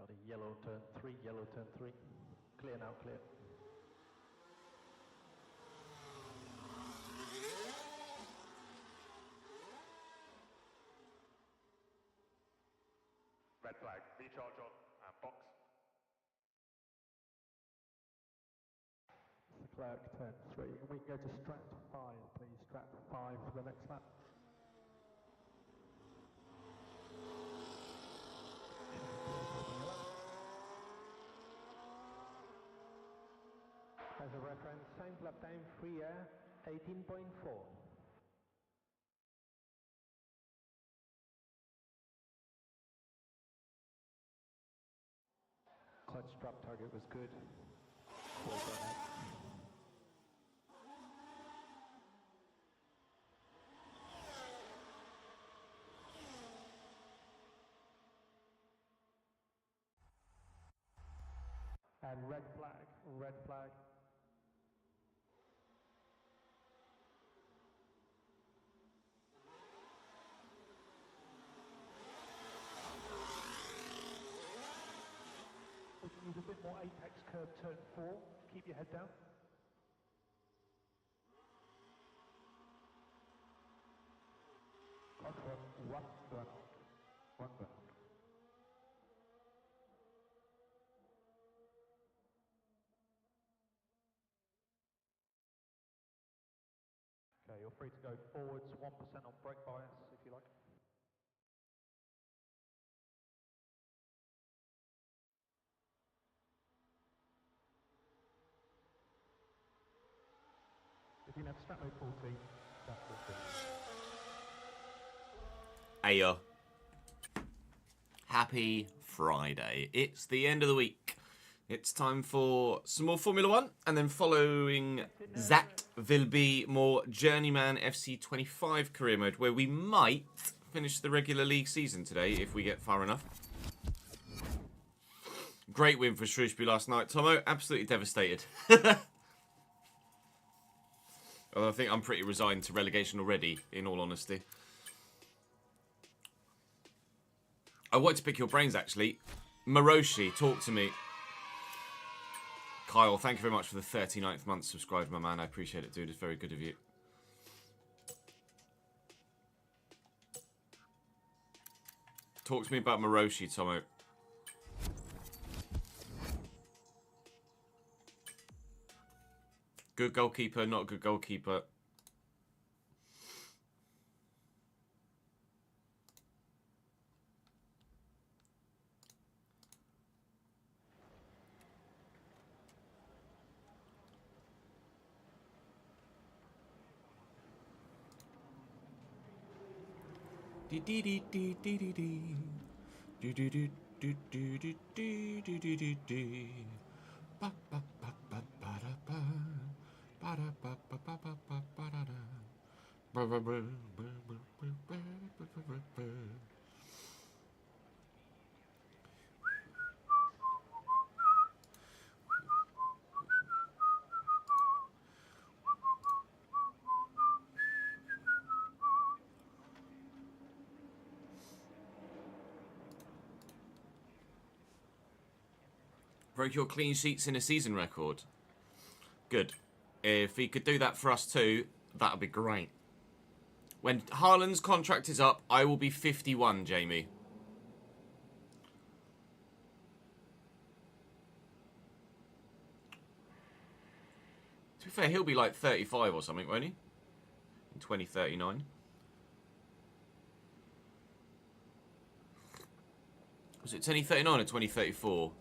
Got a yellow turn 3, yellow turn 3. Clear now, clear. Red flag, recharge on, box. Leclerc turn 3. And we can go to strat 5, please. Strat 5 for the next lap. As a reference, same lap time, free air, 18.4. Clutch drop target was good. Well done. And red flag, red flag. Need a bit more apex curve, turn 4. Keep your head down. Confirm, one burnout. One burnout. Okay, you're free to go forwards, 1% on brake bias, if you like. If you have strat mode 14, that's 14. Ayo. Happy Friday. It's the end of the week. It's time for some more Formula 1, and then following that will be more Journeyman FC25 career mode, where we might finish the regular league season today if we get far enough. Great win for Shrewsbury last night, Tomo. Absolutely devastated. Although I think I'm pretty resigned to relegation already, in all honesty. I wanted to pick your brains, actually. Maroshi, talk to me. Kyle, thank you very much for the 39th month subscribed, my man. I appreciate it, dude. It's very good of you. Talk to me about Maroshi, Tomo. Good goalkeeper, not good goalkeeper. Broke your clean sheets in a season record. Good. If he could do that for us too, that would be great. When Haaland's contract is up, I will be 51, Jamie. To be fair, he'll be like 35 or something, won't he? In 2039. Was it 2039 or 2034?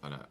I know.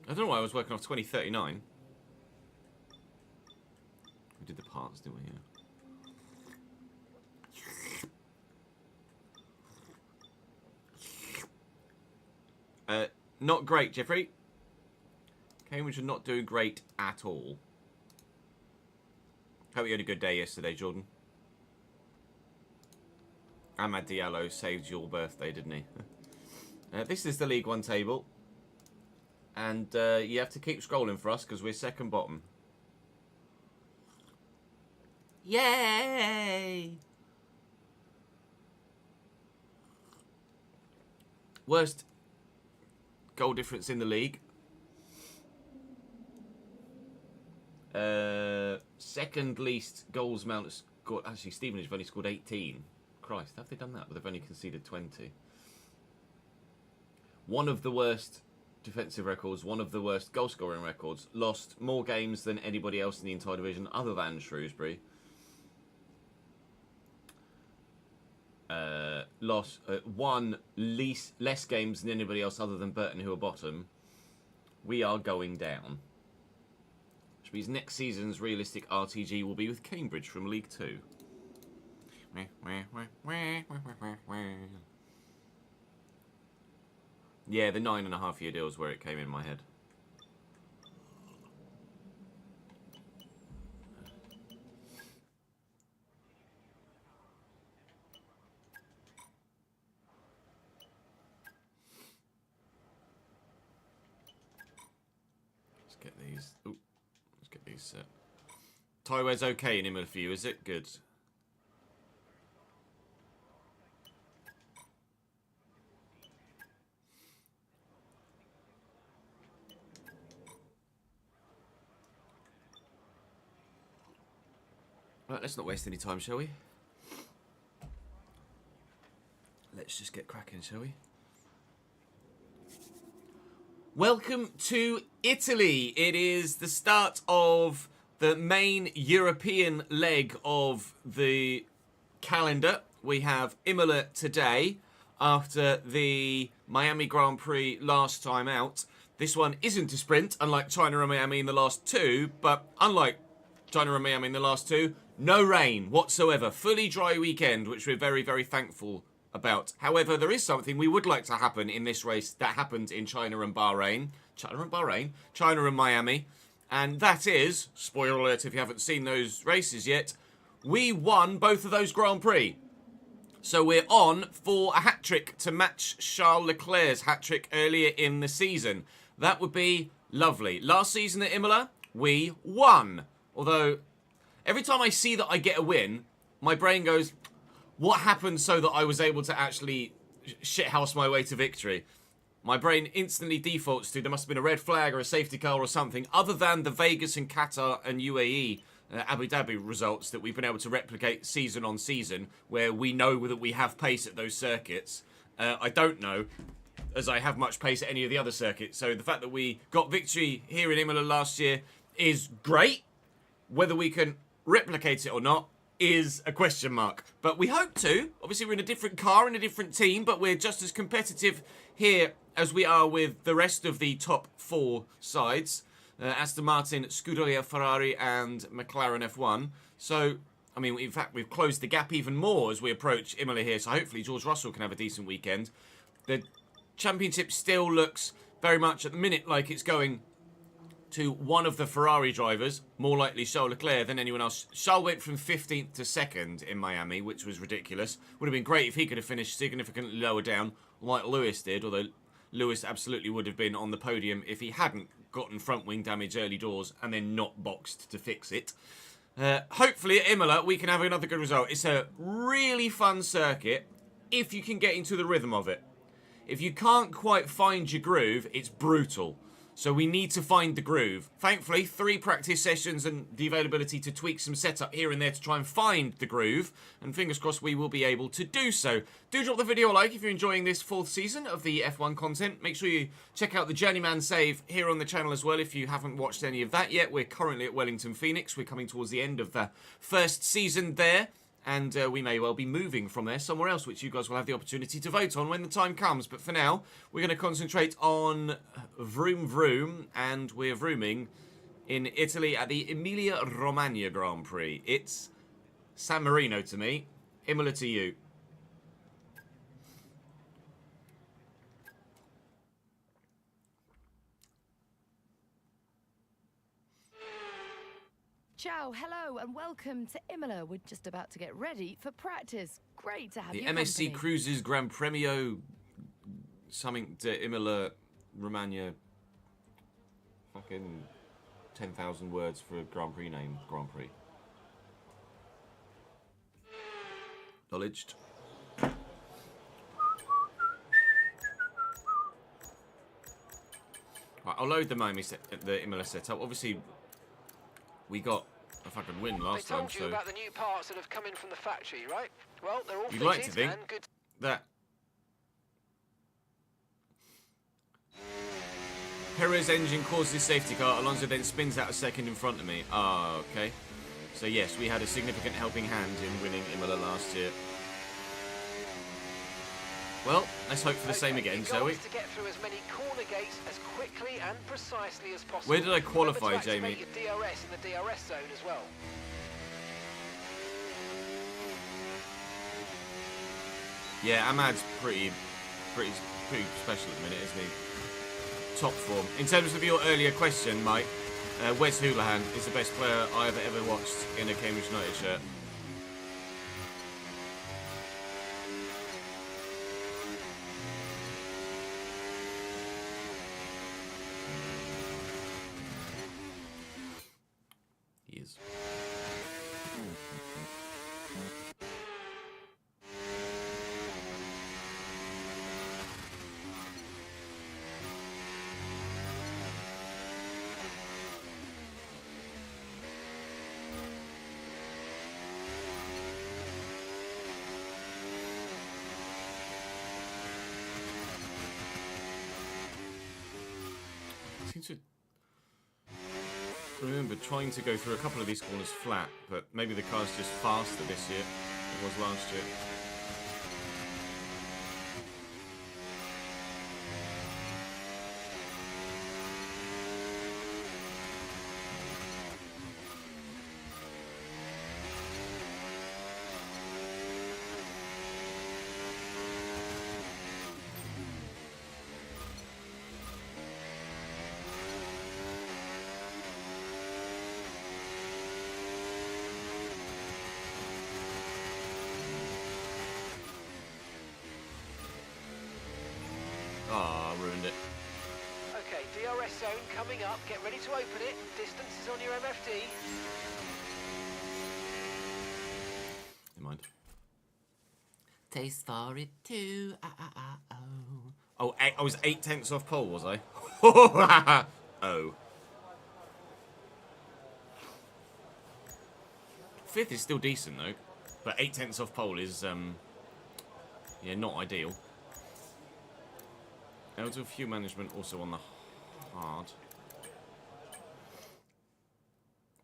I don't know why I was working off 2039. We did the parts, didn't we? Yeah. not great, Jeffrey. Cambridge are not doing great at all. Hope you had a good day yesterday, Jordan. Amad Diallo saved your birthday, didn't he? This is the League One table. And you have to keep scrolling for us because we're second bottom. Yay! Worst goal difference in the league. Second least goals Mount scored. Actually, Stevenage have only scored 18. Christ, have they done that? But they've only conceded 20. One of the worst defensive records, one of the worst goal scoring records. Lost more games than anybody else in the entire division other than Shrewsbury. Lost won less games than anybody else other than Burton, who are bottom. We are going down. Which means next season's realistic RTG will be with Cambridge from League 2. Yeah, the 9.5-year deal is where it came in my head. Let's get these. Ooh, let's get these set. Taiwe's okay in Imola for you, is it? Good. Right, let's not waste any time, shall we? Let's just get cracking, shall we? Welcome to Italy. It is the start of the main European leg of the calendar. We have Imola today after the Miami Grand Prix last time out. This one isn't a sprint, unlike China and Miami in the last two, but unlike China and Miami in the last two, no rain whatsoever. Fully dry weekend, which we're very, very thankful about. However, there is something we would like to happen in this race that happened in China and Bahrain. China and Miami. And that is, spoiler alert if you haven't seen those races yet, we won both of those Grand Prix. So we're on for a hat-trick to match Charles Leclerc's hat-trick earlier in the season. That would be lovely. Last season at Imola, we won. Although, every time I see that I get a win, my brain goes, what happened so that I was able to actually shithouse my way to victory? My brain instantly defaults to there must have been a red flag or a safety car or something, other than the Vegas and Qatar and UAE, Abu Dhabi results that we've been able to replicate season on season, where we know that we have pace at those circuits. I don't know, as I have much pace at any of the other circuits. So the fact that we got victory here in Imola last year is great. Whether we can replicate it or not is a question mark. But we hope to. Obviously, we're in a different car, in a different team, but we're just as competitive here as we are with the rest of the top four sides. Aston Martin, Scuderia Ferrari, and McLaren F1. So, I mean, in fact, we've closed the gap even more as we approach Imola here. So hopefully George Russell can have a decent weekend. The championship still looks very much at the minute like it's going to one of the Ferrari drivers, more likely Charles Leclerc than anyone else. Charles went from 15th to 2nd in Miami, which was ridiculous. Would have been great if he could have finished significantly lower down, like Lewis did, although Lewis absolutely would have been on the podium if he hadn't gotten front wing damage early doors and then not boxed to fix it. Hopefully at Imola we can have another good result. It's a really fun circuit if you can get into the rhythm of it. If you can't quite find your groove, it's brutal. So we need to find the groove. Thankfully, 3 practice sessions and the availability to tweak some setup here and there to try and find the groove. And fingers crossed we will be able to do so. Do drop the video a like if you're enjoying this 4th season of the F1 content. Make sure you check out the Journeyman save here on the channel as well if you haven't watched any of that yet. We're currently at Wellington Phoenix. We're coming towards the end of the 1st season there. And we may well be moving from there somewhere else, which you guys will have the opportunity to vote on when the time comes. But for now, we're going to concentrate on Vroom Vroom, and we're vrooming in Italy at the Emilia-Romagna Grand Prix. It's San Marino to me, Imola to you. Ciao, hello, and welcome to Imola. We're just about to get ready for practice. Great to have The you MSC company. Cruises Gran Premio something to Imola, Romagna. Fucking 10,000 words for a Grand Prix name. Grand Prix. Acknowledged. Right, I'll load the Imola setup. Obviously, we got a fucking win last time, They told you so about the new parts that have come in from the factory, right? Well, they're all you'd fitted like to think and good. that Perez engine causes this safety car. Alonso then spins out a second in front of me. Ah, okay. So yes, we had a significant helping hand in winning Imola last year. Well, let's hope for the same again, shall we? To get through as many corner gates as quickly and precisely as possible. Where did I qualify, Remember to Jamie? activate your DRS in the DRS zone as well. Yeah, Ahmad's pretty special at the minute, isn't he? Top form. In terms of your earlier question, Mike, Wes Houlihan is the best player I have ever watched in a Cambridge United shirt. He is. I seem to remember trying to go through a couple of these corners flat, but maybe the car's just faster this year than it was last year. Ah, ruined it. Okay, DRS zone coming up. Get ready to open it. Distance is on your MFD. Never mind. Taste for it too. Oh, I was 8/10 off pole, was I? Oh. Fifth is still decent though, but 8/10 off pole is yeah, not ideal. L2 fuel management also on the hard.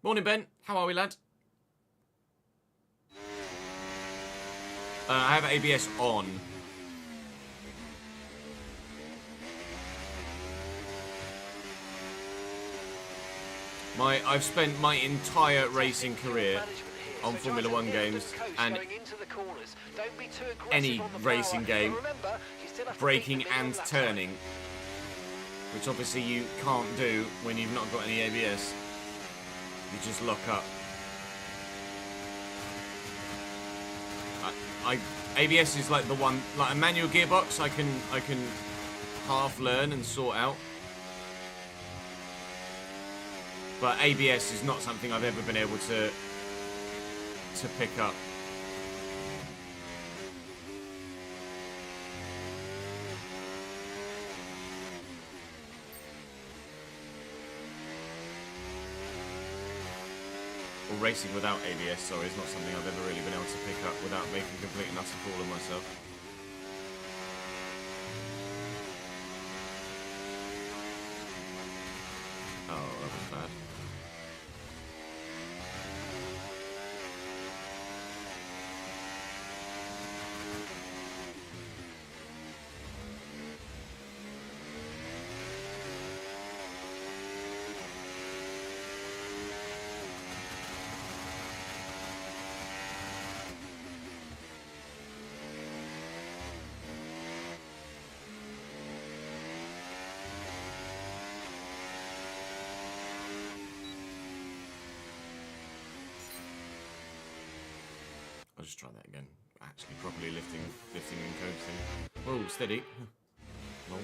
Morning, Ben. How are we, lad? I have ABS on. I've spent my entire racing career on Formula 1 games and any racing game, braking and turning, which obviously you can't do when you've not got any ABS. You just lock up. ABS is like the one, like a manual gearbox. I can half learn and sort out, but ABS is not something I've ever been able to pick up. Or racing without ABS, sorry, is not something I've ever really been able to pick up without making a complete and utter fool of myself. Oh, that was bad. I'll just try that again. Actually properly lifting and coasting. Whoa, steady. Lol.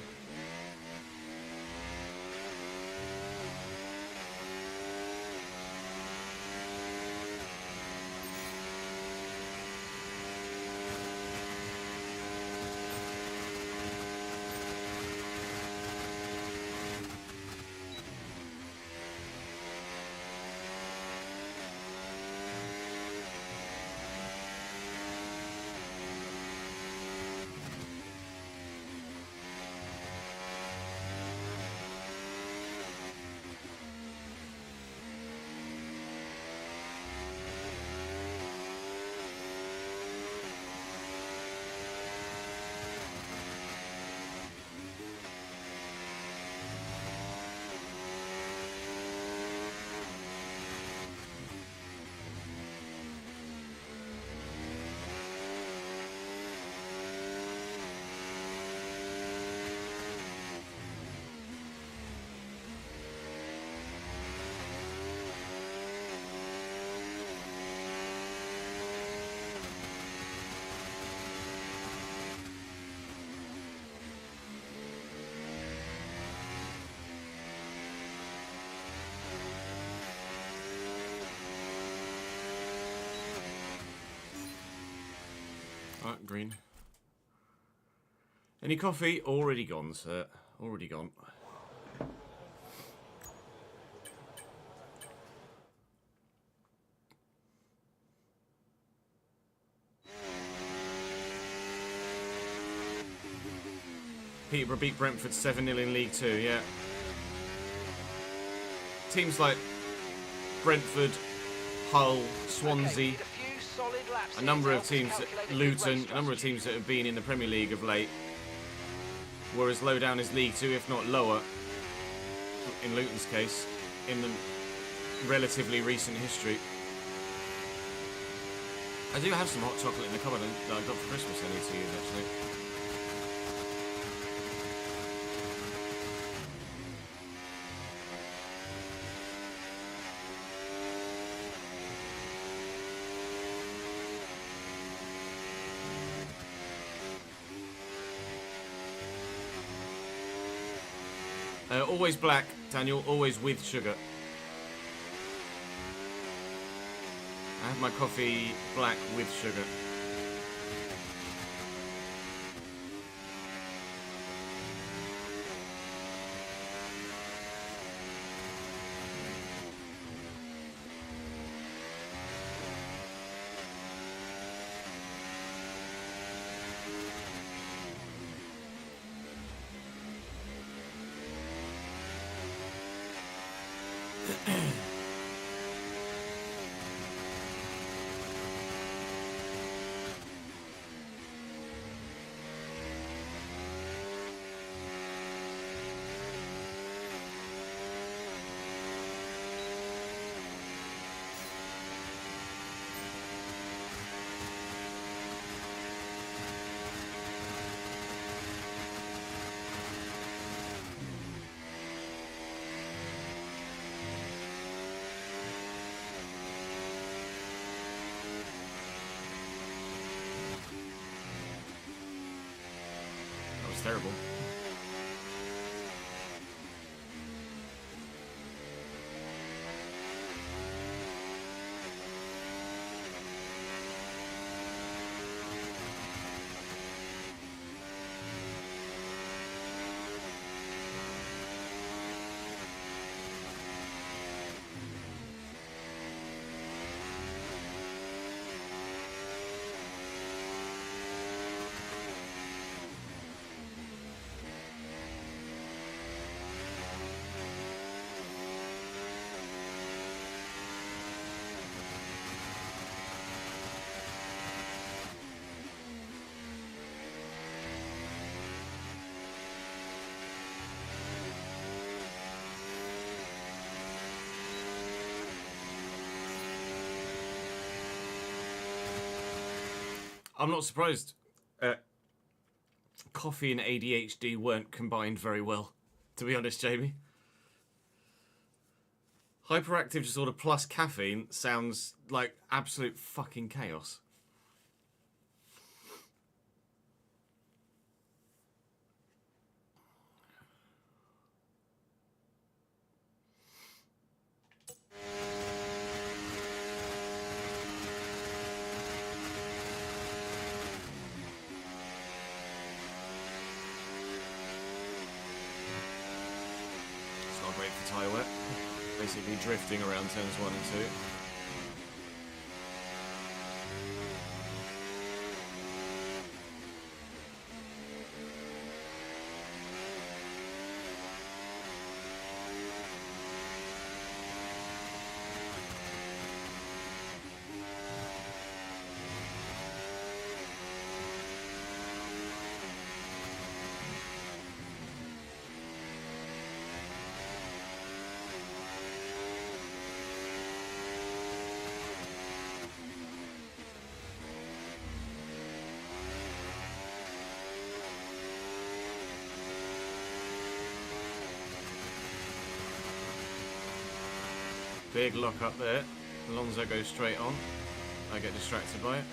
Alright, green. Any coffee? Already gone, sir. Already gone. Peterborough beat Brentford 7-0 in League 2, yeah. Teams like Brentford, Hull, Swansea, a number of teams, Luton, a number of teams that have been in the Premier League of late were as low down as League 2, if not lower, in Luton's case, in the relatively recent history. I do have some hot chocolate in the cupboard that I got for Christmas I need to use, actually. Always black, Daniel, always with sugar. I have my coffee black with sugar. Terrible. I'm not surprised. Coffee and ADHD weren't combined very well, to be honest, Jamie. Hyperactive disorder plus caffeine sounds like absolute fucking chaos. basically drifting around turns 1 and 2. Big lock up there. Alonso goes straight on. I get distracted by it.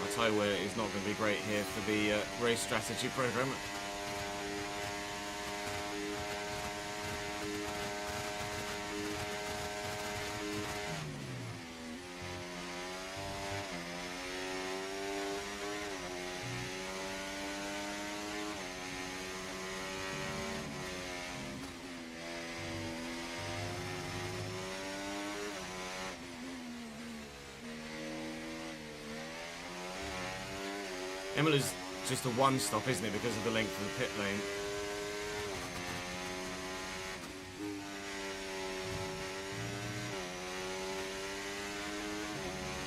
I tell you where it's not going to be great here for the race strategy program. Imola's just a one stop, isn't it, because of the length of the pit lane.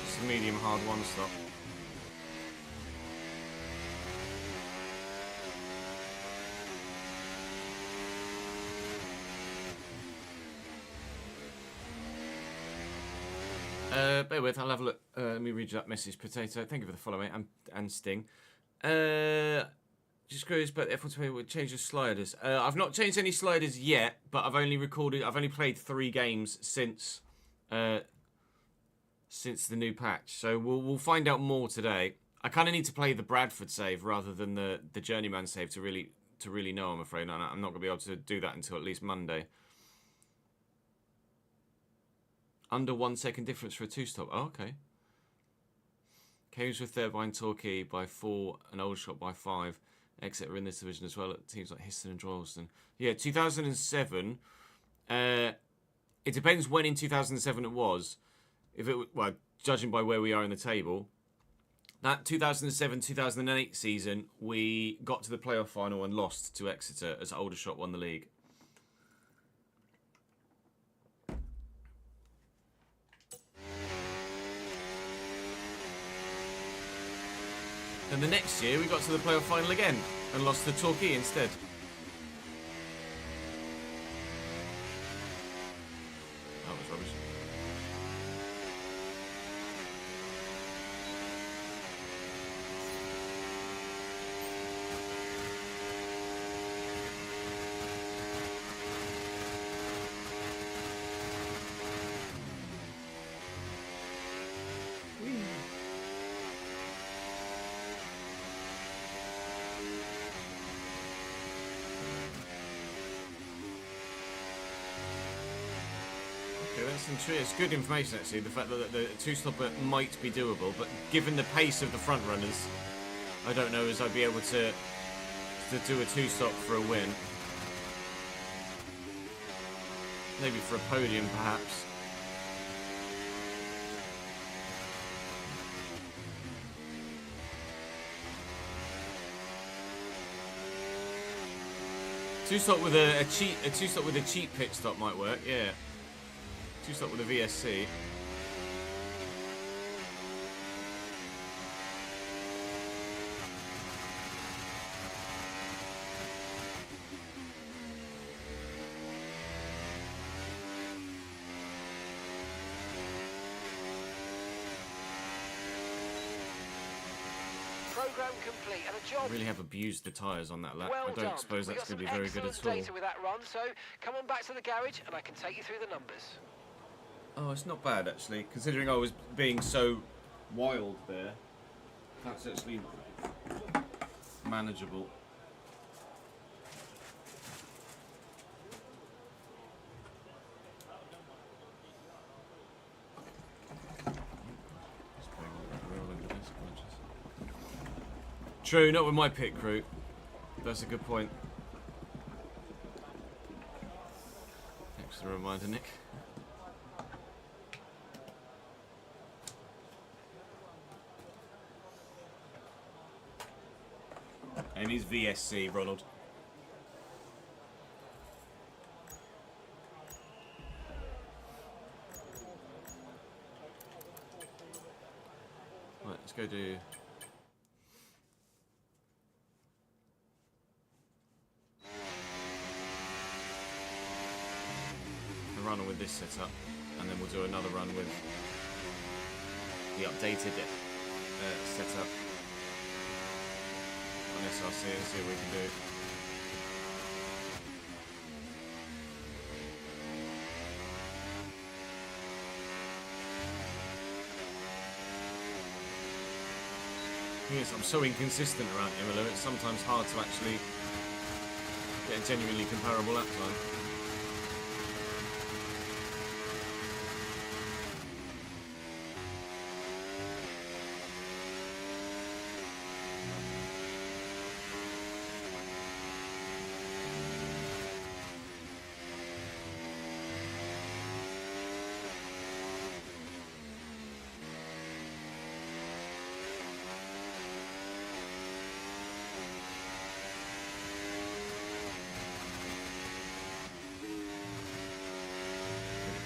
It's a medium hard one stop. Bear with, I'll have a look. Let me read you that message, Potato. Thank you for the follow, mate, and Sting. Just curious about F1 would change the sliders. I've not changed any sliders yet, but I've only played 3 games since the new patch. So we'll find out more today. I kind of need to play the Bradford save rather than the Journeyman save to really know, I'm afraid. I'm not going to be able to do that until at least Monday. Under 1 second difference for a 2-stop. Oh, okay. Cambridge were third behind Torquay by 4 and Aldershot by 5. Exeter in this division as well at teams like Histon and Droylsden. Yeah, 2007. It depends when in 2007 it was. Well, judging by where we are in the table. That 2007-2008 season, we got to the playoff final and lost to Exeter as Aldershot won the league. Then the next year we got to the playoff final again and lost to Torquay instead. That was rubbish. It's good information actually, the fact that the 2-stopper might be doable, but given the pace of the front runners, I don't know as I'd be able to do a 2-stop for a win. Maybe for a podium perhaps. Two-stop with a cheap pit stop might work, yeah. 2-stop with a VSC. Program complete and a job. I really have abused the tyres on that lap. Well I don't suppose that's going to be very good at all. Data with that run, so come on back to the garage and I can take you through the numbers. Oh, it's not bad actually, considering I was being so wild there. That's actually manageable. True, not with my pit crew. That's a good point. Thanks for the reminder, Nick. And he's VSC, Ronald. Right, let's go do... a run with this setup, and then we'll do another run with the updated setup on SRC and see what we can do. Yes, I'm so inconsistent around Imola, it's sometimes hard to actually get a genuinely comparable lap time.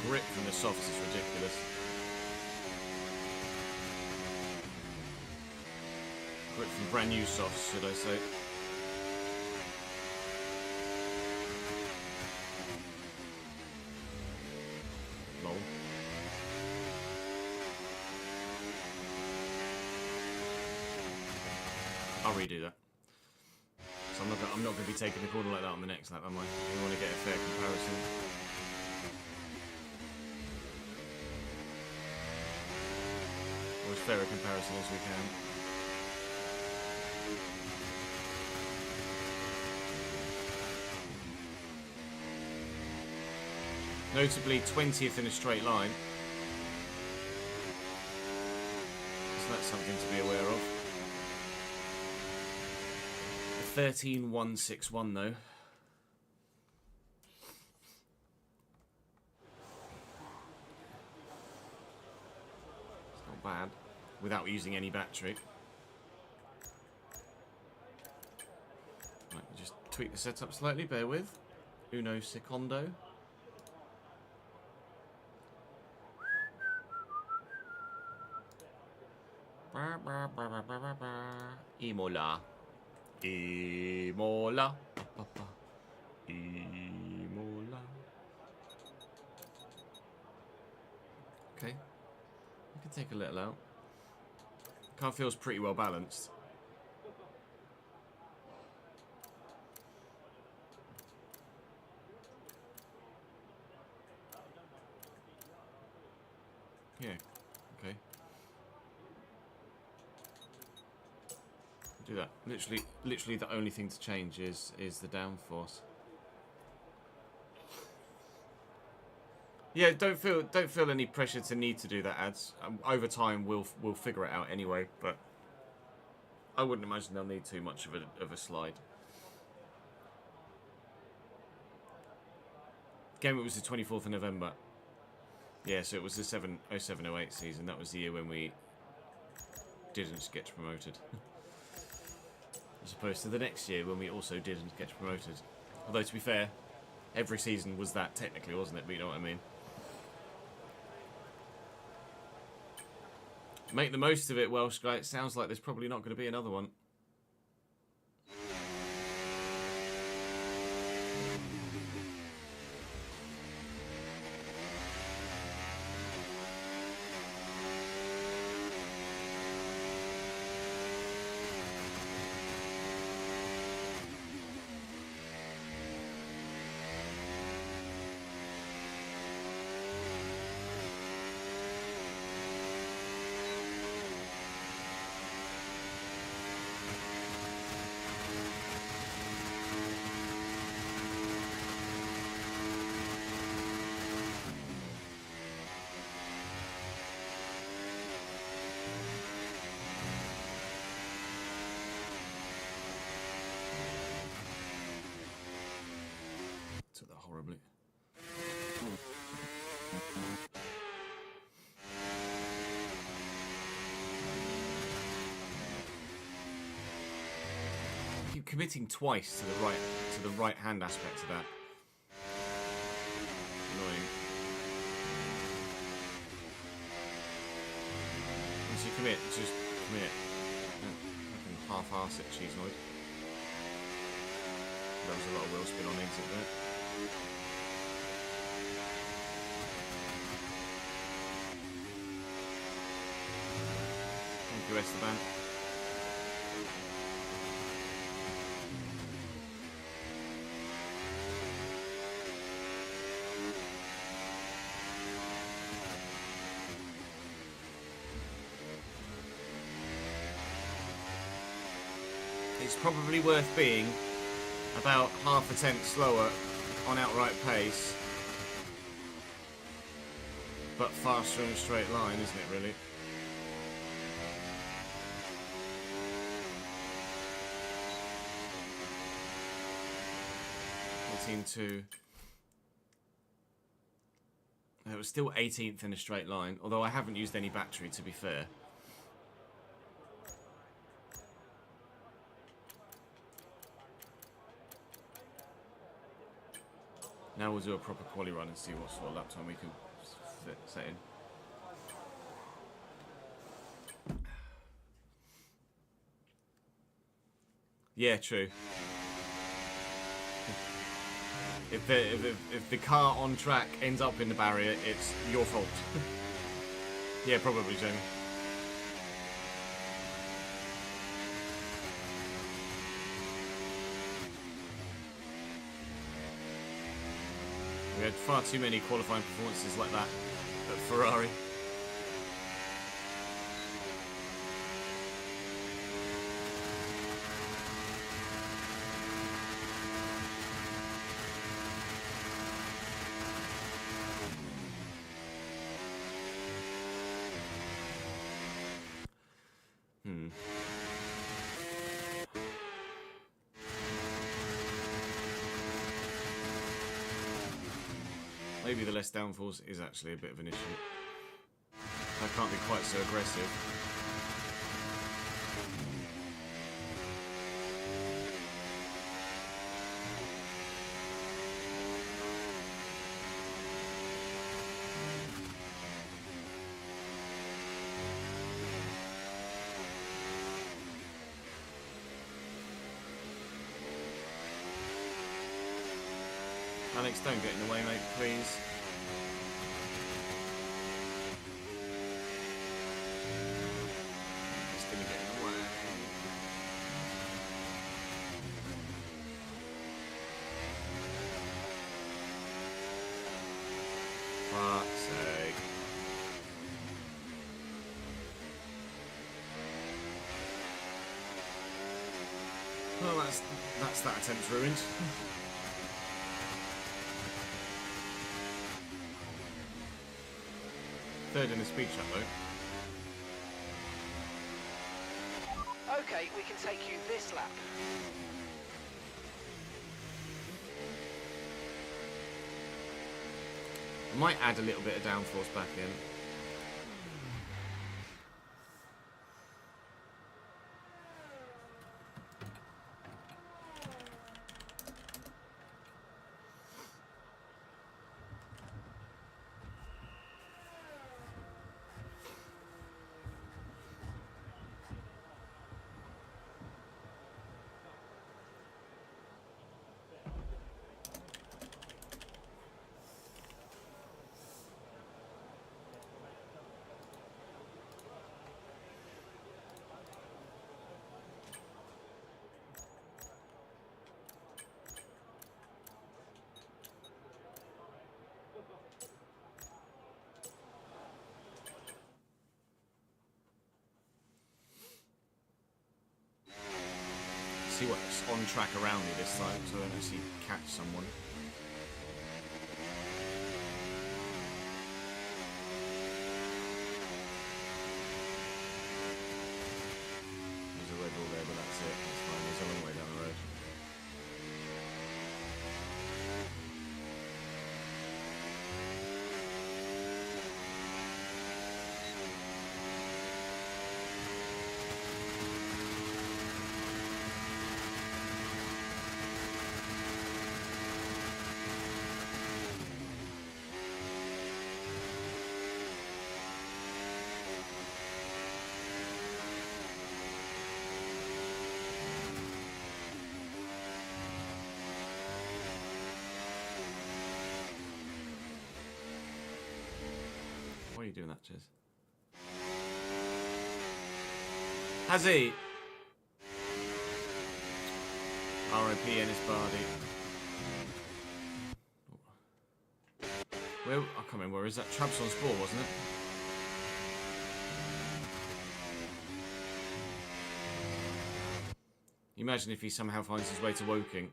Grip from the softs is ridiculous. Grip from brand new softs, should I say. Lol. I'll redo that. So I'm not going to be taking the corner like that on the next lap, am I? We want to get a fair comparison. As fair a comparison as we can. Notably 20th in a straight line. So that's something to be aware of. 13.161 though. It's not bad. Without using any battery. Right, just tweak the setup slightly, bear with. Uno secondo. Imola. Imola. Imola. Okay. We can take a little out. Car feels pretty well balanced. Yeah, okay. Do that. Literally the only thing to change is the downforce. Yeah, don't feel any pressure to need to do that, ads. Over time, we'll figure it out anyway. But I wouldn't imagine they'll need too much of a slide. Game it was the 24th of November. Yeah, so it was the 07-08 season. That was the year when we didn't get promoted, as opposed to the next year when we also didn't get promoted. Although to be fair, every season was that technically, wasn't it? But you know what I mean. Make the most of it, Welsh guy. It sounds like there's probably not going to be another one. Took that horribly. committing twice to the right hand aspect of that. Annoying. Once you commit, just commit. Don't fucking half-arse it, Cheesenoid. There was a lot of wheel spin on exit there. Thank you, Esteban. It's probably worth being about half a tenth slower on outright pace, but faster in a straight line, isn't it, really? To it was still 18th in a straight line, although I haven't used any battery, to be fair. Now we'll do a proper quali run and see what sort of lap time we can set in. Yeah, true. If the car on track ends up in the barrier, it's your fault. Yeah, probably, Jamie. We had far too many qualifying performances like that at Ferrari. Maybe the less downforce is actually a bit of an issue. I can't be quite so aggressive. Alex, don't get in the way, mate, please. Just gonna get in the way. Fuck's sake. Well, that's that attempt ruined. Third in the speed trap, though. Okay, we can take you this lap. I might add a little bit of downforce back in. See what's on track around me this time, so I don't actually catch someone. There's a red ball there, but that's it. It's fine. There's a long way down the road. you doing that, Jez? Has he? R.I.P. Ennis Bardi. Where, I can't remember, where is that? Trabzonspor, wasn't it? Imagine if he somehow finds his way to Woking.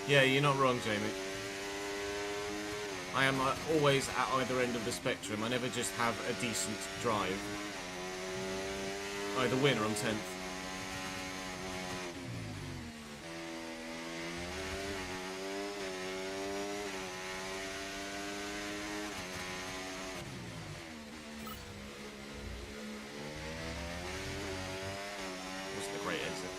Yeah, you're not wrong, Jamie. I am always at either end of the spectrum. I never just have a decent drive. Either win or I'm 10th. Wasn't a great exit.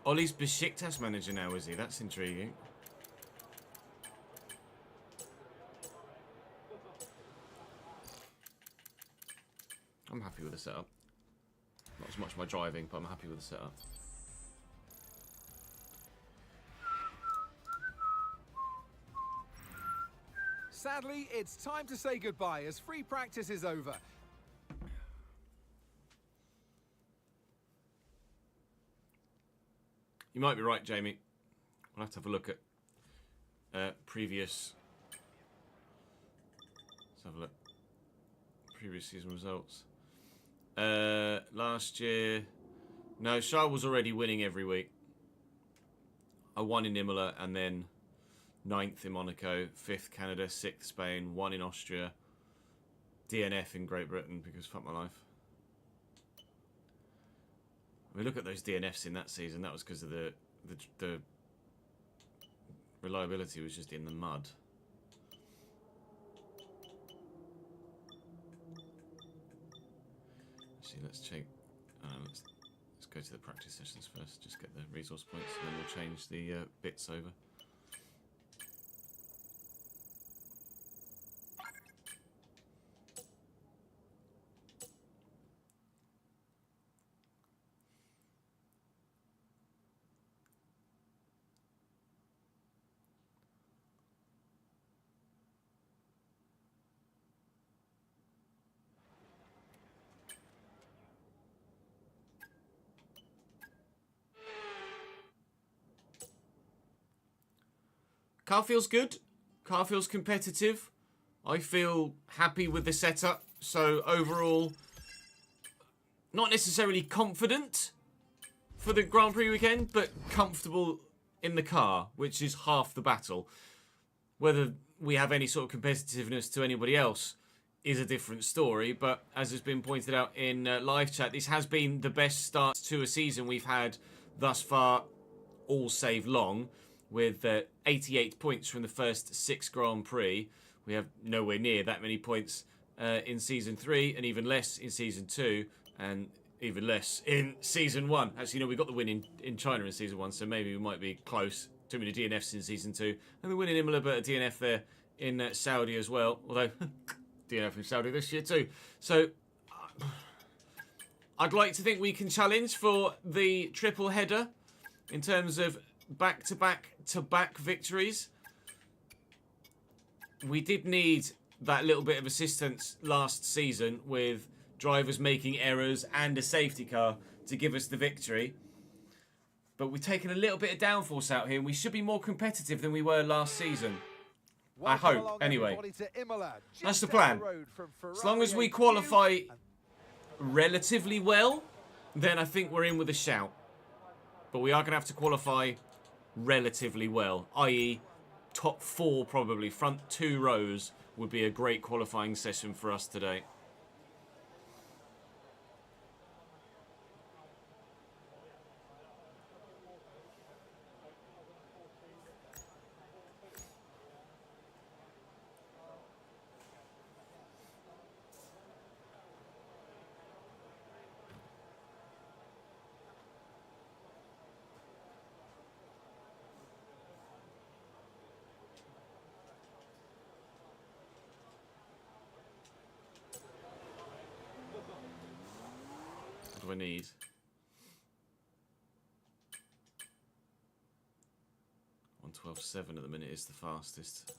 Ollie's Besiktas manager now, is he? That's intriguing. I'm happy with the setup. Not as much my driving, but I'm happy with the setup. Sadly, it's time to say goodbye as free practice is over. You might be right, Jamie. We'll have to have a look at previous. Let's have a look. Previous season results. Last year, no, Shah was already winning every week. I won in Imola and then 9th in Monaco, 5th Canada, 6th Spain, 1 in Austria, DNF in Great Britain because fuck my life. We look at those DNFs in that season. That was because of the reliability was just in the mud. Actually, let's check. Let's go to the practice sessions first. Just get the resource points, and then we'll change the bits over. Car feels good. Car feels competitive. I feel happy with the setup. So overall, not necessarily confident for the Grand Prix weekend, but comfortable in the car, which is half the battle. Whether we have any sort of competitiveness to anybody else is a different story. But as has been pointed out in live chat, this has been the best start to a season we've had thus far, all save long. With 88 points from the first 6 Grand Prix. We have nowhere near that many points in Season 3, and even less in Season 2, and even less in Season 1. Actually, no, we got the win in China in Season 1, so maybe we might be close. Too many DNFs in Season 2. And we win in Imola, but a DNF there in Saudi as well. Although, DNF in Saudi this year too. So, I'd like to think we can challenge for the triple header in terms of back-to-back victories. We did need that little bit of assistance last season with drivers making errors and a safety car to give us the victory. But we've taken a little bit of downforce out here and we should be more competitive than we were last season. I hope, anyway. That's the plan. As long as we qualify relatively well, then I think we're in with a shout. But we are going to have to qualify relatively well, i.e. top 4 probably, front 2 rows would be a great qualifying session for us today. What do I need? 112.7 at the minute is the fastest.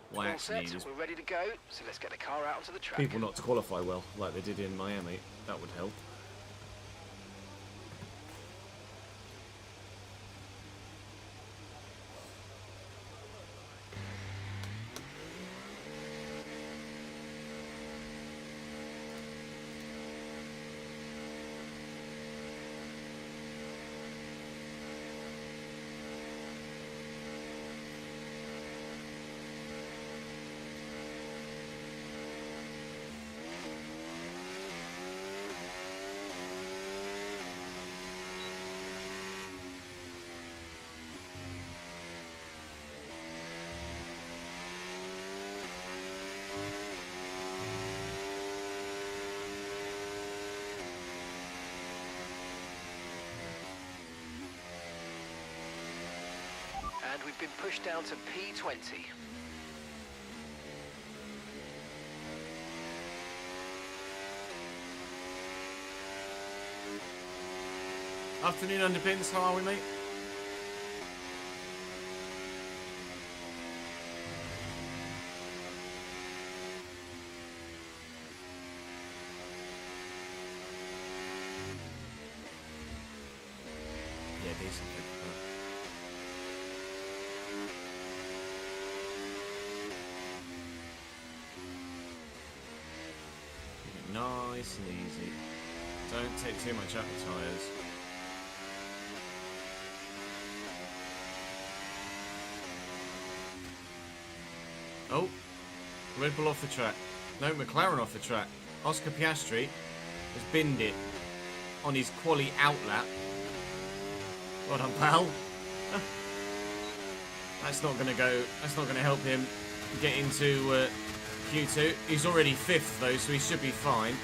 What I All actually need set, is we're ready to go, so let's get the car out onto the track. people not to qualify well, like they did in Miami. That would help. And we've been pushed down to P20. Afternoon, Underpins. How are we, mate? Yeah, decent. Nice and easy. Don't take too much out of the tyres. Oh, Red Bull off the track. No, McLaren off the track. Oscar Piastri has binned it on his quali outlap. Well done, pal. That's not going to go. That's not going to help him get into Q2. He's already 5th though, so he should be fine.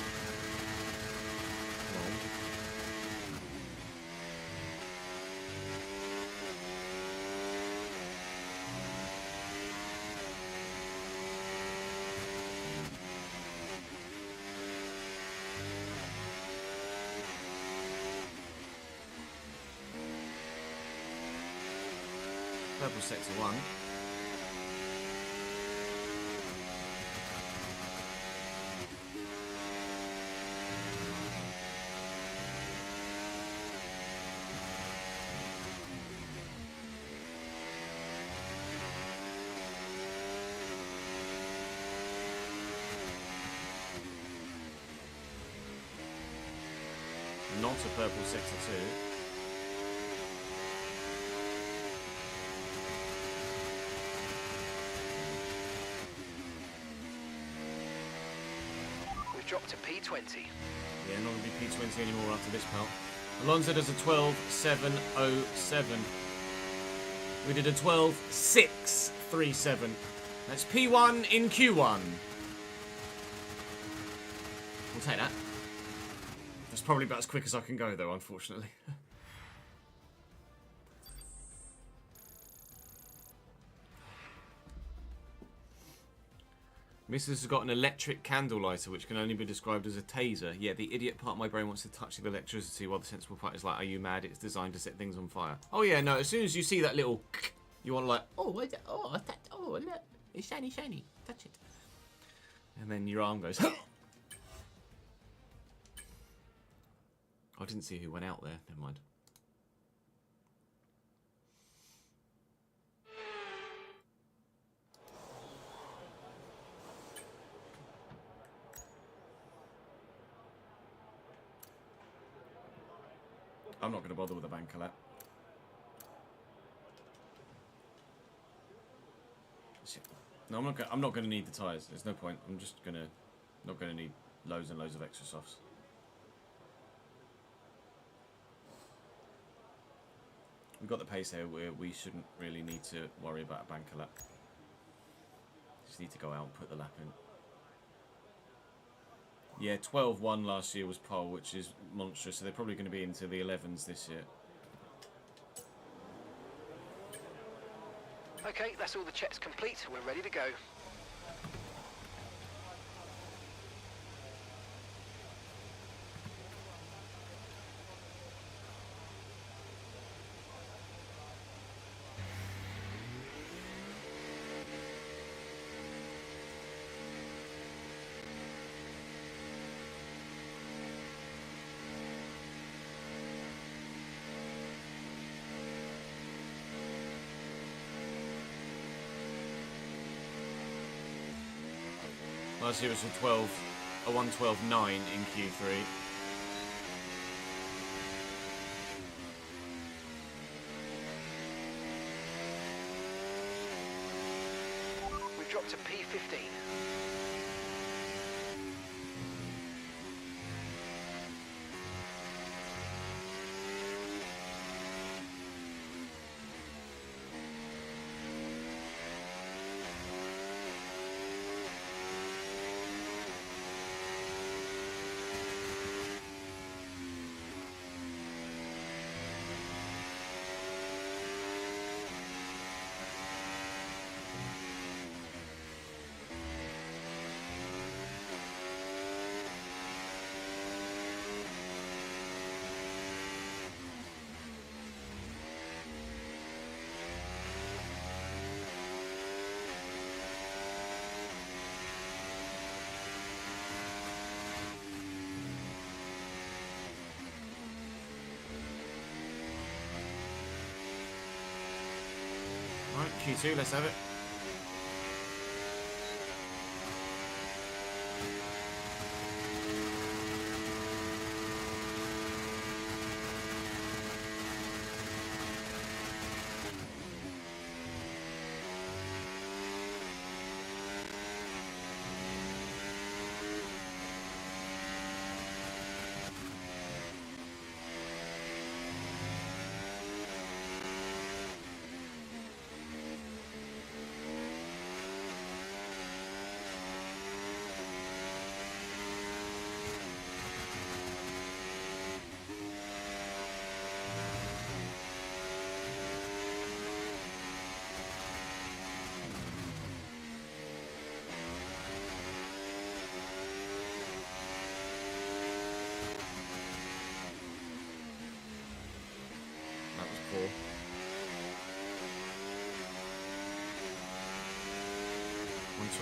Purple sector 1. Not a purple sector 2. Drop to P20. Yeah, not going to be P20 anymore after this, pal. Alonso does a 12.707. We did a 12.637. That's P1 in Q1. We'll take that. That's probably about as quick as I can go, though, unfortunately. Mrs. has got an electric candle lighter, which can only be described as a taser. Yeah, the idiot part of my brain wants to touch the electricity, while the sensible part is like, are you mad? It's designed to set things on fire. Oh yeah, no, as soon as you see that little, you want to like, oh, what's that? Oh, look, it's shiny, shiny. Touch it. And then your arm goes, I didn't see who went out there. Never mind. I'm not going to bother with a bank collapse. No, I'm not going to need the tyres. There's no point. I'm just not going to need loads and loads of extra softs. We've got the pace here where we shouldn't really need to worry about a bank collapse. Just need to go out and put the lap in. Yeah, 12-1 last year was pole, which is monstrous, so they're probably going to be into the 11s this year. Okay, that's all the checks complete. We're ready to go. Last year was a 1:12.9 in Q3. We've dropped to P15. Right, Q2, let's have it. That was poor.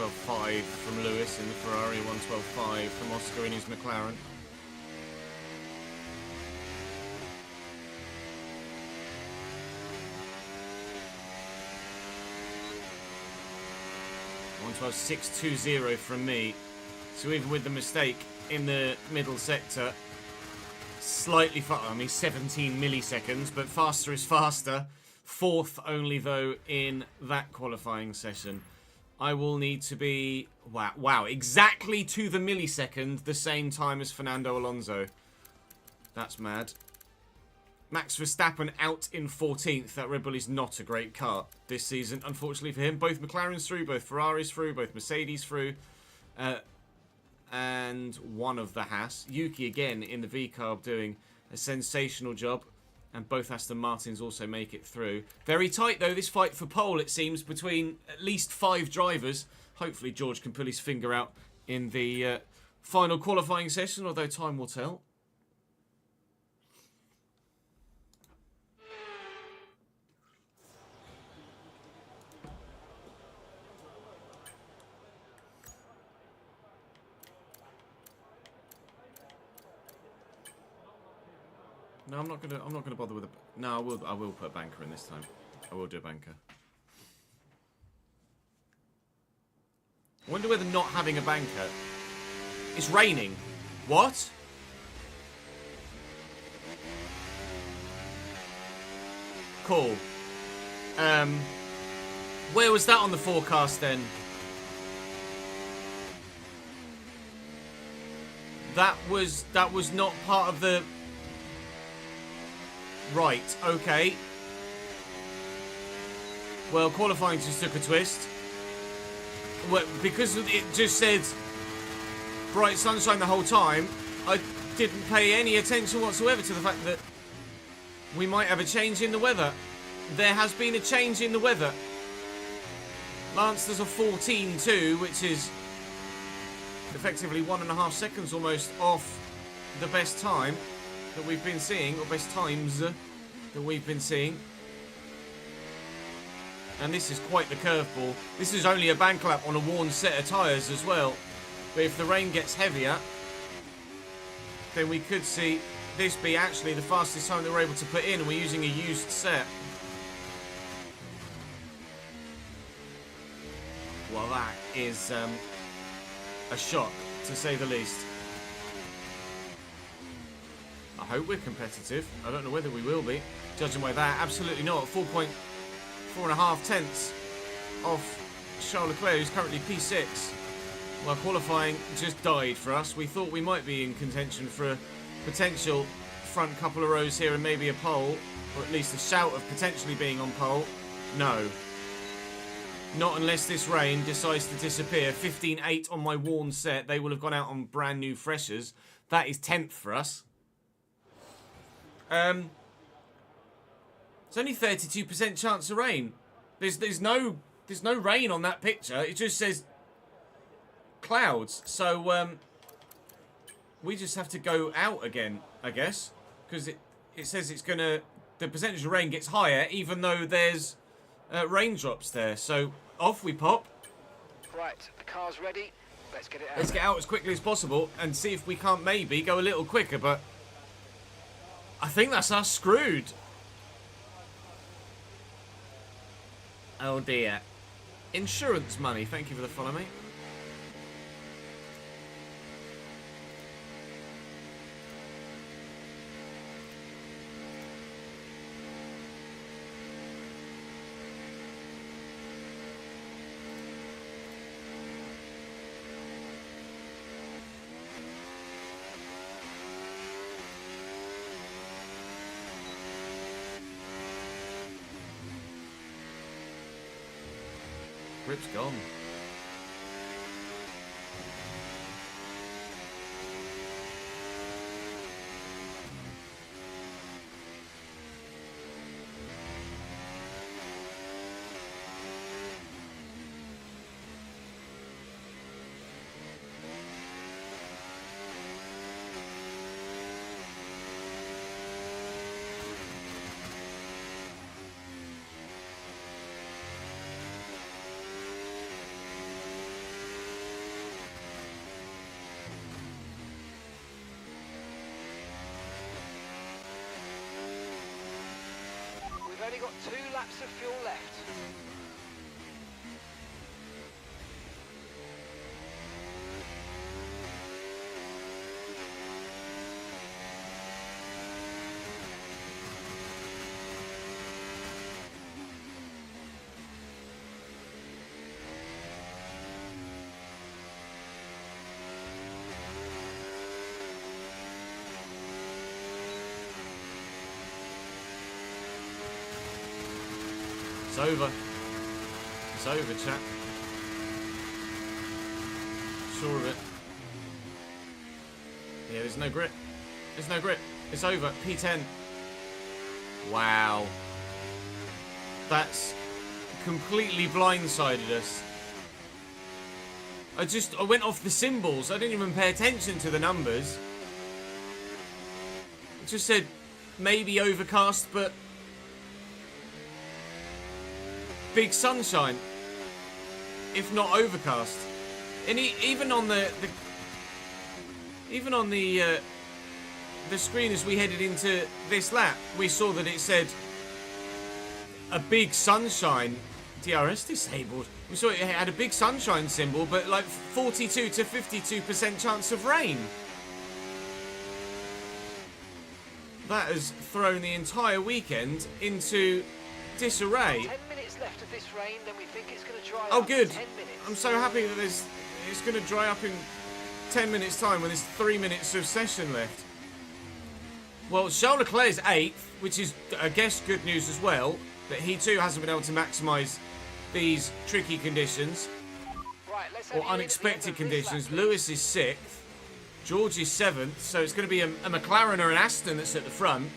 .112.5 from Lewis in the Ferrari, 112.5 from Oscar in his McLaren. .112.620 from me. So even with the mistake in the middle sector, slightly faster, I mean 17 milliseconds, but faster is faster. Fourth only though in that qualifying session. I will need to be, wow, exactly to the millisecond the same time as Fernando Alonso. That's mad. Max Verstappen out in 14th. That Red Bull is not a great car this season, unfortunately for him. Both McLaren's through, both Ferrari's through, both Mercedes through. And one of the Haas. Yuki again in the V-Carb doing a sensational job. And both Aston Martins also make it through. Very tight though, this fight for pole, it seems, between at least 5 drivers. Hopefully George can pull his finger out in the final qualifying session, although time will tell. No, I'm not gonna bother with a. No, I will put a banker in this time. I will do a banker. I wonder whether not having a banker. It's raining. What? Cool. Where was that on the forecast then? That was not part of the. Right, okay. Well, qualifying just took a twist. Well, because it just said bright sunshine the whole time, I didn't pay any attention whatsoever to the fact that we might have a change in the weather. There has been a change in the weather. Lance, there's a 14.2, which is effectively 1.5 seconds almost off the best time that we've been seeing, or best times that we've been seeing. And this is quite the curveball. This is only a bank lap on a worn set of tyres as well. But if the rain gets heavier, then we could see this be actually the fastest time that we're able to put in, and we're using a used set. Well, that is a shock, to say the least. I hope we're competitive. I don't know whether we will be, judging by that. Absolutely not. 4.5 tenths off Charles Leclerc, who's currently P6. Well, qualifying just died for us. We thought we might be in contention for a potential front couple of rows here and maybe a pole, or at least a shout of potentially being on pole. No. Not unless this rain decides to disappear. 15.8 on my worn set. They will have gone out on brand new freshers. That is 10th for us. It's only 32% chance of rain. There's no rain on that picture. It just says clouds. So we just have to go out again, I guess, because it says it's gonna. The percentage of rain gets higher, even though there's raindrops there. So off we pop. Right, the car's ready. Let's get it out. Let's get out as quickly as possible and see if we can't maybe go a little quicker, but I think that's us screwed. Oh dear. Insurance money. Thank you for the follow, mate. Rip's gone. We've only got 2 laps of fuel left. It's over. It's over, chap. Sure of it. Yeah, there's no grip. There's no grip. It's over. P10. Wow. That's completely blindsided us. I went off the symbols. I didn't even pay attention to the numbers. It just said maybe overcast, but big sunshine, if not overcast. And even on the screen as we headed into this lap, we saw that it said a big sunshine. DRS disabled. We saw it had a big sunshine symbol, but like 42 to 52% chance of rain. That has thrown the entire weekend into disarray. 10 minutes left of this rain, then we think it's going to dry up. Oh, good. 10 minutes. I'm so happy that it's going to dry up in 10 minutes' time when there's 3 minutes of session left. Well, Charles Leclerc is 8th, which is, I guess, good news as well, that he too hasn't been able to maximise these tricky conditions, Right, let's have or you in at the unexpected end of this conditions. lap, please. Lewis is 6th, George is 7th, so it's going to be a McLaren or an Aston that's at the front.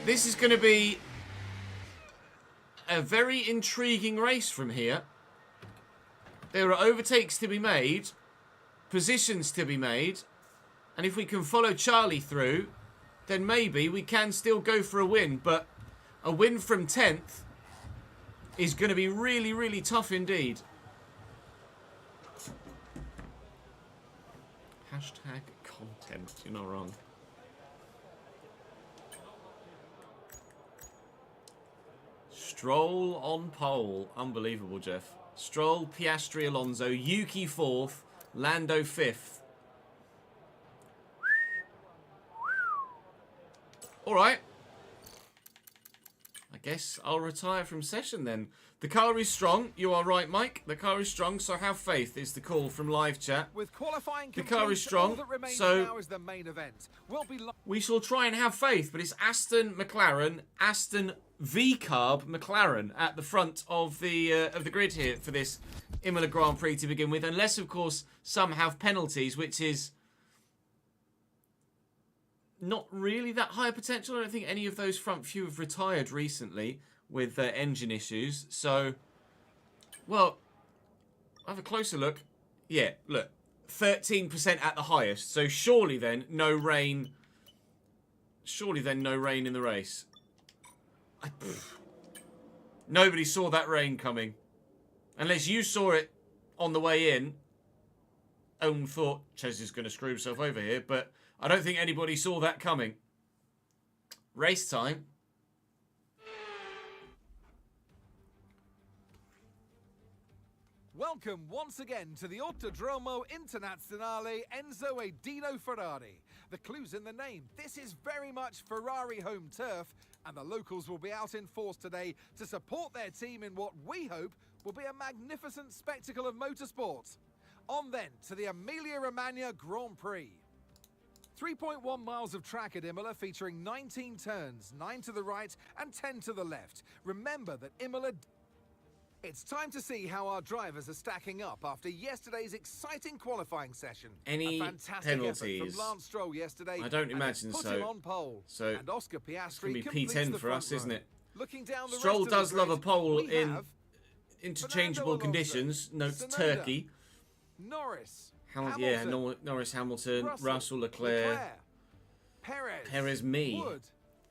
This is going to be a very intriguing race from here. There are overtakes to be made, positions to be made, and if we can follow Charlie through, then maybe we can still go for a win. But a win from 10th is going to be really, really tough indeed. Hashtag content, you're not wrong. Stroll on pole. Unbelievable, Jeff. Stroll, Piastri, Alonso, Yuki 4th, Lando 5th. All right. I guess I'll retire from session then. The car is strong. You are right, Mike. The car is strong, so have faith is the call from live chat. With qualifying The car is complete, strong, all that remains so now is the main event. we shall try and have faith, but it's Aston McLaren, Aston V-Carb McLaren at the front of the grid here for this Imola Grand Prix to begin with, unless, of course, some have penalties, which is not really that high potential. I don't think any of those front few have retired recently with engine issues. So, well, I'll have a closer look. Yeah, look, 13% at the highest. So surely then, no rain. Surely then, no rain in the race. Nobody saw that rain coming. Unless you saw it on the way in. Owen thought, Ches is going to screw himself over here, but I don't think anybody saw that coming. Race time. Welcome once again to the Autodromo Internazionale Enzo e Dino Ferrari. The clue's in the name. This is very much Ferrari home turf, and the locals will be out in force today to support their team in what we hope will be a magnificent spectacle of motorsport. On then to the Emilia-Romagna Grand Prix. 3.1 miles of track at Imola featuring 19 turns, 9 to the right and 10 to the left. Remember that Imola... It's time to see how our drivers are stacking up after yesterday's exciting qualifying session. Any a fantastic penalties? effort from Lance Stroll yesterday. I don't imagine put so. Him on pole. So and Oscar Piastri it's going to be completes P10 the for front us, row. isn't it? Looking down the Stroll rest of does the love a grid, pole we in have interchangeable Fernando conditions. Alonso, Notes Tsunoda, Turkey. Norris, Yeah, Hamilton, Norris, Hamilton, Russell, Leclerc, Perez, me. Wood,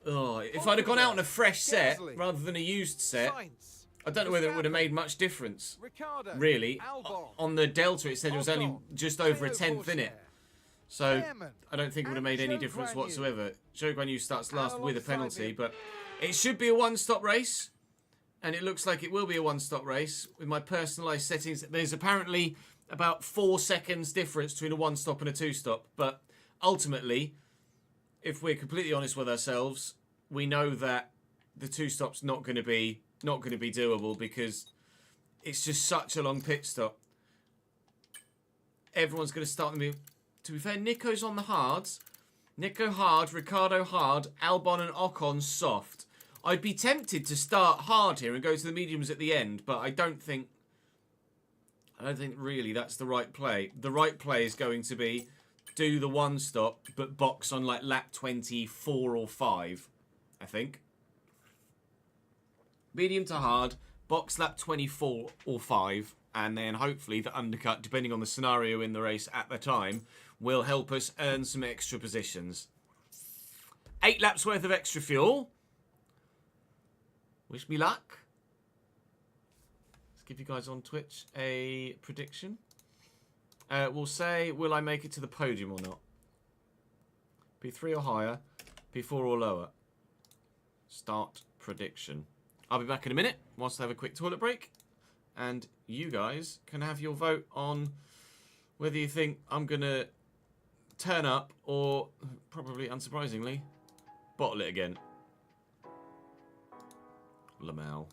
Oh, if I'd have gone out on a fresh set Gasly, rather than a used set, Sainz, I don't know whether it would have made much difference. Ricardo, Really, Albon, on the Delta it said it was only Ocon, just over a Theo 10th in it. Pourchaire, So Behrman, I don't think it would have made and any Zhou difference Guanyu. whatsoever. Zhou Guanyu starts last And with a alongside penalty, him- but it should be a one-stop race. And it looks like it will be a one-stop race with my personalised settings. There's apparently about 4 seconds difference between a one-stop and a two-stop. But ultimately, if we're completely honest with ourselves, we know that the two-stop's not going to be doable because it's just such a long pit stop. Everyone's going to start them. To be fair, Nico's on the hards. Nico hard, Ricardo hard, Albon and Ocon soft. I'd be tempted to start hard here and go to the mediums at the end, but I don't think really that's the right play. The right play is going to be do the one stop, but box on like lap 24 or 5, I think. Medium to hard, box lap 24 or 5, and then hopefully the undercut, depending on the scenario in the race at the time, will help us earn some extra positions. 8 laps worth of extra fuel. Wish me luck. Let's give you guys on Twitch a prediction. We'll say, will I make it to the podium or not? P3 or higher, P4 or lower. Start prediction. I'll be back in a minute whilst I have a quick toilet break. And you guys can have your vote on whether you think I'm going to turn up or, probably unsurprisingly, bottle it again. Lamau.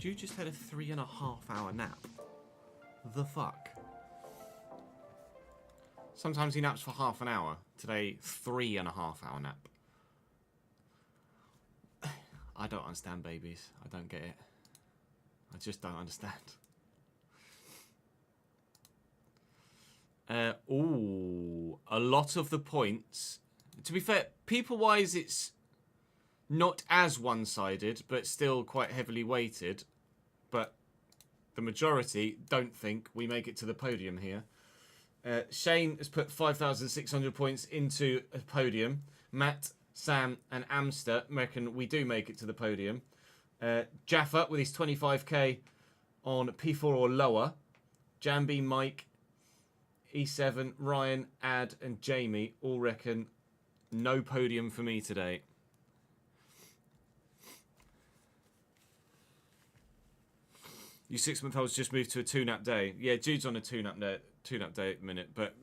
Jude just had a 3.5-hour nap. The fuck? Sometimes he naps for half an hour. Today, 3.5-hour nap. I don't understand babies. I don't get it. I just don't understand. Ooh, a lot of the points. To be fair, people-wise, it's not as one-sided, but still quite heavily weighted. But the majority don't think we make it to the podium here. Shane has put 5,600 points into a podium. Matt, Sam, and Amster reckon we do make it to the podium. Jaffa with his 25k on P4 or lower. Jambi, Mike, E7, Ryan, Ad, and Jamie all reckon no podium for me today. You 6-month-olds just moved to a 2-nap day. Yeah, Jude's on a 2-nap day at the minute, but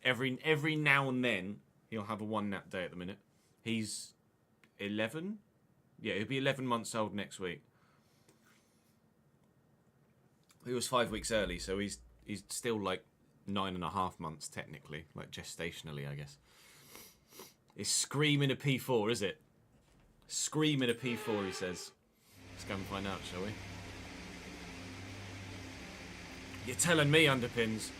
every now and then he'll have a 1-nap day at the minute. He's 11? Yeah, he'll be 11 months old next week. He was 5 weeks early, so he's still like 9.5 months technically, like gestationally, I guess. It's screaming a P4, is it? Screaming a P4, he says. Let's go and find out, shall we? You're telling me, Underpins.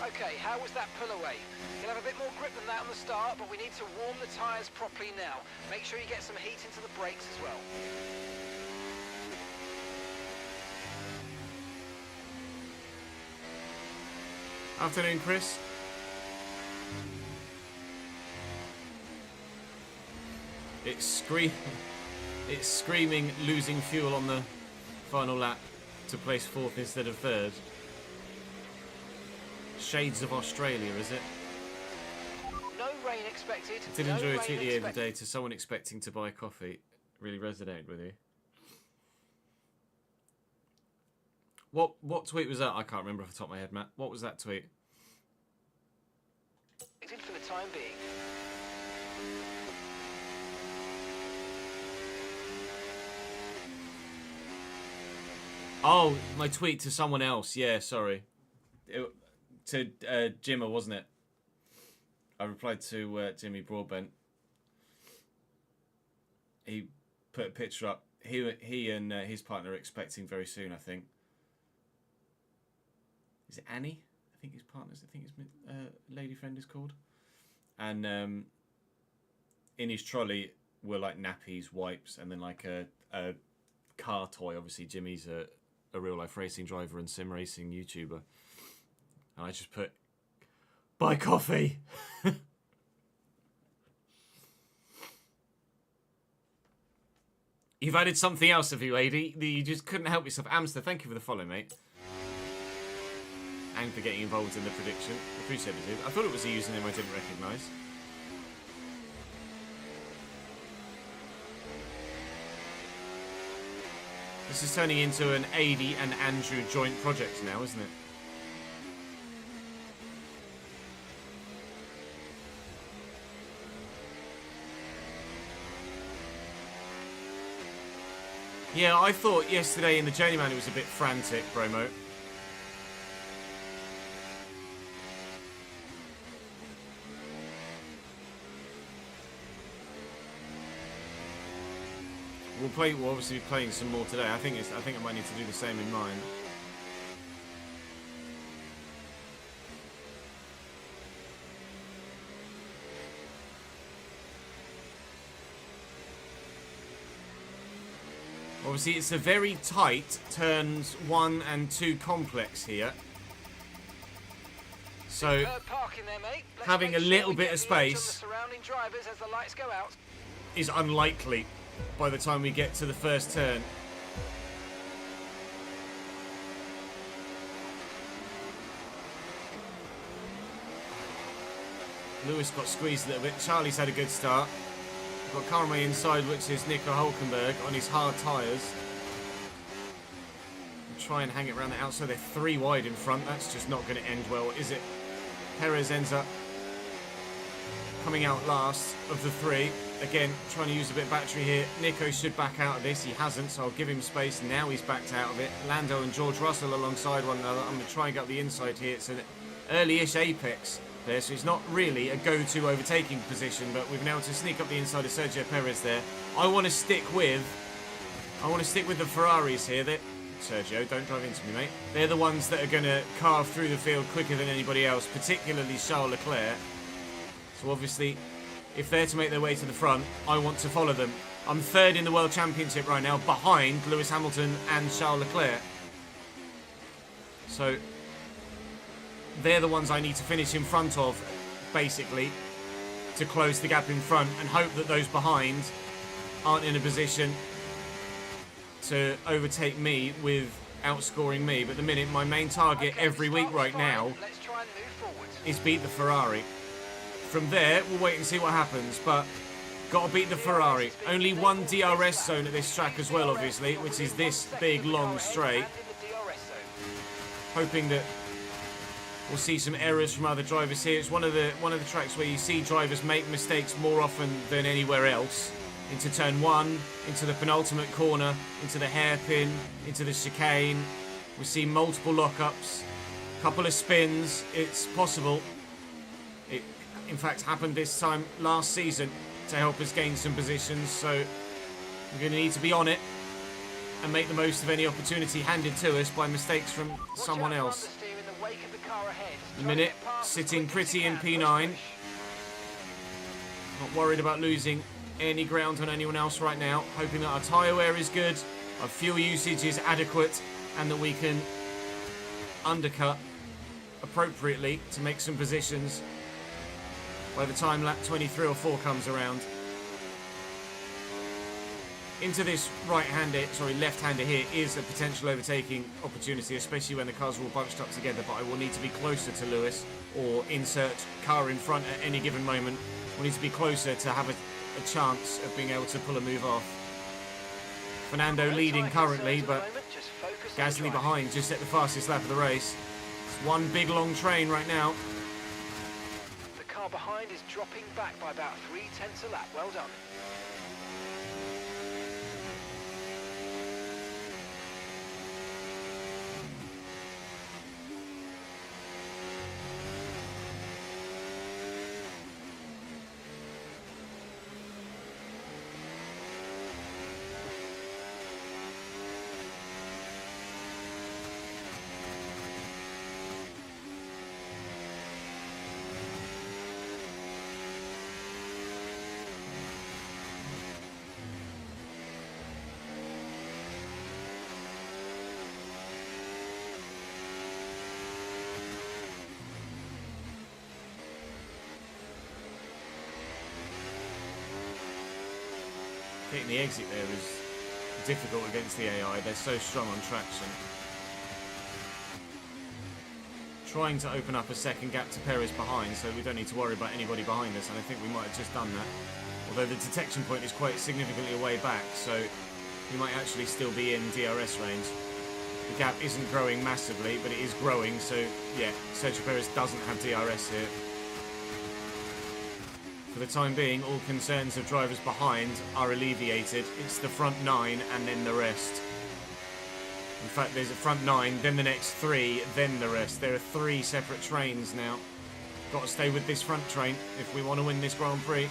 Okay, how was that pull away? You'll have a bit more grip than that on the start, but we need to warm the tyres properly now. Make sure you get some heat into the brakes as well. Afternoon, Chris. It's screaming losing fuel on the final lap to place 4th instead of 3rd. Shades of Australia, is it? No rain expected. I did enjoy a tweet the other day to someone expecting to buy coffee. Really resonated with you. What tweet was that? I can't remember off the top of my head, Matt. What was that tweet? For the time being. Oh, my tweet to someone else. Yeah, sorry. To Jimmer, wasn't it? I replied to Jimmy Broadbent. He put a picture up. He and his partner are expecting very soon, I think. Is it Annie? I think his partner's, I think his lady friend is called. And in his trolley were like nappies, wipes, and then like a car toy. Obviously, Jimmy's a real life racing driver and sim racing YouTuber. And I just put, buy coffee. You've added something else, have you, AD? You just couldn't help yourself. Amster, thank you for the follow, mate. And for getting involved in the prediction. Appreciate it, dude. I thought it was a username I didn't recognise. This is turning into an AD and Andrew joint project now, isn't it? Yeah, I thought yesterday in the Journeyman it was a bit frantic, Bromo. We'll obviously be playing some more today. I think I might need to do the same in mine. Obviously, it's a very tight turns 1 and 2 complex here. So, having a little bit of space is unlikely by the time we get to the first turn. Lewis got squeezed a little bit. Charlie's had a good start. Got Karma inside, which is Nico Hulkenberg on his hard tyres. try and hang it around the outside. They're 3 wide in front. That's just not going to end well, is it? Perez ends up coming out last of the 3. Again, trying to use a bit of battery here. Nico should back out of this. He hasn't, so I'll give him space. Now he's backed out of it. Lando and George Russell alongside one another. I'm going to try and get up the inside here. It's an early-ish apex there, so it's not really a go-to overtaking position, but we've been able to sneak up the inside of Sergio Perez there. I want to stick with the Ferraris here. Sergio, don't drive into me, mate. They're the ones that are going to carve through the field quicker than anybody else, particularly Charles Leclerc. So obviously, if they're to make their way to the front, I want to follow them. I'm 3rd in the World Championship right now, behind Lewis Hamilton and Charles Leclerc. So they're the ones I need to finish in front of, basically, to close the gap in front and hope that those behind aren't in a position to overtake me with outscoring me. But at the minute, my main target every week right now is beat the Ferrari. From there, we'll wait and see what happens, but got to beat the Ferrari. Only one DRS zone at this track as well, obviously, which is this big, long straight. Hoping that we'll see some errors from other drivers here. It's one of the tracks where you see drivers make mistakes more often than anywhere else. Into turn 1, into the penultimate corner, into the hairpin, into the chicane. We see multiple lockups, couple of spins. It's possible. It, in fact, happened this time last season to help us gain some positions. So we're going to need to be on it and make the most of any opportunity handed to us by mistakes from someone else. The minute, sitting pretty in P9. Not worried about losing any ground on anyone else right now. Hoping that our tyre wear is good, our fuel usage is adequate, and that we can undercut appropriately to make some positions by the time lap 23 or 4 comes around. Into this left-hander here is a potential overtaking opportunity, especially when the cars are all bunched up together, but I will need to be closer to Lewis or insert car in front at any given moment. We'll need to be closer to have a chance of being able to pull a move off. Fernando leading currently, but Gasly behind, just at the fastest lap of the race. It's one big long train right now. The car behind is dropping back by about 0.3 a lap. Well done. Getting the exit there is difficult against the AI. They're so strong on traction. Trying to open up a second gap to Perez behind, so we don't need to worry about anybody behind us, and I think we might have just done that. Although the detection point is quite significantly away back, so we might actually still be in DRS range. The gap isn't growing massively, but it is growing, so yeah, Sergio Perez doesn't have DRS here. For the time being, all concerns of drivers behind are alleviated. It's the front 9 and then the rest. In fact, there's a front 9, then the next 3, then the rest. There are 3 separate trains now. Got to stay with this front train if we want to win this Grand Prix.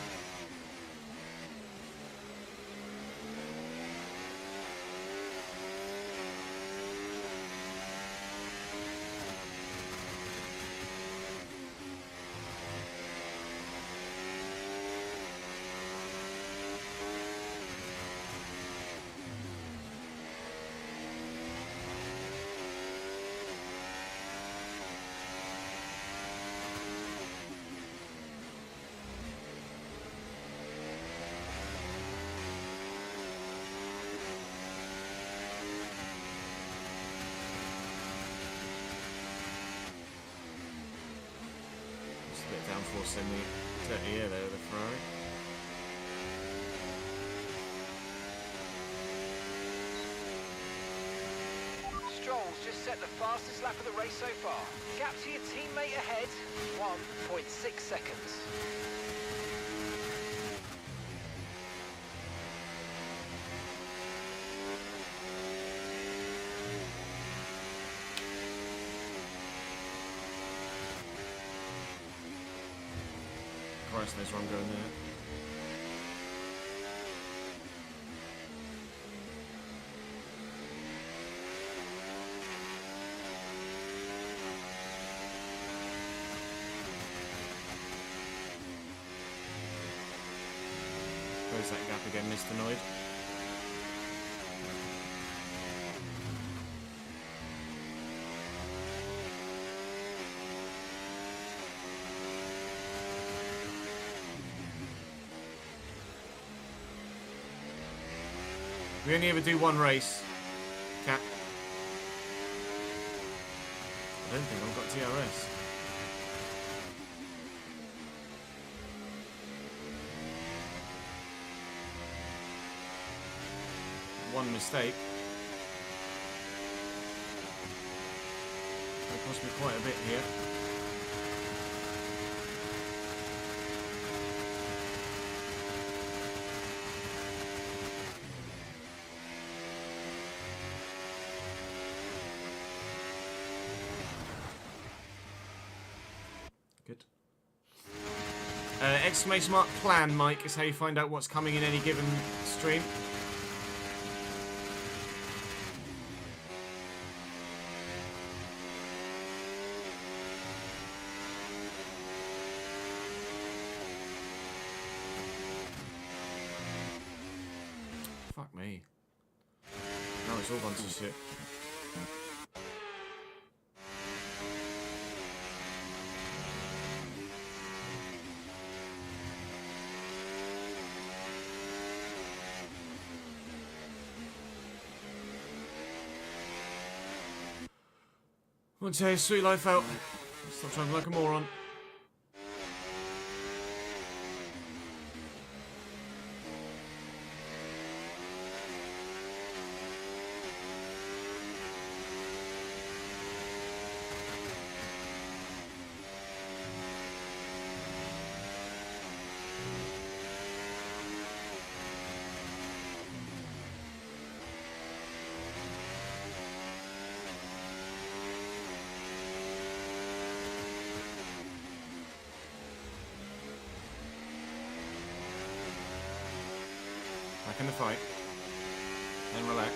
Downforce in the air there, the Ferrari. Stroll locals just set the fastest lap of the race so far. Gap to your teammate ahead, 1.6 seconds. Christ knows where I'm going there. Close that gap again, Mr. Noid. We only ever do one race, Cat. I don't think I've got DRS. One mistake. That cost me quite a bit here. Good. Exclamation mark plan, Mike, is how you find out what's coming in any given stream. Fuck me. Now it's all gone to shit. Won't say sweet life out. Stop trying like a moron. Back in the fight. And relax.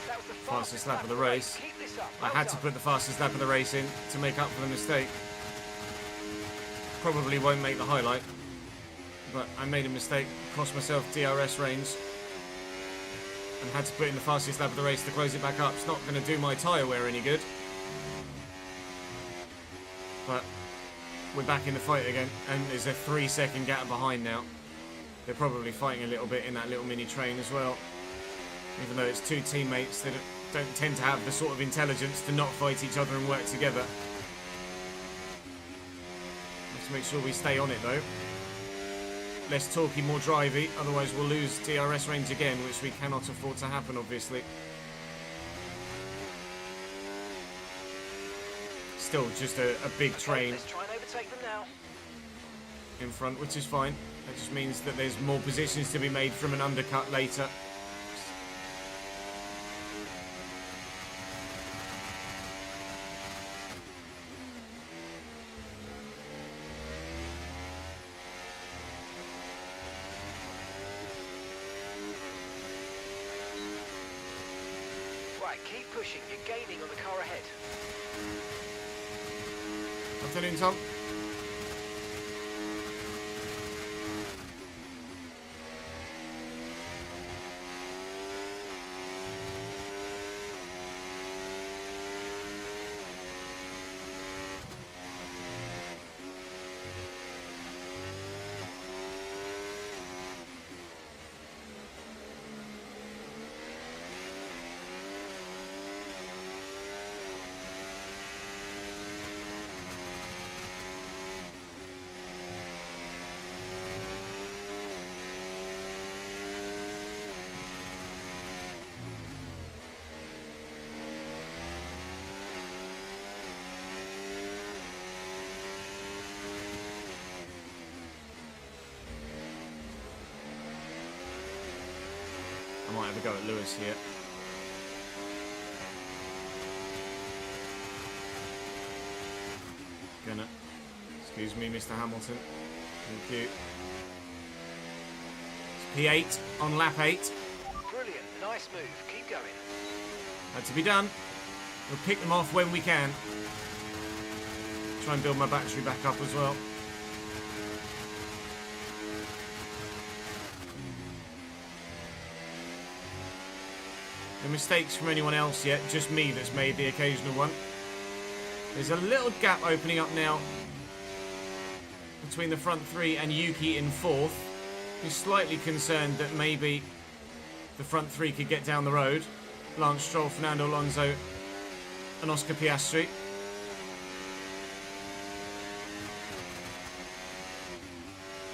That was the Fastest lap of the race. Keep this up. I had to put the fastest lap of the race in to make up for the mistake. Probably won't make the highlight, but I made a mistake, cost myself DRS range, and had to put in the fastest lap of the race to close it back up. It's not going to do my tyre wear any good, but we're back in the fight again, and there's a 3-second gap behind now. They're probably fighting a little bit in that little mini train as well, even though it's two teammates that don't tend to have the sort of intelligence to not fight each other and work together. Let's make sure we stay on it though. Less talky, more drivey, otherwise we'll lose DRS range again, which we cannot afford to happen, obviously. Still just a big train Let's try and overtake them now. in front, which is fine. That just means that there's more positions to be made from an undercut later. Right, keep pushing. You're gaining on the car ahead. Afternoon, Tom. have a go at Lewis here. Gonna. Excuse me, Mr. Hamilton. Thank you. It's P8 on lap 8. Brilliant, nice move. Keep going. Had to be done. We'll pick them off when we can. Try and build my battery back up as well. No mistakes from anyone else yet, just me that's made the occasional one. There's a little gap opening up now between the front three and Yuki in fourth. He's slightly concerned that maybe the front three could get down the road. Lance Stroll, Fernando Alonso and Oscar Piastri.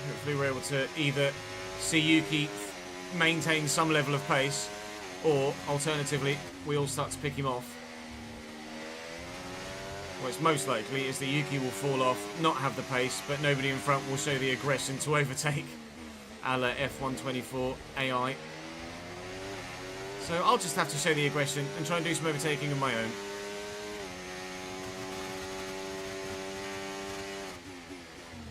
Hopefully we're able to either see Yuki maintain some level of pace, or alternatively we all start to pick him off. What's most likely is that Yuki will fall off, not have the pace, but nobody in front will show the aggression to overtake, a la F124 AI. So I'll just have to show the aggression and try and do some overtaking of my own.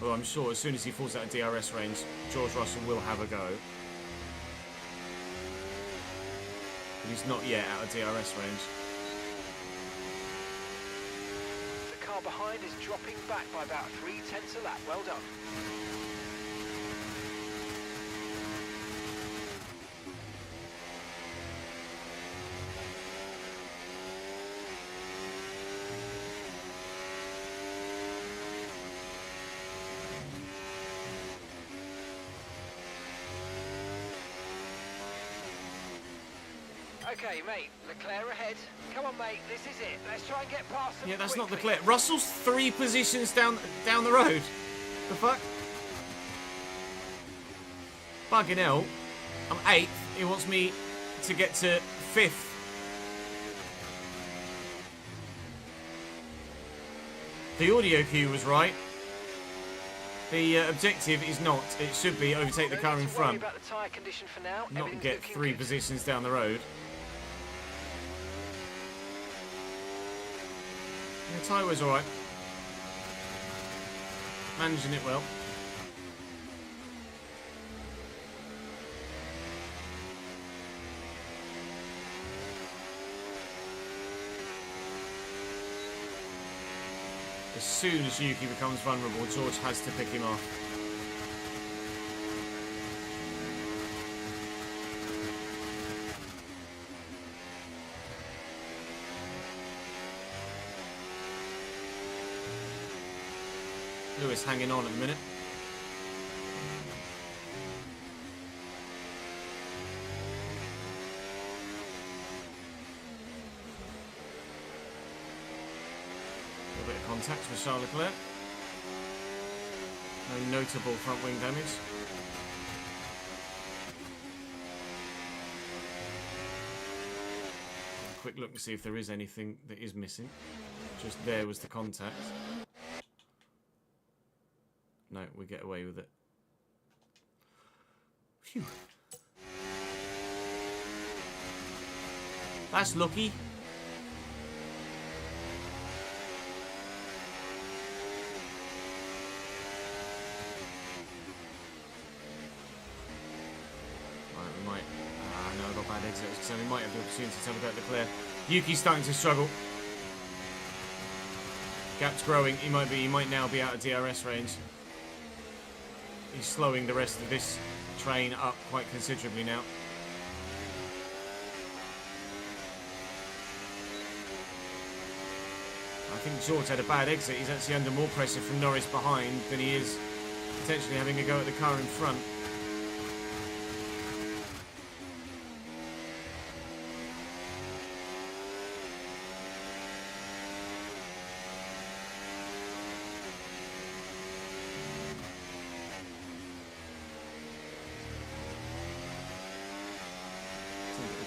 Although I'm sure as soon as he falls out of DRS range, George Russell will have a go. But he's not yet out of DRS range. The car behind is dropping back by about 0.3 a lap. Well done. Okay, mate, Leclerc ahead. Come on, mate, this is it. Let's try and get past them. Yeah, that's not quickly. Leclerc. Russell's 3 positions down the road. The fuck? Bugging hell. I'm 8th. He wants me to get to 5th. The audio cue was right. The objective is not. It should be overtake the car in front, About the tyre condition for now. not Everything's get looking 3 good. positions down the road. The tyre was alright. Managing it well. As soon as Yuki becomes vulnerable, George has to pick him off. Lewis hanging on at the minute. A little bit of contact with Charles Leclerc. No notable front wing damage. Quick look to see if there is anything that is missing. Just there was the contact. No, we get away with it. Phew. That's lucky. Right, we might... no, I got bad exit, so we might have the opportunity to have a go at Leclerc. Yuki's starting to struggle. Gap's growing. He might now be out of DRS range. He's slowing the rest of this train up quite considerably now. I think George had a bad exit. He's actually under more pressure from Norris behind than he is potentially having a go at the car in front.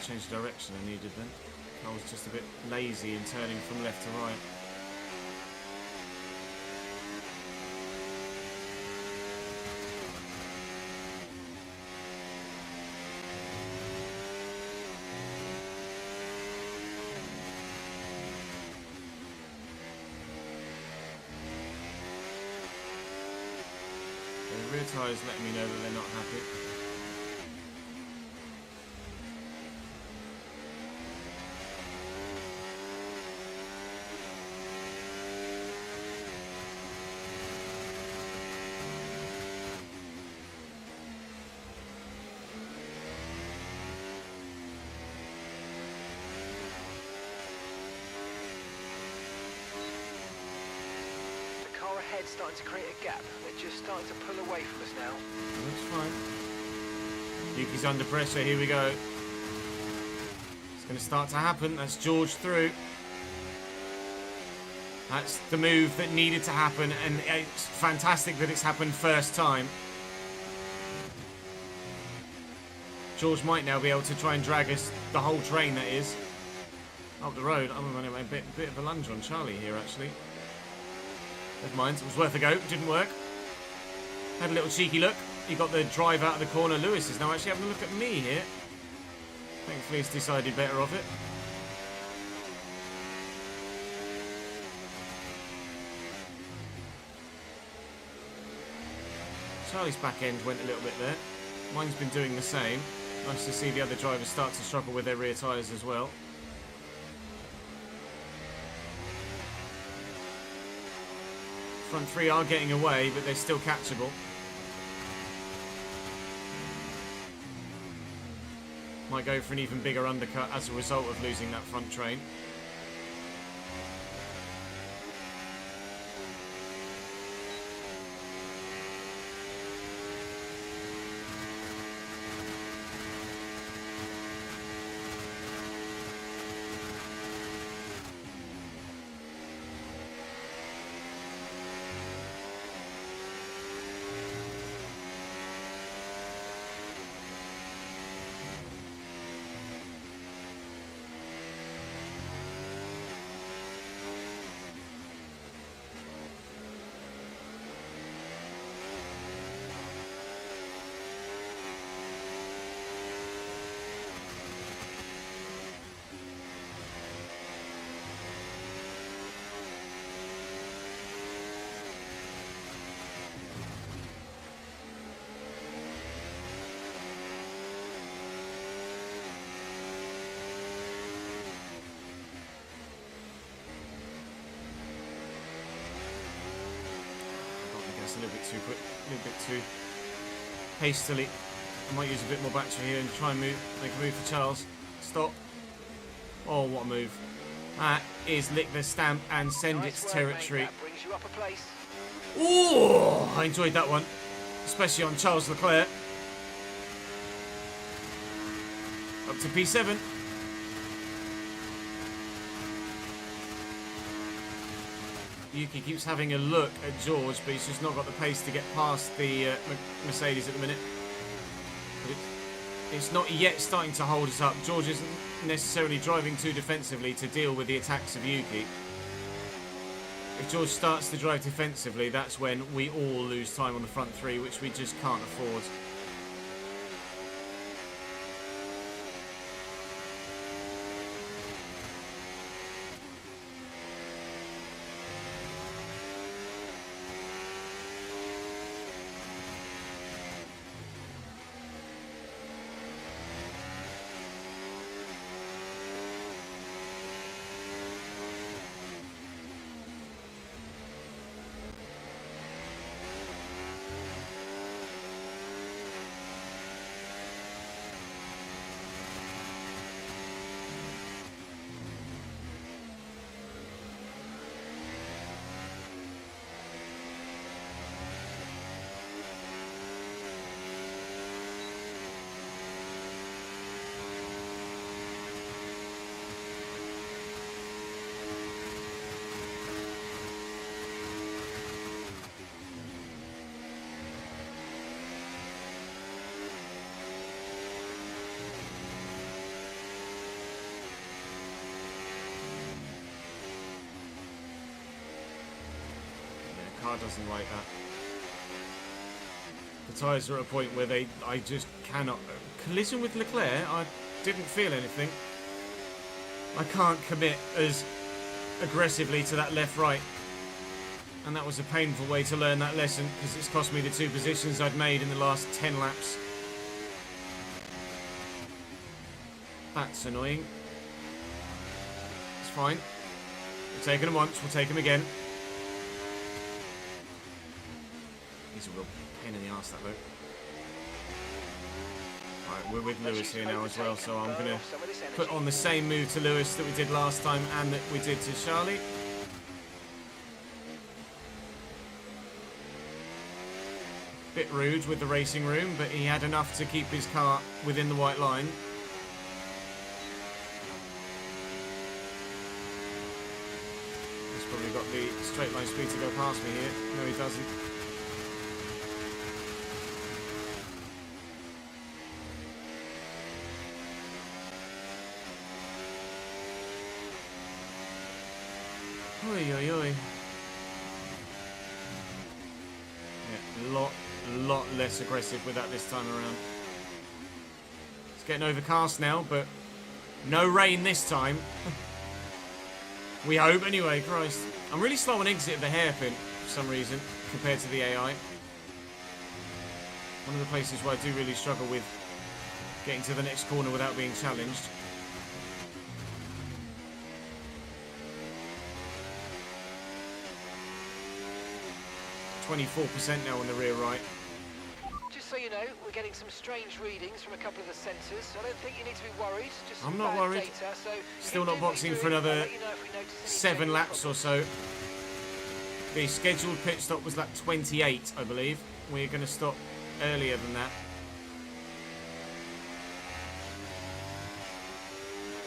Change the direction I needed then. I was just a bit lazy in turning from left to right. Rear tyres letting me know that they're not happy. Ahead starting to create a gap. They're just starting to pull away from us now. That's fine. Yuki's under pressure. Here we go. It's going to start to happen. That's George through. That's the move that needed to happen, and it's fantastic that it's happened first time. George might now be able to try and drag us, the whole train that is, up the road. I'm running a bit of a lunge on Charlie here, actually. Never mind, it was worth a go. Didn't work. Had a little cheeky look. He got the drive out of the corner. Lewis is now actually having a look at me here. Thankfully, he's decided better of it. Charlie's back end went a little bit there. Mine's been doing the same. Nice to see the other drivers start to struggle with their rear tyres as well. Front three are getting away, but they're still catchable. Might go for an even bigger undercut as a result of losing that front train. A little bit too quick, a little bit too hastily. I might use a bit more battery here and try and make a move for Charles. Stop. Oh, what a move. That is lick the stamp and send its territory. That brings you up a place. Oh, I enjoyed that one, especially on Charles Leclerc. Up to P7. Yuki keeps having a look at George, but he's just not got the pace to get past the Mercedes at the minute. But it's not yet starting to hold us up. George isn't necessarily driving too defensively to deal with the attacks of Yuki. If George starts to drive defensively, that's when we all lose time on the front three, which we just can't afford. Car doesn't like that. The tyres are at a point where I just cannot. Collision with Leclerc, I didn't feel anything. I can't commit as aggressively to that left-right. And that was a painful way to learn that lesson, because it's cost me the 2 positions I'd made in the last 10 laps. That's annoying. It's fine. We've taken him once, we'll take him again. He's a real pain in the arse, that bloke. Right, we're with Lewis here now as well, so I'm going to put on the same move to Lewis that we did last time and that we did to Charlie. Bit rude with the racing room, but he had enough to keep his car within the white line. He's probably got the straight line speed to go past me here. No, he doesn't. Oi, oi, oi. Yeah, lot less aggressive with that this time around. It's getting overcast now, but no rain this time. We hope, anyway, Christ. I'm really slow on exit of the hairpin for some reason, compared to the AI. One of the places where I do really struggle with getting to the next corner without being challenged. 24% now on the rear right. Just so you know, we're getting some strange readings from a couple of the sensors, so I don't think you need to be worried. Just I'm some not bad worried. Data, so Still if not you do what boxing you're for doing, another I'll let you know if we notice any 7 changes laps or or so. The scheduled pit stop was lap 28, I believe. We're going to stop earlier than that.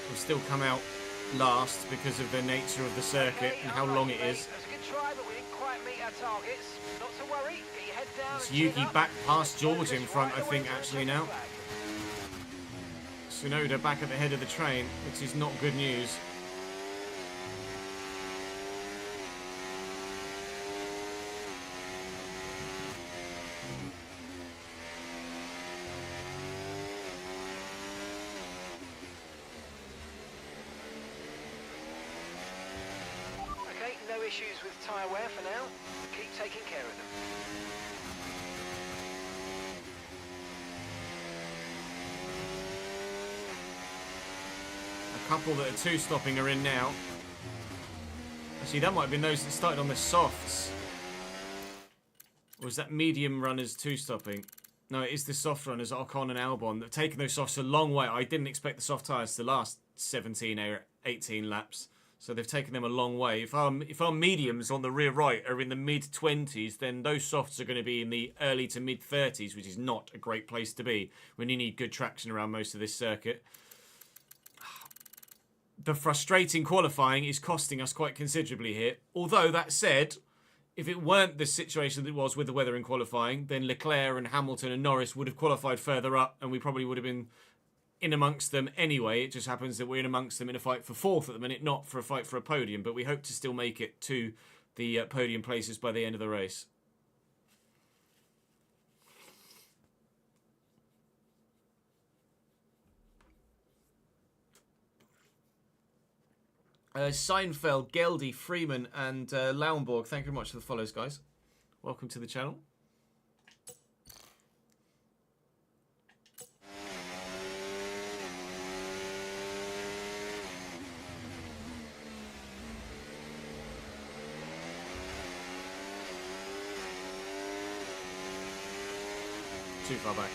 We'll still come out last because of the nature of the circuit and how long it is. It was a good try, but we didn't quite meet our targets. Not to worry. Get your head down. It's and chin Yuki up. back past George Focus in front, I right think, away to actually the now. flag. Tsunoda back at the head of the train, which is not good news. Okay, no issues with tyre wear for now. Keep taking care of them. A couple that are 2-stopping are in now. Actually, that might have been those that started on the softs. Or was that medium runners 2-stopping? No, it is the soft runners, Ocon and Albon. They've taken those softs a long way. I didn't expect the soft tyres to last 17 or 18 laps. So they've taken them a long way. If our mediums on the rear right are in the mid-20s, then those softs are going to be in the early to mid-30s, which is not a great place to be when you need good traction around most of this circuit. The frustrating qualifying is costing us quite considerably here. Although, that said, if it weren't the situation that it was with the weather in qualifying, then Leclerc and Hamilton and Norris would have qualified further up, and we probably would have been in amongst them anyway. It just happens that we're in amongst them in a fight for 4th at the minute, not for a fight for a podium. But we hope to still make it to the podium places by the end of the race. Seinfeld, Geldy, Freeman, and Lauenborg, thank you very much for the follows, guys. Welcome to the channel. Too far back.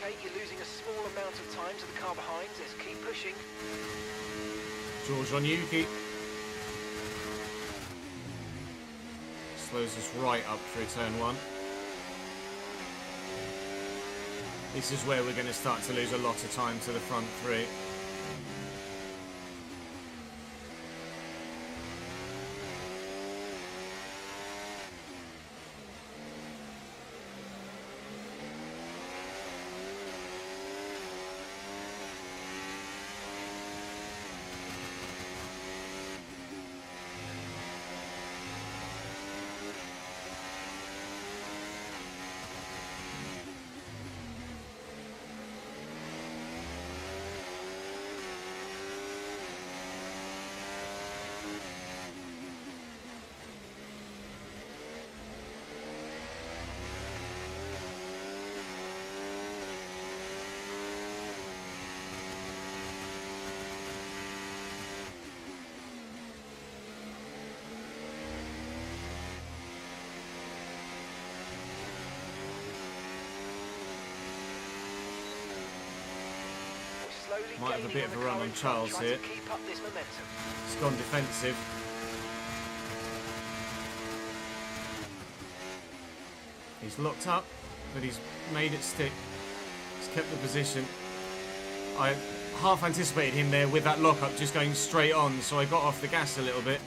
Okay, you're losing a small amount of time to the car behind. Let's keep pushing. George on Yuki. Slows us right up through turn 1. This is where we're going to start to lose a lot of time to the front 3. slowly Might have a gaining bit of a the run car on in front, Charles trying here. to keep up this momentum. It's gone defensive. He's locked up, but he's made it stick. He's kept the position. I half anticipated him there with that lockup just going straight on, so I got off the gas a little bit.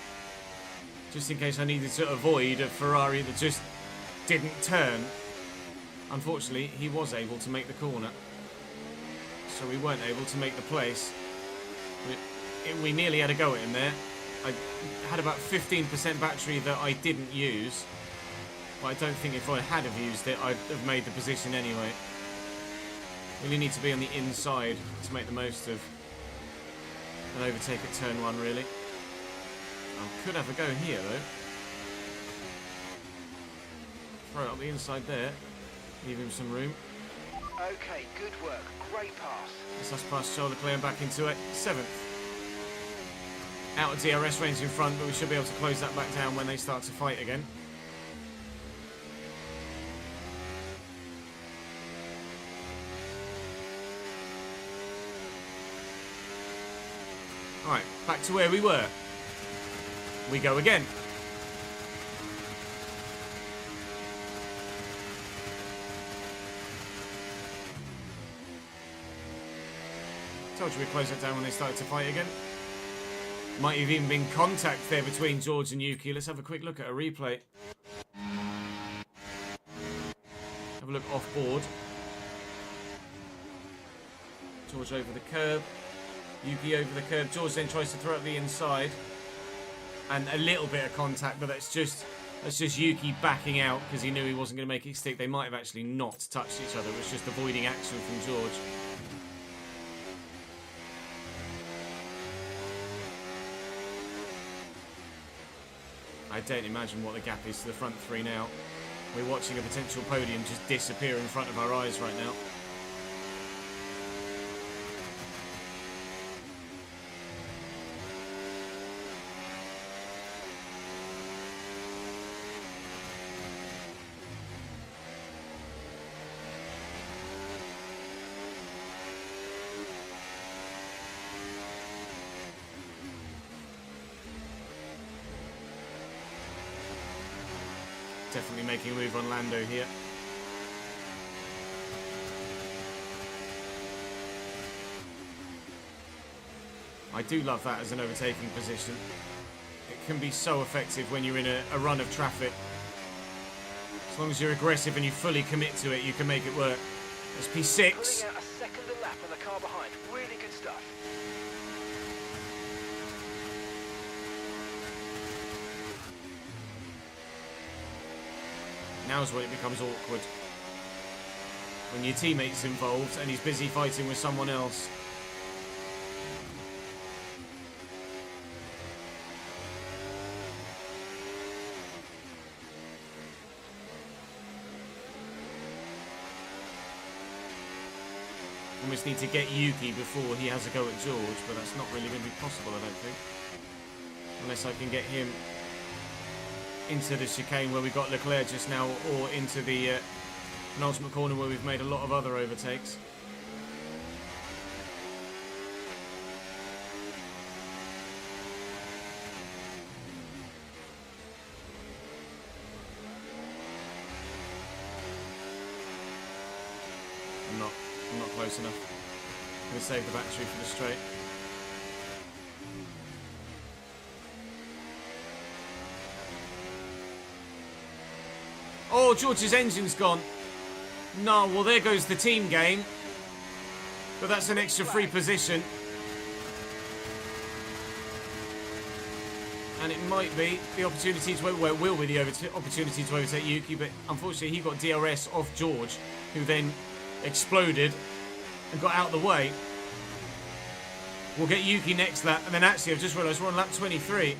Just in case I needed to avoid a Ferrari that just didn't turn. Unfortunately, he was able to make the corner. So we weren't able to make the place. We nearly had a go at him there. I had about 15% battery that I didn't use. But I don't think if I had have used it, I'd have made the position anyway. Really need to be on the inside to make the most of an overtake at turn 1, really. I could have a go here, though. Throw it up the inside there. Leave him some room. Okay, good work. Great pass. Let's us past Charles Leclerc and back into it. 7th. Out of DRS range in front, but we should be able to close that back down when they start to fight again. Alright, back to where we were. We go again. Told you we'd close it down when they started to fight again. Might have even been contact there between George and Yuki. Let's have a quick look at a replay. Have a look off board. George over the curb. Yuki over the curb. George then tries to throw up the inside. And a little bit of contact, but that's just Yuki backing out because he knew he wasn't going to make it stick. They might have actually not touched each other. It was just avoiding action from George. I don't imagine what the gap is to the front three now. We're watching a potential podium just disappear in front of our eyes right now. Definitely making a move on Lando here. I do love that as an overtaking position. It can be so effective when you're in a run of traffic. As long as you're aggressive and you fully commit to it, you can make it work. It's P6. Pulling out a second a lap on the car behind. Really good stuff. Now's when it becomes awkward. When your teammate's involved and he's busy fighting with someone else. Almost need to get Yuki before he has a go at George, but that's not really going to be possible, I don't think. Unless I can get him into the chicane where we got Leclerc just now, or into the penultimate corner where we've made a lot of other overtakes. I'm not close enough. I'm going to save the battery for the straight. Oh, George's engine's gone. No, well, there goes the team game. But that's an extra free position. And it might be the opportunity to, well, it will be the opportunity to overtake Yuki, but unfortunately he got DRS off George, who then exploded and got out of the way. We'll get Yuki next lap, and then actually I've just realised we're on lap 23.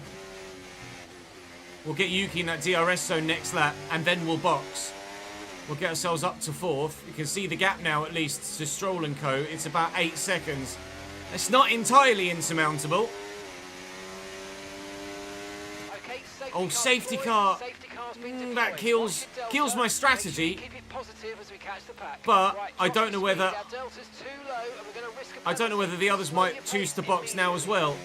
We'll get Yuki in that DRS zone next lap, and then we'll box. We'll get ourselves up to 4th. You can see the gap now, at least, to Stroll and co. It's about 8 seconds. It's not entirely insurmountable. Okay, Oh, safety car. That kills my strategy. But I don't know whether the others might choose to box now as well.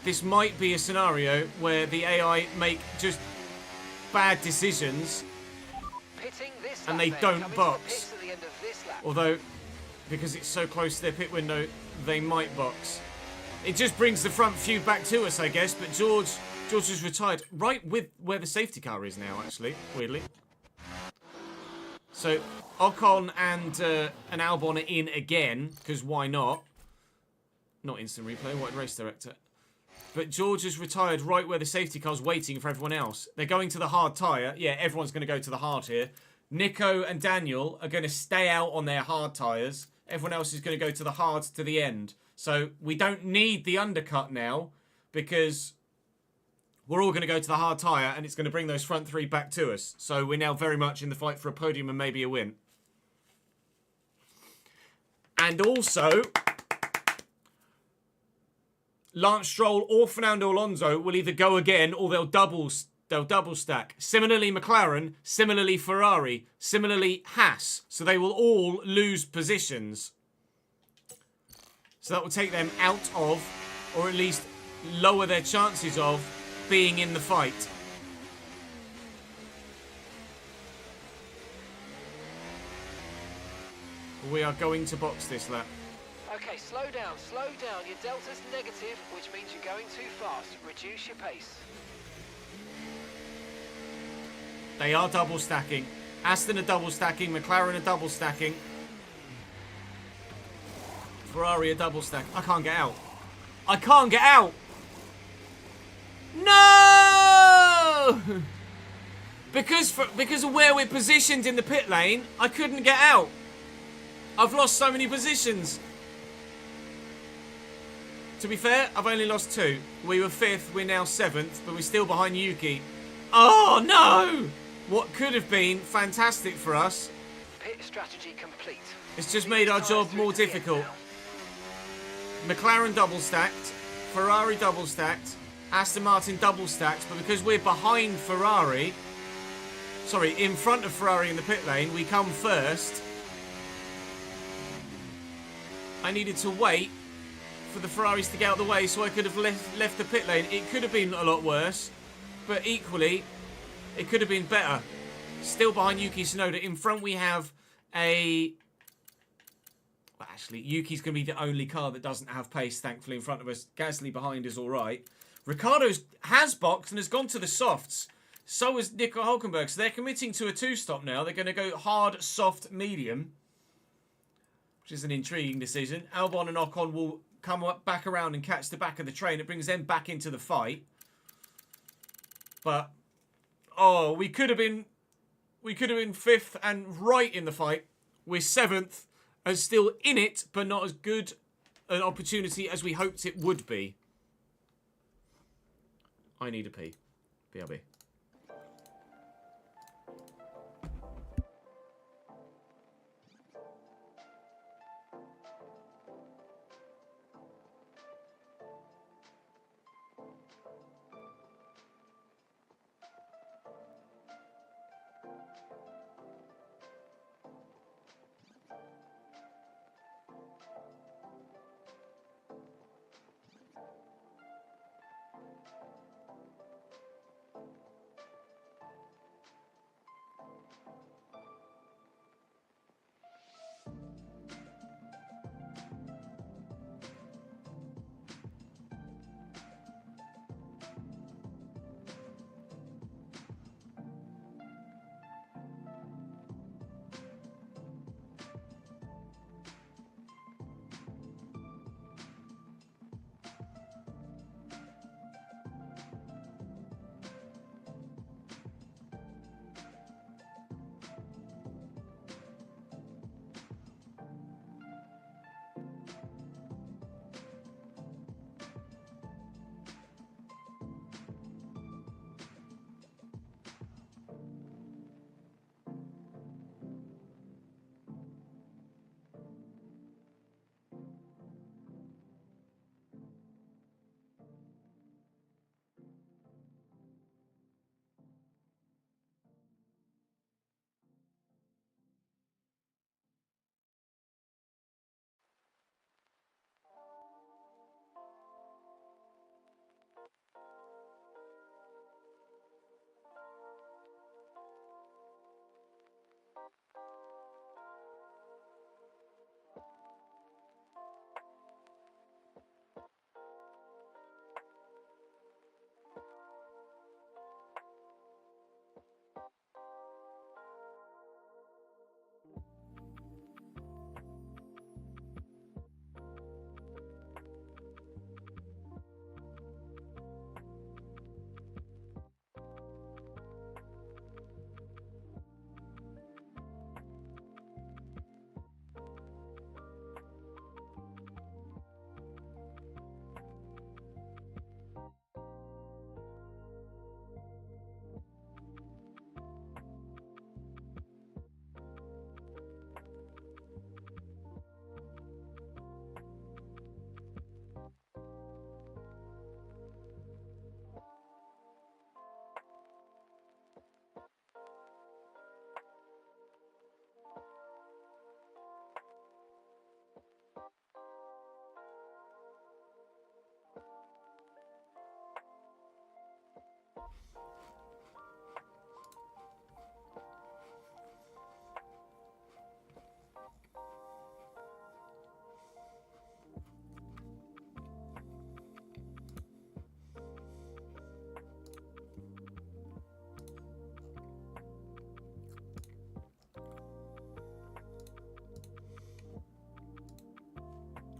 This might be a scenario where the AI make just bad decisions and they don't box. Although, because it's so close to their pit window, they might box. It just brings the front few back to us, I guess. But George has retired right with where the safety car is now, actually, weirdly. So Ocon and Albon are in again, because why not? Not instant replay, white race director. But George has retired right where the safety car's waiting for everyone else. They're going to the hard tyre. Yeah, everyone's going to go to the hard here. Nico and Daniel are going to stay out on their hard tyres. Everyone else is going to go to the hard to the end. So we don't need the undercut now because we're all going to go to the hard tyre and it's going to bring those front three back to us. So we're now very much in the fight for a podium and maybe a win. And also, Lance Stroll or Fernando Alonso will either go again or they'll double stack. Similarly McLaren, similarly Ferrari, similarly Haas. So they will all lose positions. So that will take them out of, or at least lower their chances of, being in the fight. We are going to box this lap. Okay, slow down. Your delta's negative, which means you're going too fast. Reduce your pace. They are double stacking. Aston are double stacking. McLaren are double stacking. Ferrari are double stacking. I can't get out. I can't get out! No! Because of where we're positioned in the pit lane, I couldn't get out. I've lost so many positions. To be fair, I've only lost 2. We were 5th, we're now 7th, but we're still behind Yuki. Oh, no! What could have been fantastic for us. Pit strategy complete. It's just made our job more difficult. McLaren double stacked, Ferrari double stacked, Aston Martin double stacked, but because we're behind Ferrari, sorry, in front of Ferrari in the pit lane, we come first. I needed to wait for the Ferraris to get out of the way so I could have left the pit lane. It could have been a lot worse, but equally, it could have been better. Still behind Yuki Tsunoda. In front we have a... Well, actually, Yuki's going to be the only car that doesn't have pace, thankfully, in front of us. Gasly behind is all right. Ricciardo has boxed and has gone to the softs. So has Nico Hülkenberg. So they're committing to a 2-stop now. They're going to go hard, soft, medium, which is an intriguing decision. Albon and Ocon will come back around and catch the back of the train. It brings them back into the fight. But, oh, we could have been 5th and right in the fight. We're 7th and still in it, but not as good an opportunity as we hoped it would be. I need a pee. BRB.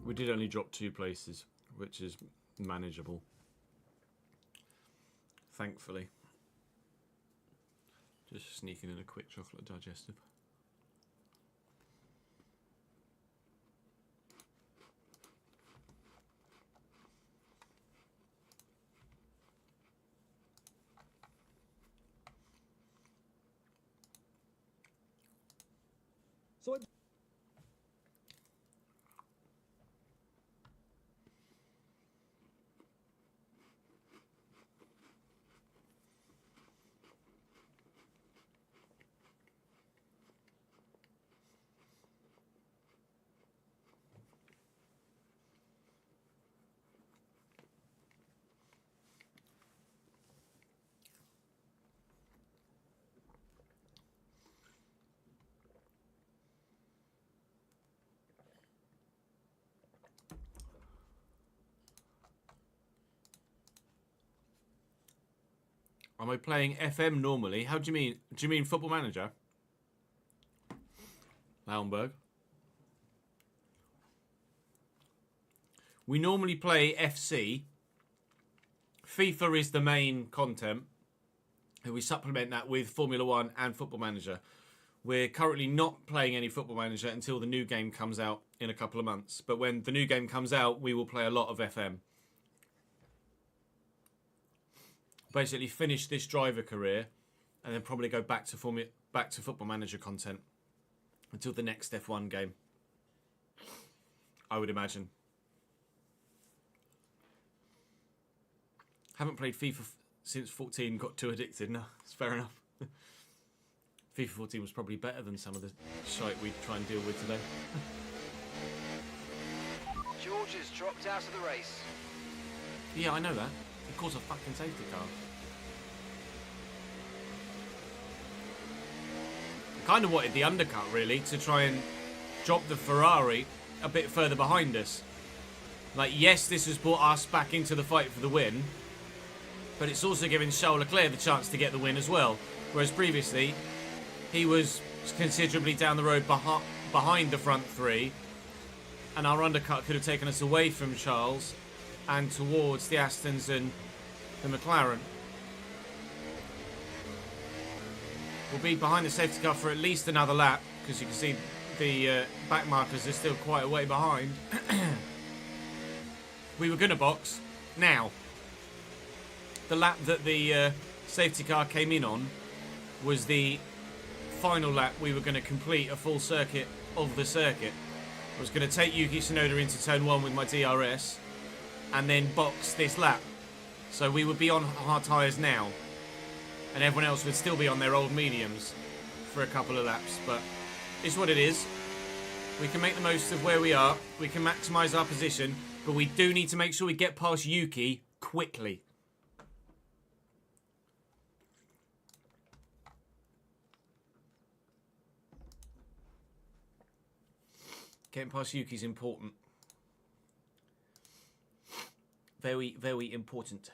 We did only drop 2 places, which is manageable. Thankfully. Just sneaking in a quick chocolate digestive. Am I playing FM normally? How do you mean? Do you mean Football Manager? Lauenberg. We normally play FC. FIFA is the main content. And we supplement that with Formula 1 and Football Manager. We're currently not playing any Football Manager until the new game comes out in a couple of months. But when the new game comes out, we will play a lot of FM. Basically finish this driver career and then probably go back to Football Manager content until the next F1 game, I would imagine. Haven't played FIFA since 14, got too addicted. No, it's fair enough. FIFA 14 was probably better than some of the shite we try and deal with today. George has dropped out of the race. Yeah, I know that. He caused a fucking safety car. Kind of wanted the undercut, really, to try and drop the Ferrari a bit further behind us. Like, yes, this has brought us back into the fight for the win, but it's also given Charles Leclerc the chance to get the win as well. Whereas previously, he was considerably down the road behind the front three, and our undercut could have taken us away from Charles and towards the Astons and the McLaren. We'll be behind the safety car for at least another lap, because you can see the back markers are still quite a way behind. We were going to box. Now, the lap that the safety car came in on was the final lap. We were going to complete a full circuit of the circuit. I was going to take Yuki Tsunoda into turn 1 with my DRS and then box this lap. So we would be on hard tyres now, and everyone else would still be on their old mediums for a couple of laps. But it's what it is. We can make the most of where we are. We can maximise our position, but we do need to make sure we get past Yuki quickly. Getting past Yuki's important. Very, very important.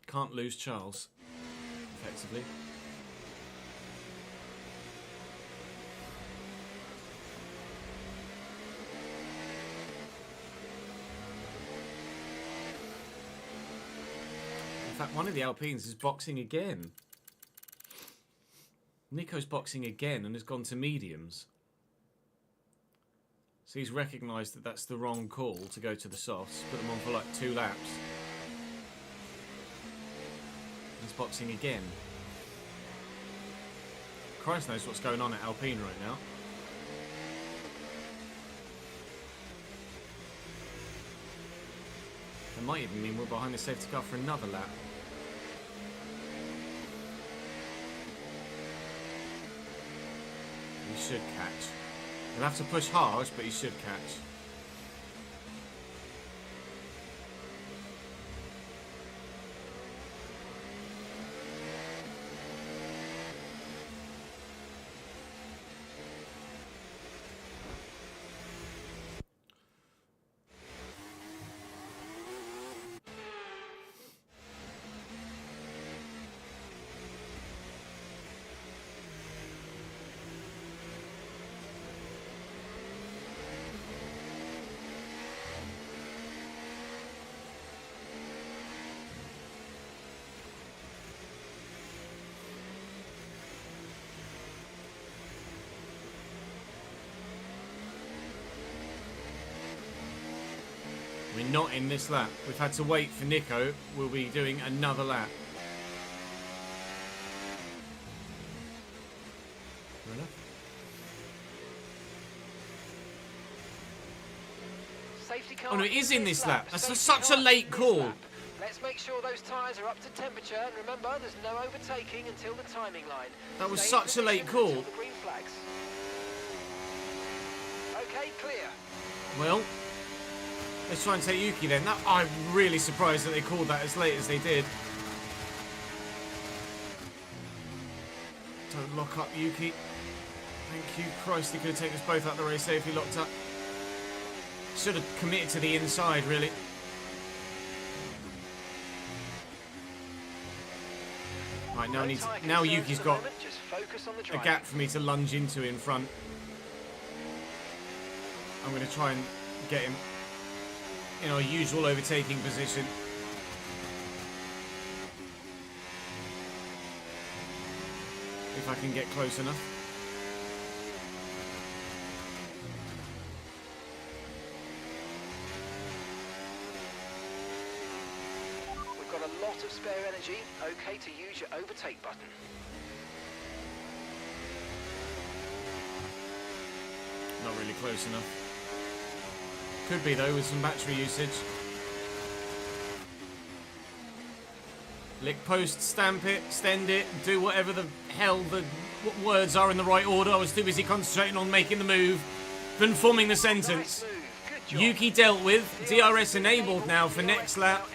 Can't lose Charles, effectively. In fact, one of the Alpines is boxing again. Nico's boxing again and has gone to mediums. So he's recognised that that's the wrong call to go to the softs, put them on for like 2 laps. He's boxing again. Christ knows what's going on at Alpine right now. It might even mean we're behind the safety car for another lap. He should catch. He'll have to push hard, but he should catch. not in this lap. We've had to wait for Nico. We'll be doing another lap. Fair enough. Safety car Oh no, it is in this lap. That's Safety such a car late in this call. lap. Let's make sure those tyres are up to temperature, and remember, there's no overtaking until the timing line. That was Stay in such a late position call. until the green flags. Okay, clear. Well, let's try and take Yuki then. I'm really surprised that they called that as late as they did. Don't lock up, Yuki. Thank you. Christ, he could have taken us both out of the race there if he locked up. Should have committed to the inside, really. Right, now Yuki's got a gap for me to lunge into in front. I'm going to try and get him in our usual overtaking position. If I can get close enough. We've got a lot of spare energy. Okay to use your overtake button. Not really close enough. Could be though with some battery usage. Lick post, stamp it, extend it, do whatever the hell the words are in the right order. I was too busy concentrating on making the move than forming the sentence. Nice move. Good job. Yuki dealt with. DRS enabled now for next lap.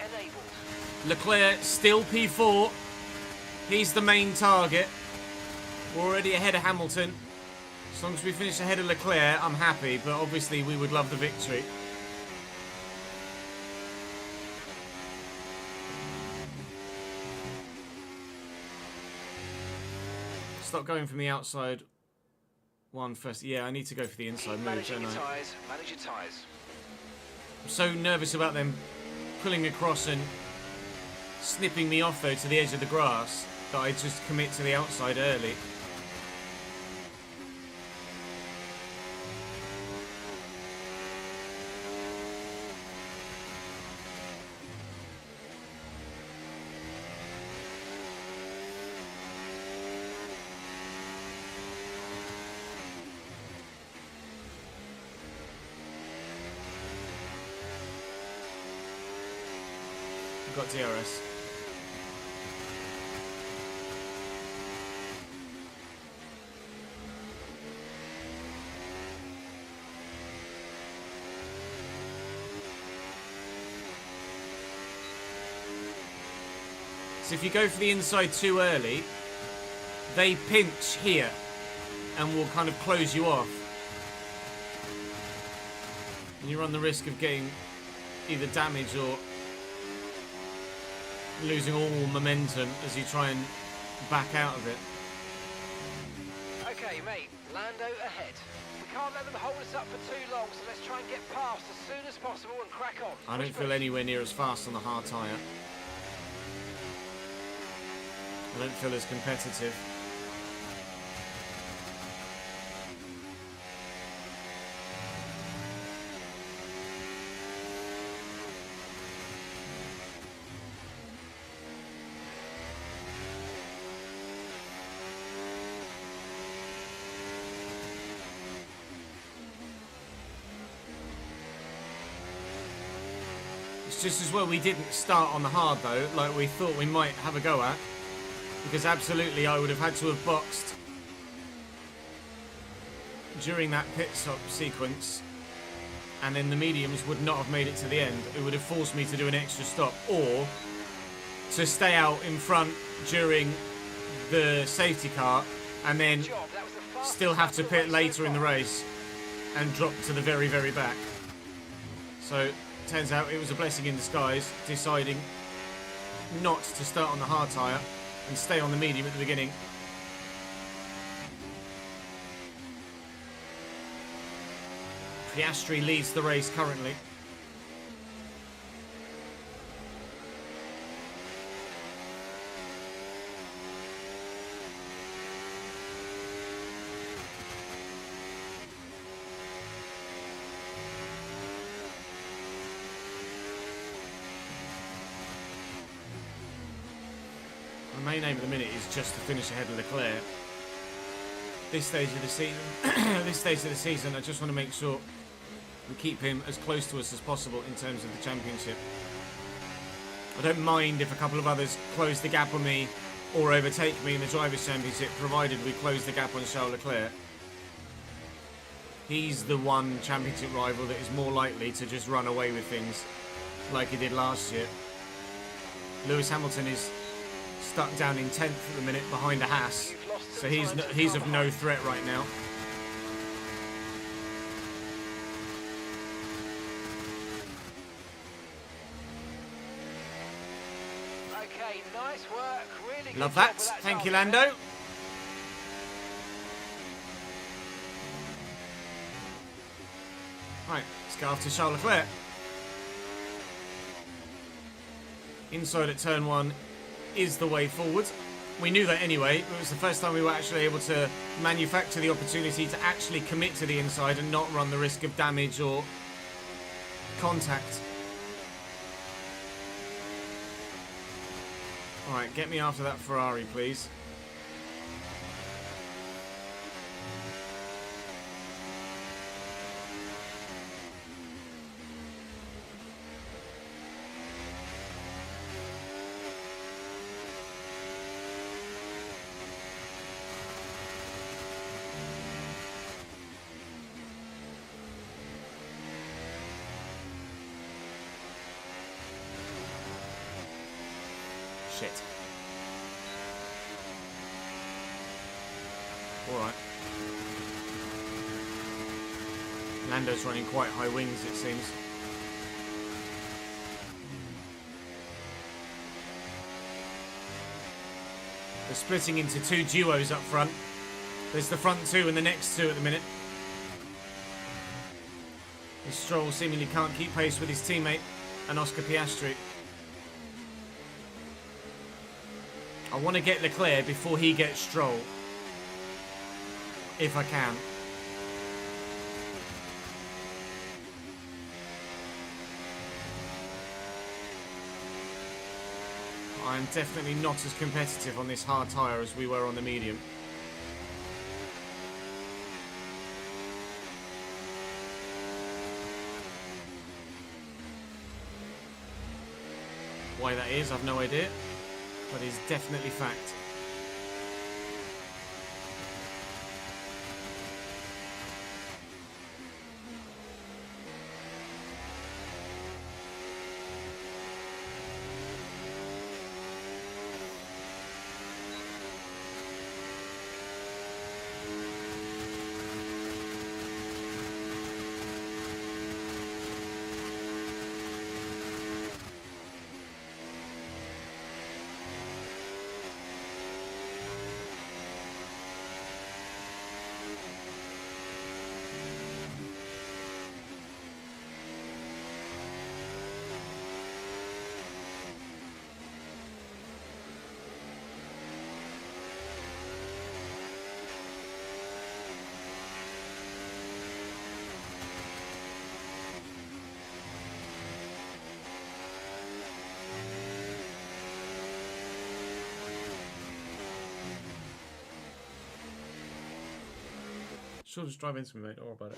Leclerc still P4. He's the main target. We're already ahead of Hamilton. As long as we finish ahead of Leclerc, I'm happy, but obviously we would love the victory. Stop going from the outside one first. Yeah, I need to go for the inside move, Manage don't your I? tyres. Manage your tyres. I'm so nervous about them pulling across and snipping me off, though, to the edge of the grass that I just commit to the outside early. Got DRS. So if you go for the inside too early, they pinch here and will kind of close you off. And you run the risk of getting either damage or losing all momentum as you try and back out of it. Okay, mate. Lando ahead. We can't let them hold us up for too long, so let's try and get past as soon as possible and crack on. I don't feel anywhere near as fast on the hard tyre. I don't feel as competitive. It's just as well we didn't start on the hard though, like we thought we might have a go at. Because absolutely I would have had to have boxed during that pit stop sequence, and then the mediums would not have made it to the end. It would have forced me to do an extra stop or to stay out in front during the safety car and then still have to pit later in the race and drop to the very, very back. So turns out it was a blessing in disguise, deciding not to start on the hard tyre and stay on the medium at the beginning. Piastri leads the race currently. My main aim at the minute is just to finish ahead of Leclerc. This stage of the season, I just want to make sure we keep him as close to us as possible in terms of the championship. I don't mind if a couple of others close the gap on me or overtake me in the Drivers' Championship, provided we close the gap on Charles Leclerc. He's the one championship rival that is more likely to just run away with things like he did last year. Lewis Hamilton is stuck down in 10th at the minute behind a Haas, so he's of no threat right now. Okay, nice work. Really good. Love job that. with Thank you, Charles. Lando. Right, let's go after Charles Leclerc. Inside at turn 1 is the way forward. We knew that anyway. It was the first time we were actually able to manufacture the opportunity to actually commit to the inside and not run the risk of damage or contact. Alright, get me after that Ferrari, please. Shit. Alright. Lando's running quite high wings, it seems. They're splitting into two duos up front. There's the front two and the next two at the minute. As Stroll seemingly can't keep pace with his teammate and Oscar Piastri. I want to get Leclerc before he gets Stroll. If I can. I'm definitely not as competitive on this hard tyre as we were on the medium. Why that is, I've no idea. But it's definitely fact. Sure, just drive into me, mate. Don't worry about it.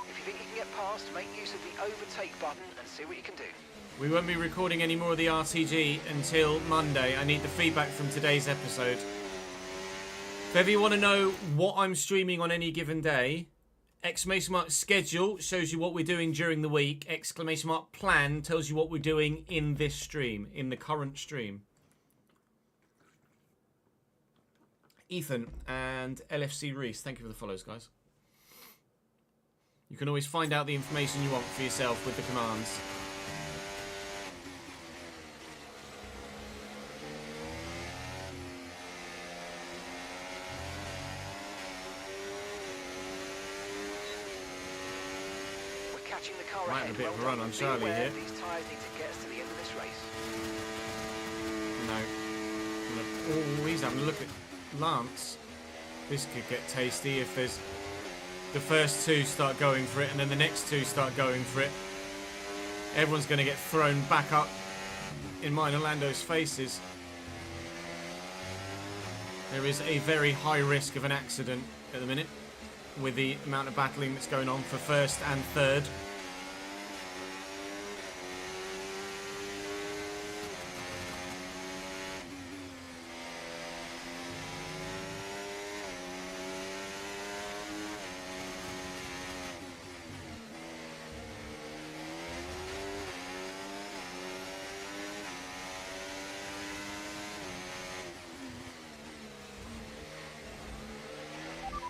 If you think you can get past, make use of the overtake button and see what you can do. We won't be recording any more of the RTG until Monday. I need the feedback from today's episode. If ever you want to know what I'm streaming on any given day, exclamation mark schedule shows you what we're doing during the week. Exclamation mark plan tells you what we're doing in this stream, in the current stream. Ethan and LFC Reese, thank you for the follows, guys. You can always find out the information you want for yourself with the commands. Catching the car Right, ahead. a bit of a Well run done. on Be Charlie aware here. These tyres need to get us to the end of this race. Oh, he's having a look at Lance. This could get tasty if there's the first two start going for it and then the next two start going for it. Everyone's going to get thrown back up in mine and Lando's faces. There is a very high risk of an accident at the minute with the amount of battling that's going on for first and third.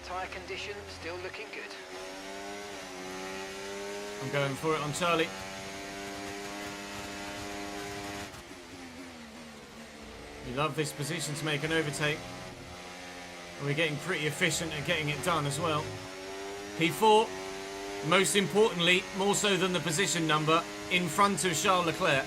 Tyre condition still looking good. I'm going for it on Charlie. We love this position to make an overtake. And we're getting pretty efficient at getting it done as well. P4, most importantly, more so than the position number, in front of Charles Leclerc.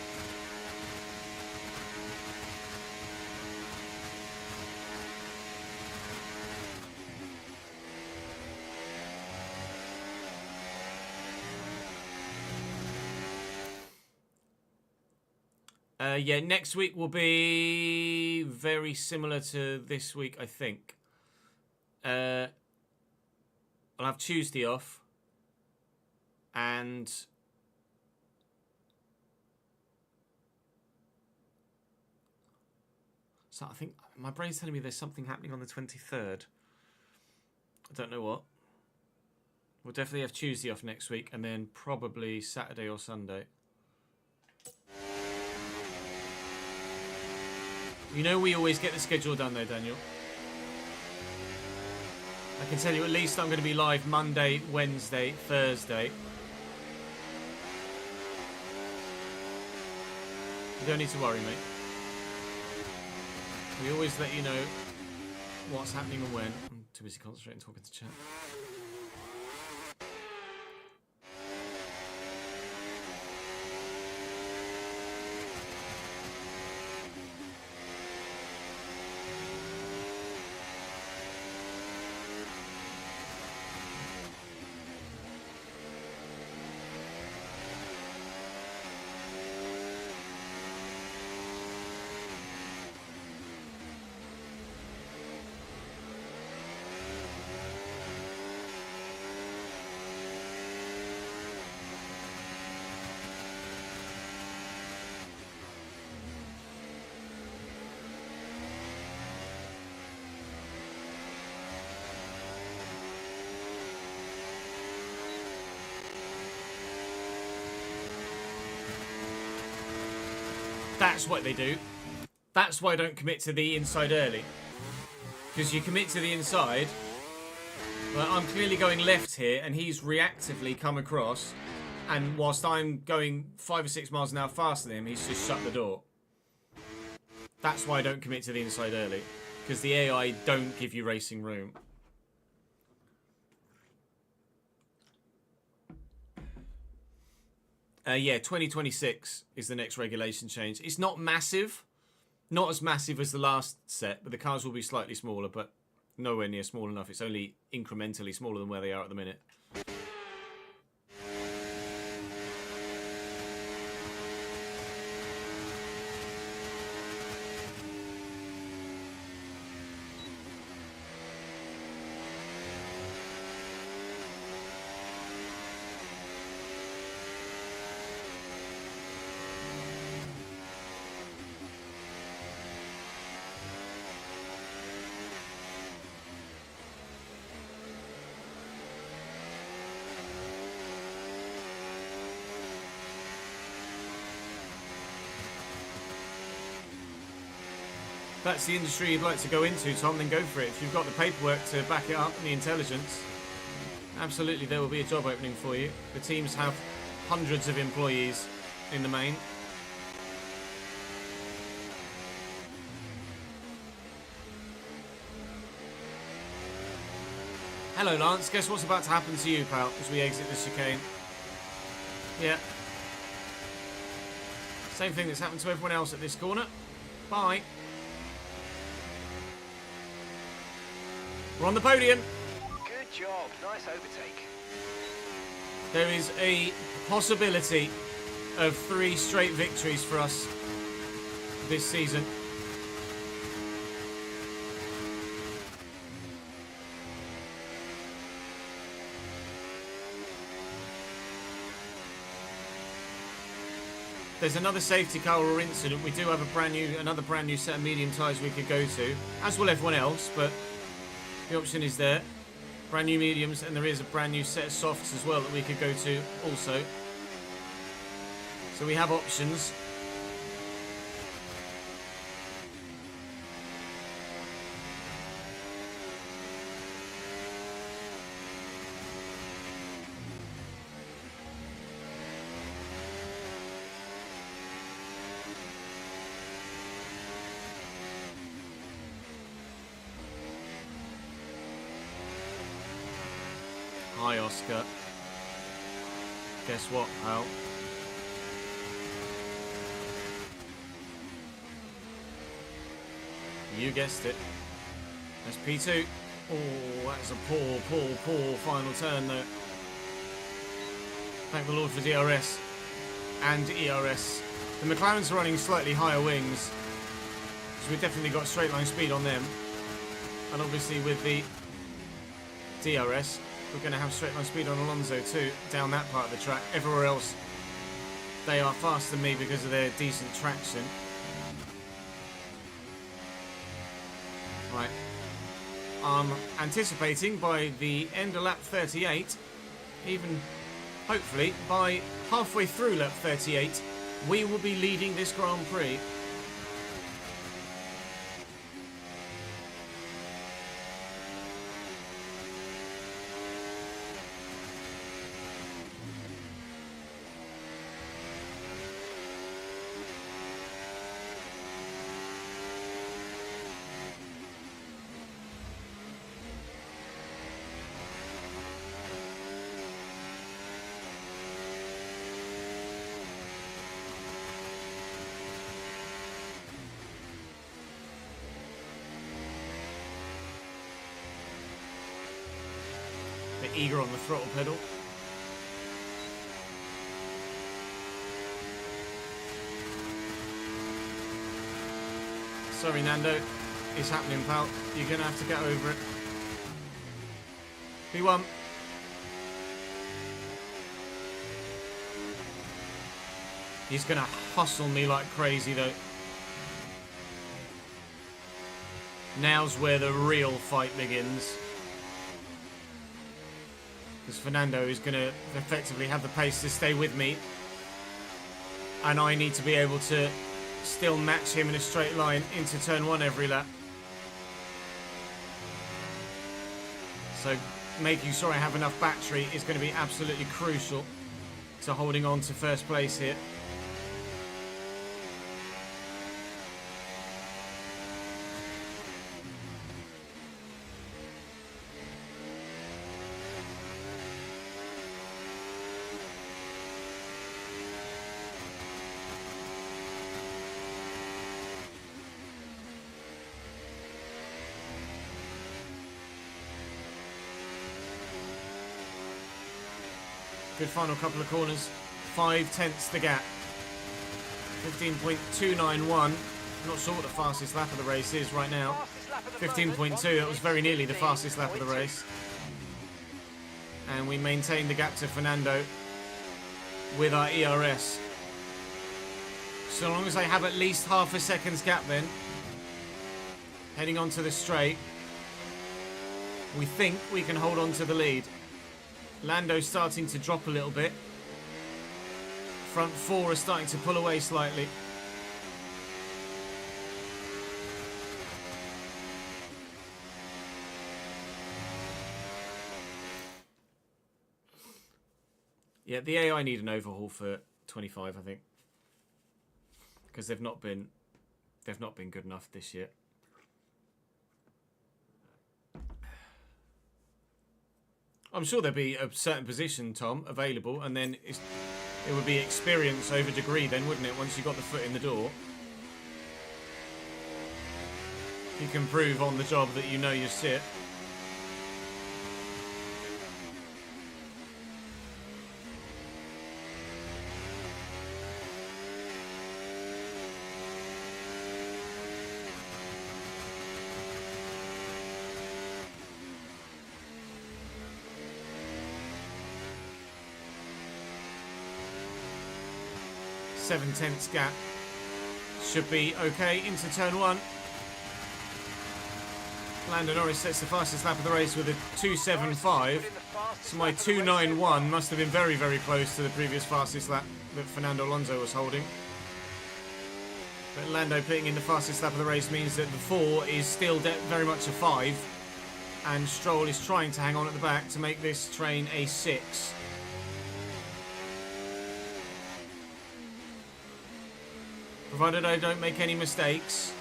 Yeah, next week will be very similar to this week, I think. I'll have Tuesday off. And so I think my brain's telling me there's something happening on the 23rd. I don't know what. We'll definitely have Tuesday off next week and then probably Saturday or Sunday. You know we always get the schedule done though, Daniel. I can tell you at least I'm going to be live Monday, Wednesday, Thursday. You don't need to worry, mate. We always let you know what's happening and when. I'm too busy concentrating talking to chat. That's what they do. That's why I don't commit to the inside early. Because you commit to the inside, well, I'm clearly going left here, and he's reactively come across, and whilst I'm going 5 or 6 miles an hour faster than him, he's just shut the door. That's why I don't commit to the inside early. Because the AI don't give you racing room. Yeah, 2026 is the next regulation change. It's not massive. Not as massive as the last set, but the cars will be slightly smaller, but nowhere near small enough. It's only incrementally smaller than where they are at the minute. That's the industry you'd like to go into, Tom, then go for it. If you've got the paperwork to back it up and the intelligence, absolutely there will be a job opening for you. The teams have hundreds of employees in the main. Hello, Lance. Guess what's about to happen to you, pal, as we exit the chicane? Yeah. Same thing that's happened to everyone else at this corner. Bye. We're on the podium. Good job. Nice overtake. There is a possibility of 3 straight victories for us this season. There's another safety car or incident. We do have another brand new set of medium tyres we could go to, as will everyone else, but the option is there. Brand new mediums, and there is a brand new set of softs as well that we could go to also. So we have options. Hi, Oscar. Guess what, pal? You guessed it. That's P2. Oh, that's a poor final turn, though. Thank the Lord for DRS and ERS. The McLaren's running slightly higher wings, so we've definitely got straight line speed on them. And obviously with the DRS, we're going to have straight line speed on Alonso too, down that part of the track. Everywhere else, they are faster than me because of their decent traction. Right. I'm anticipating by the end of lap 38, even hopefully by halfway through lap 38, we will be leading this Grand Prix. Bit eager on the throttle pedal. Sorry, Nando. It's happening, pal. You're going to have to get over it. P1. He's going to hustle me like crazy, though. Now's where the real fight begins. Because Fernando is going to effectively have the pace to stay with me. And I need to be able to still match him in a straight line into turn 1 every lap. So making sure I have enough battery is going to be absolutely crucial to holding on to first place here. Good final couple of corners. 5/10 the gap. 15.291. Not sure what the fastest lap of the race is right now. 15.2. That was very nearly the fastest lap of the race. And we maintain the gap to Fernando with our ERS. So long as I have at least half a second's gap then, heading onto the straight, we think we can hold on to the lead. Lando's starting to drop a little bit. Front 4 are starting to pull away slightly. Yeah, the AI need an overhaul for 25, I think, because they've not been good enough this year. I'm sure there'll be a certain position, Tom, available, and then it would be experience over degree then, wouldn't it, once you got the foot in the door? You can prove on the job that you know your shit. 7/10 gap. Should be okay into turn 1. Lando Norris sets the fastest lap of the race with a 2.75. So my 2.91 must have been very, very close to the previous fastest lap that Fernando Alonso was holding. But Lando putting in the fastest lap of the race means that the 4 is still very much a 5. And Stroll is trying to hang on at the back to make this train a 6. Provided I don't make any mistakes,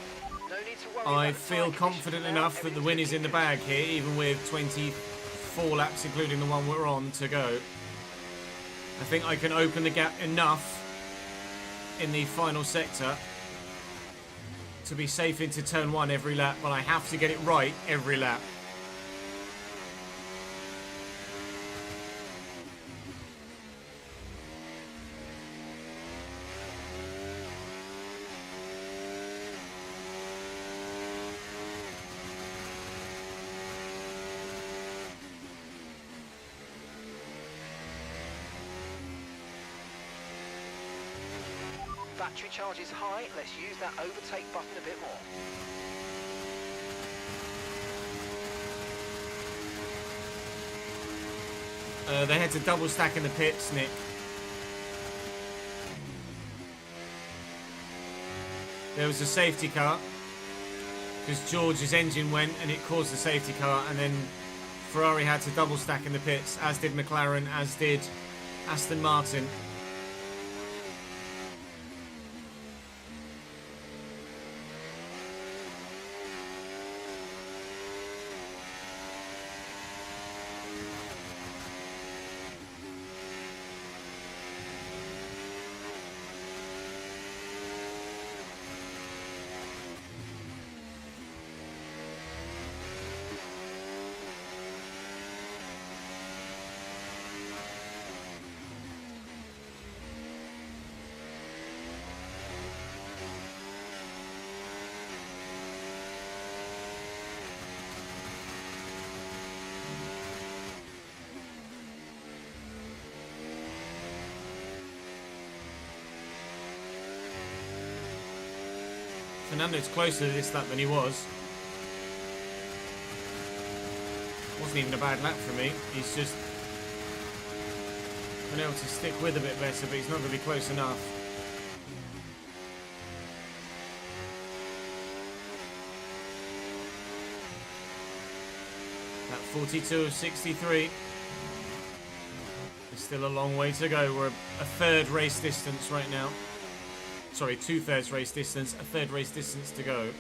I feel confident enough that the win is in the bag here, even with 24 laps, including the one we're on, to go. I think I can open the gap enough in the final sector to be safe into turn 1 every lap, but I have to get it right every lap. Battery charge is high. Let's use that overtake button a bit more. They had to double stack in the pits, Nick. There was a safety car because George's engine went and it caused the safety car, and then Ferrari had to double stack in the pits, as did McLaren, as did Aston Martin. Fernando's closer to this lap than he was. Wasn't even a bad lap for me. He's just been able to stick with a bit better, but he's not going to be close enough. At 42 of 63. There's still a long way to go. We're a third race distance right now. Sorry, 2/3 race distance, a third race distance to go.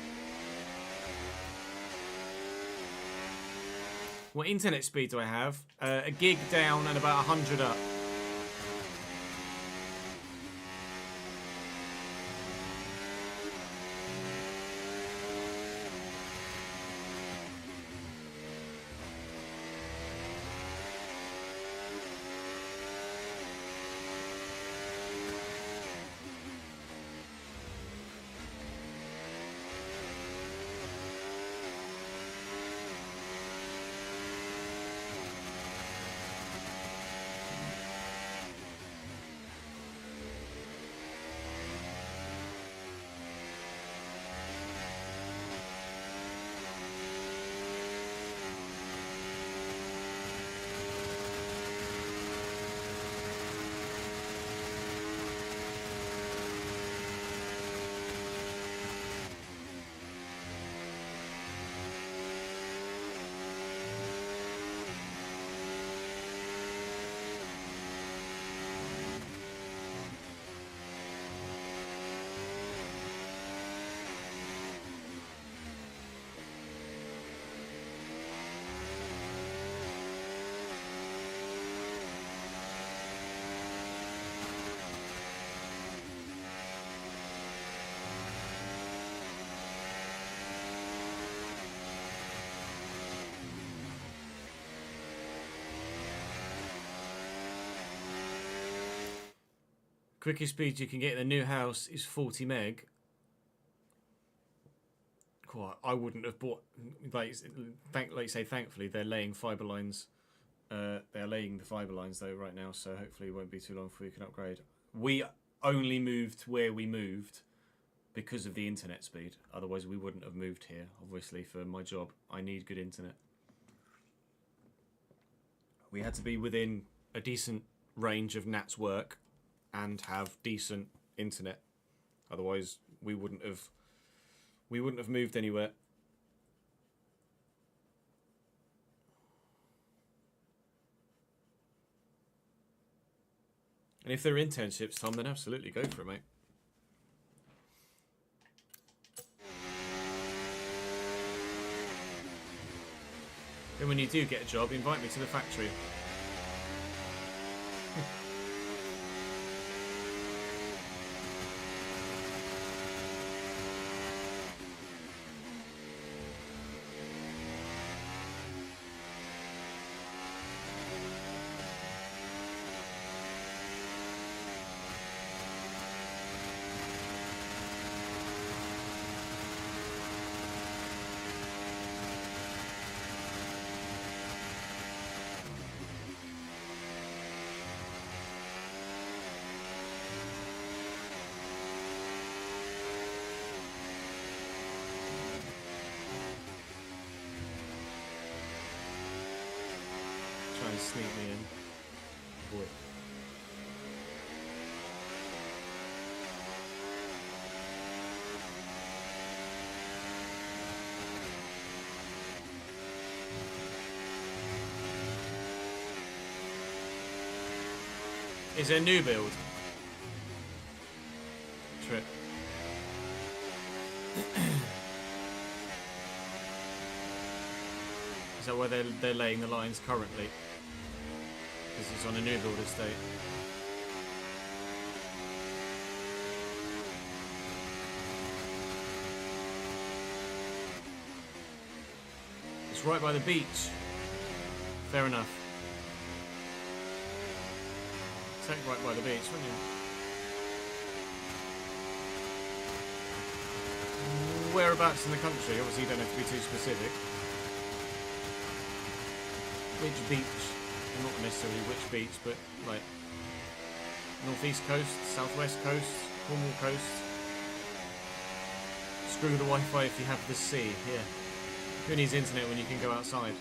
What internet speed do I have? A gig down and about 100 up. Quickest speed you can get in the new house is 40 meg. Quite, I wouldn't have bought. Like you say, thankfully they're laying fibre lines. They're laying the fibre lines though right now, so hopefully it won't be too long before you can upgrade. We only moved where we moved because of the internet speed. Otherwise, we wouldn't have moved here. Obviously, for my job, I need good internet. We had to be within a decent range of Nat's work and have decent internet. Otherwise, we wouldn't have moved anywhere. And if they're internships, Tom, then absolutely go for it, mate. Then when you do get a job, invite me to the factory. Try and sneak me in. Boy. Is it a new build? Trip. Is that where they're laying the lines currently? Because it's on a new build estate. It's right by the beach. Fair enough. Take right by the beach, wouldn't you? Whereabouts in the country? Obviously you don't have to be too specific. Which beach? Not necessarily which beach, but like northeast coast, southwest coast, Cornwall coast. Screw the Wi-Fi if you have the sea. Yeah. Who needs internet when you can go outside?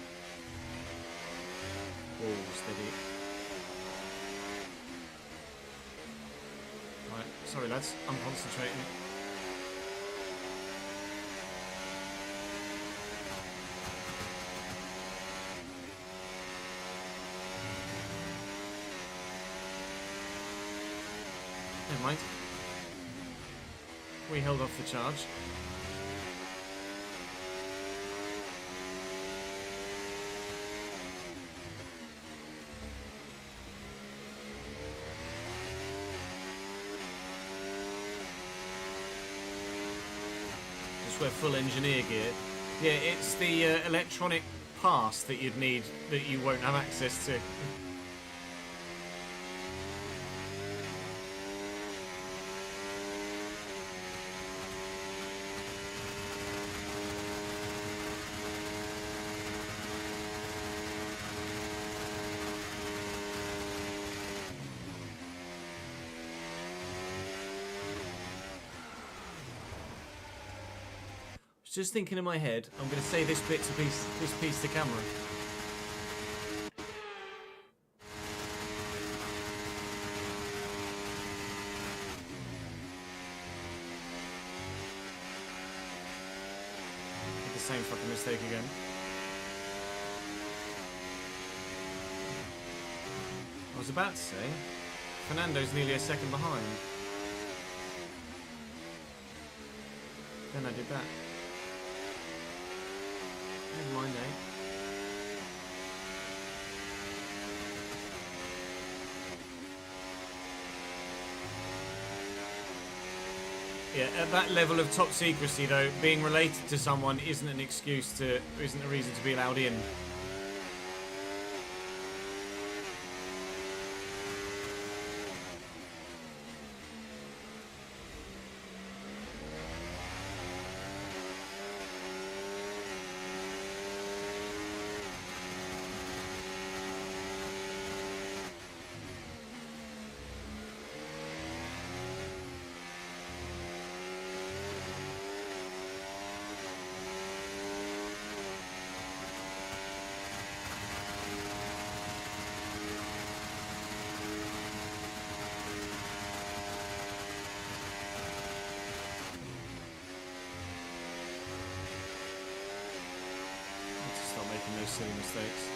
Oh, steady. Right, sorry lads, I'm concentrating. Never mind. We held off the charge. Just wear full engineer gear. Yeah, it's the electronic pass that you'd need that you won't have access to. Just thinking in my head, I'm going to say this piece to camera. Did the same fucking mistake again. I was about to say, Fernando's nearly a second behind. Then I did that. Never mind, eh? Yeah, at that level of top secrecy though, being related to someone isn't an excuse to, isn't a reason to be allowed in. those silly mistakes.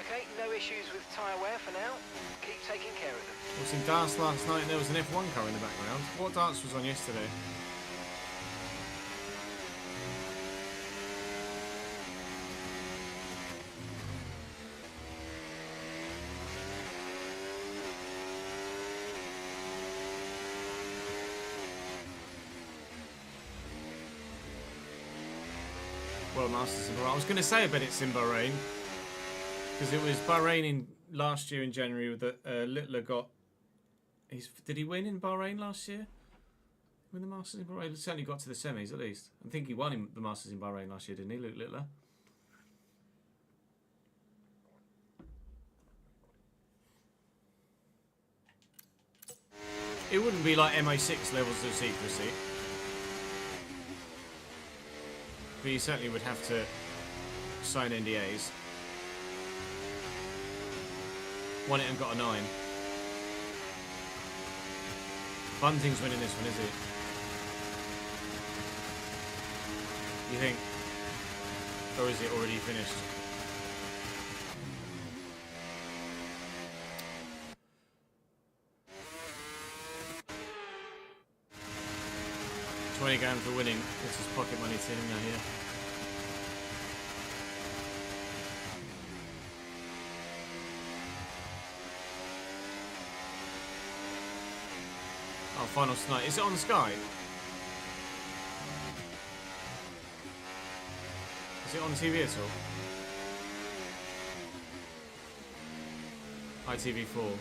Okay, no issues with tyre wear for now. Keep taking care of them. Watching darts last night, and there was an F1 car in the background. What darts was on yesterday? World Masters in Bahrain. I was going to say I bet it's in Bahrain, because it was Bahrain in last year in January that Littler got. Did he win in Bahrain last year? Win the Masters in Bahrain? He certainly got to the semis at least. I think he won the Masters in Bahrain last year, didn't he, Luke Littler? It wouldn't be like MI6 levels of secrecy. But you certainly would have to sign NDAs. Won it and got a 9. Bunting's winning this one, is it? You think? Or is it already finished? $20 for winning. This is pocket money to him now here. Oh, final tonight. Is it on Sky? Is it on TV at all? ITV4.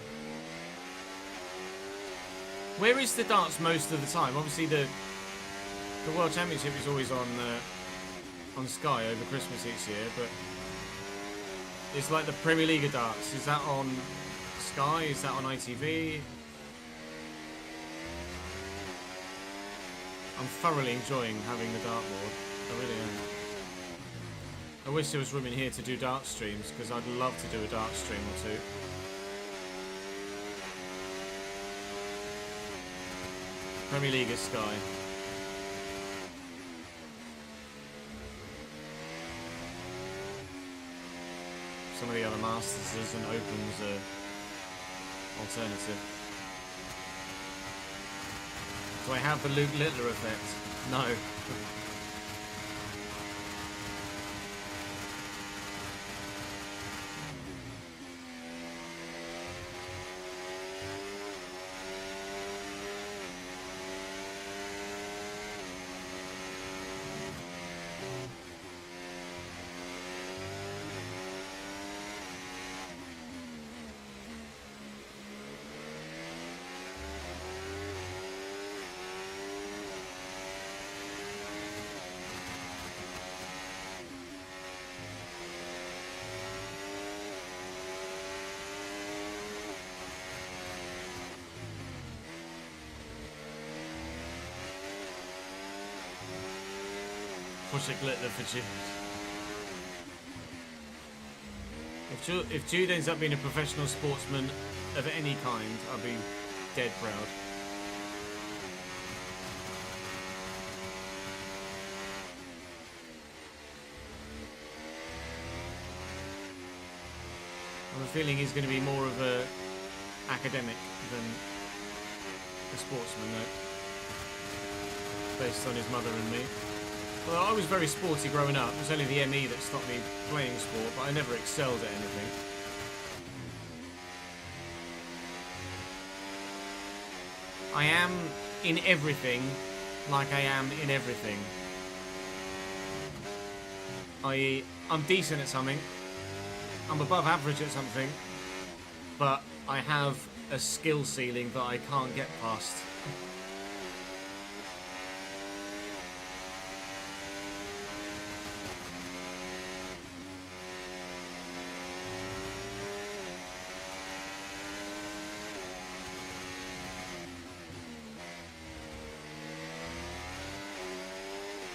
Where is the darts most of the time? Obviously the World Championship is always on Sky over Christmas each year, but it's like the Premier League of darts. Is that on Sky? Is that on ITV? I'm thoroughly enjoying having the dartboard. I really am. I wish there was room in here to do dart streams, because I'd love to do a dart stream or two. Premier League is Sky. Some of the other Masters and Opens are alternative. Do I have the Luke Littler effect? No. Project Littler for Jude. If Jude ends up being a professional sportsman of any kind, I'll be dead proud. I have a feeling he's going to be more of a academic than a sportsman, though, based on his mother and me. Well, I was very sporty growing up. It was only the ME that stopped me playing sport, but I never excelled at anything. I am in everything like I am in everything. i.e., I'm decent at something, I'm above average at something, but I have a skill ceiling that I can't get past.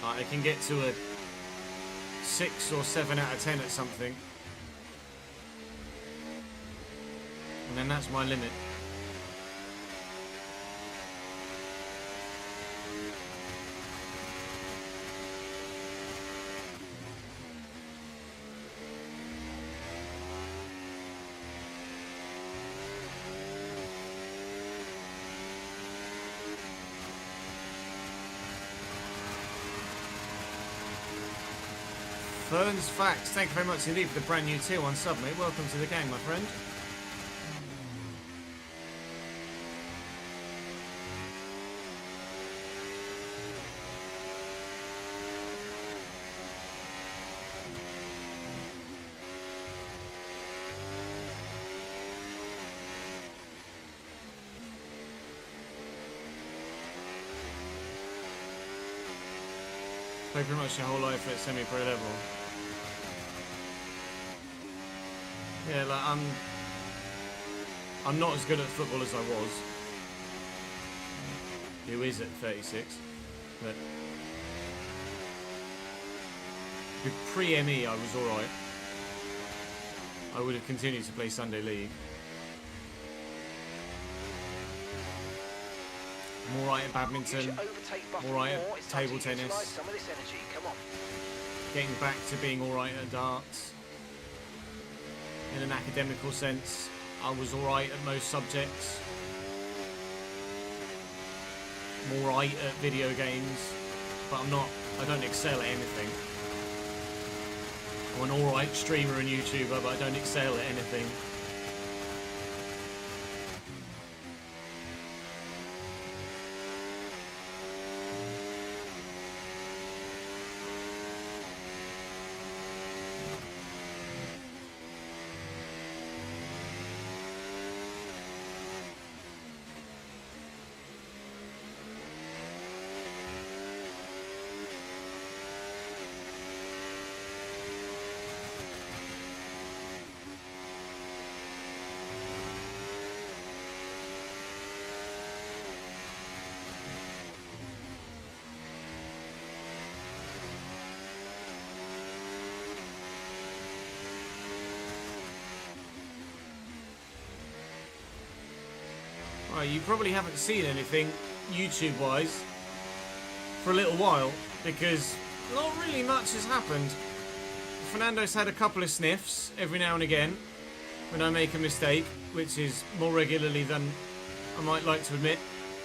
I can get to a 6 or 7 out of 10 at something, And then that's my limit. Ferns Facts, thank you very much indeed for the brand new tier 1 sub, mate. Welcome to the game, my friend. Play pretty much your whole life at semi-pro level. Yeah, like I'm not as good at football as I was. Who is at 36? But with pre-ME, I was all right. I would have continued to play Sunday League. I'm all right at badminton. All right at table tennis. Getting back to being all right at darts. In an academical sense, I was all right at most subjects. I'm all right at video games, but I don't excel at anything. I'm an all right streamer and YouTuber, but I don't excel at anything. Right, you probably haven't seen anything YouTube-wise for a little while because not really much has happened. Fernando's had a couple of sniffs every now and again when I make a mistake, which is more regularly than I might like to admit,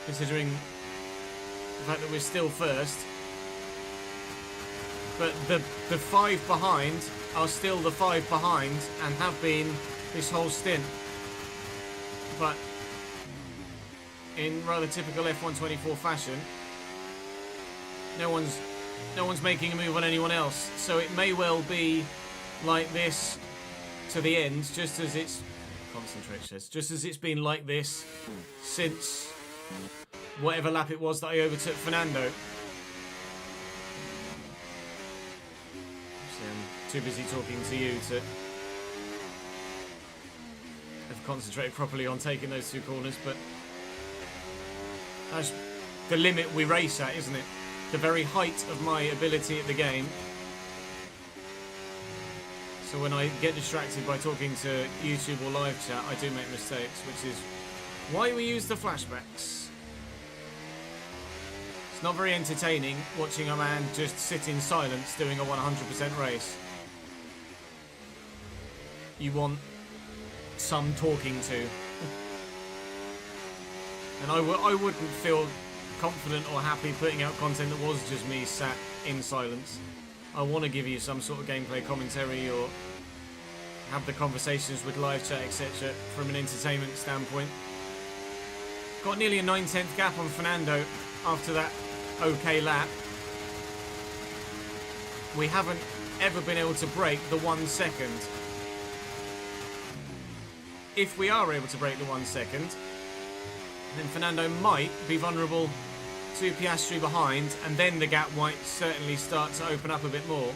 considering the fact that we're still first. But the 5 behind are still the 5 behind and have been this whole stint. But in rather typical F124 fashion, no one's making a move on anyone else, so it may well be like this to the end, just as it's just as it's been like this since whatever lap it was that I overtook Fernando. I'm too busy talking to you to have concentrated properly on taking those 2 corners, but that's the limit we race at, isn't it? The very height of my ability at the game. So when I get distracted by talking to YouTube or live chat, I do make mistakes, which is why we use the flashbacks. It's not very entertaining watching a man just sit in silence doing a 100% race. You want some talking to. And I wouldn't feel confident or happy putting out content that was just me sat in silence. I want to give you some sort of gameplay commentary or have the conversations with live chat, etc. from an entertainment standpoint. Got nearly a 9/10 gap on Fernando after that okay lap. We haven't ever been able to break the 1 second. If we are able to break the 1 second, then Fernando might be vulnerable to Piastri behind, and then the gap might certainly start to open up a bit more.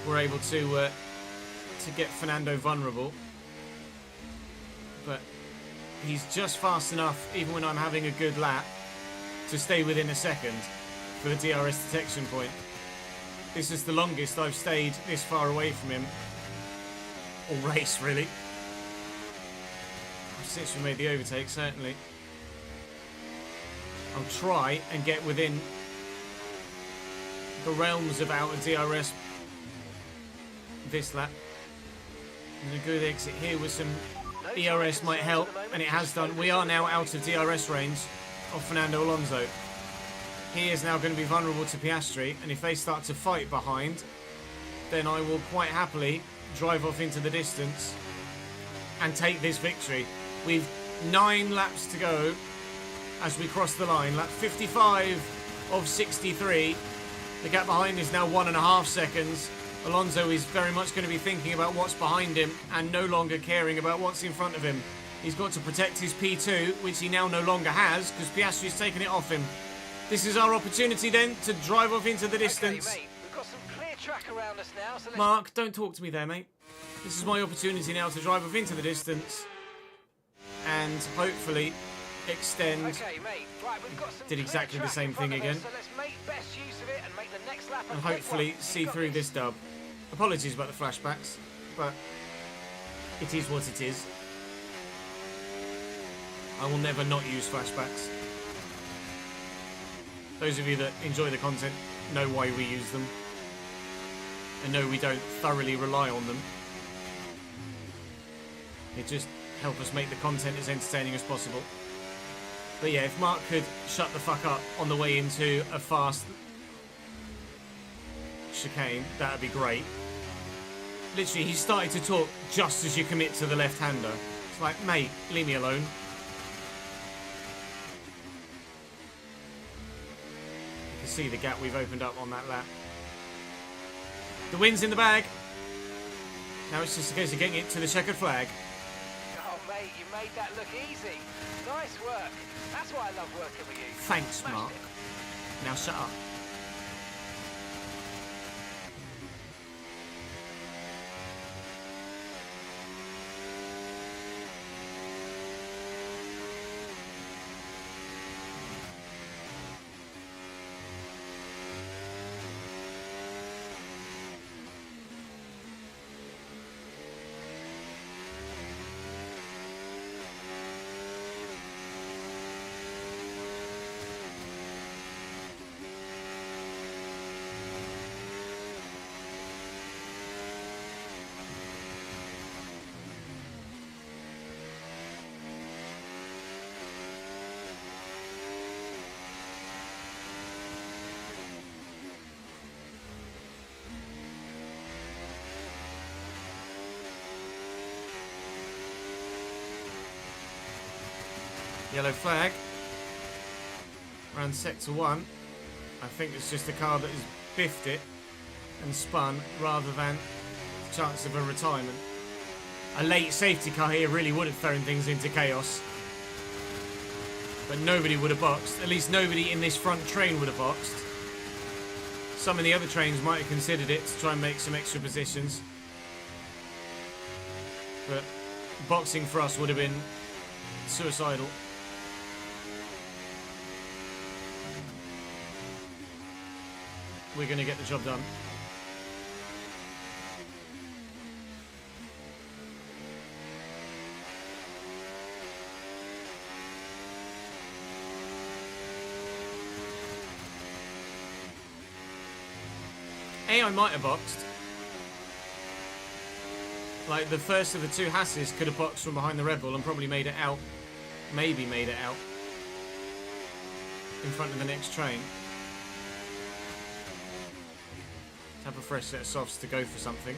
We're able to get Fernando vulnerable, but he's just fast enough, even when I'm having a good lap, to stay within a second for the DRS detection point. This is the longest I've stayed this far away from him all race, really. since we made the overtake, certainly. I'll try and get within the realms of out of DRS this lap. And a good exit here with some ERS might help, and it has done. We are now out of DRS range of Fernando Alonso. He is now going to be vulnerable to Piastri, and if they start to fight behind, then I will quite happily drive off into the distance and take this victory. We've 9 laps to go as we cross the line. Lap 55 of 63. The gap behind is now 1.5 seconds. Alonso is very much going to be thinking about what's behind him and no longer caring about what's in front of him. He's got to protect his P2, which he now no longer has because Piastri's taken it off him. This is our opportunity then to drive off into the distance. Okay, mate, we've got some clear track around us now, so let's... Mark, don't talk to me there, mate. This is my opportunity now to drive off into the distance and hopefully extend. Okay, mate. Right, we've got some Did exactly clear the track same in front thing of us, again. So let's make best use of it and make the next lap a And quick hopefully one. see You've got through this dub. Apologies about the flashbacks, but it is what it is. I will never not use flashbacks. Those of you that enjoy the content know why we use them and know we don't thoroughly rely on them. It just helps us make the content as entertaining as possible. But yeah, if Mark could shut the fuck up on the way into a fast chicane, that would be great. Literally, he started to talk just as you commit to the left-hander. It's like, mate, leave me alone. You can see the gap we've opened up on that lap. The win's in the bag. Now it's just a case of getting it to the checkered flag. Oh, mate, you made that look easy. Nice work. That's why I love working with you. Thanks, Smashed Mark. it. Now shut up. Yellow flag. Around sector 1. I think it's just the car that has biffed it and spun rather than the chance of a retirement. A late safety car here really would have thrown things into chaos. But nobody would have boxed. At least nobody in this front train would have boxed. Some of the other trains might have considered it to try and make some extra positions. But boxing for us would have been suicidal. We're going to get the job done. I might have boxed. Like the first of the 2 Hasses could have boxed from behind the Red Bull and probably made it out. Maybe made it out. In front of the next train. Have a fresh set of softs to go for something.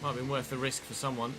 Might have been worth the risk for someone.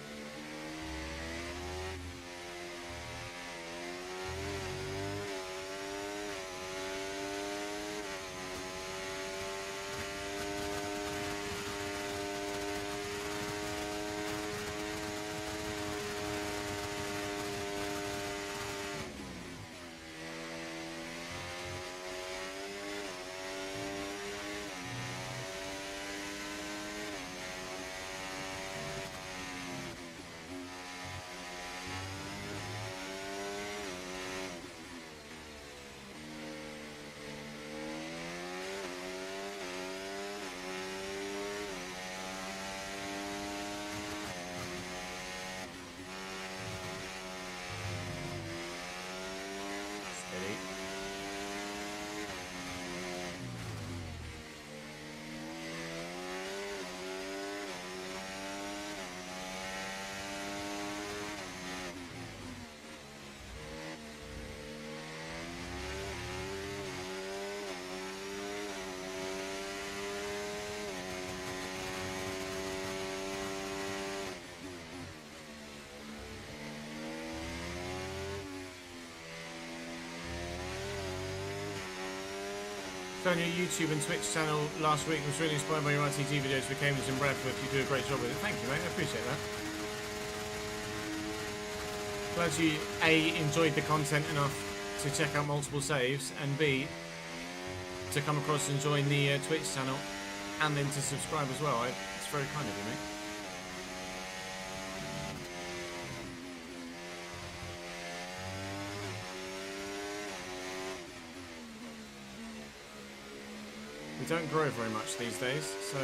Found your YouTube and Twitch channel last week. Was really inspired by your RTG videos for Cambridge and Bradford. You do a great job with it. Thank you, mate. I appreciate that. Glad you A, enjoyed the content enough to check out multiple saves, and B, to come across and join the Twitch channel, and then to subscribe as well. It's very kind of you, mate. We don't grow very much these days, so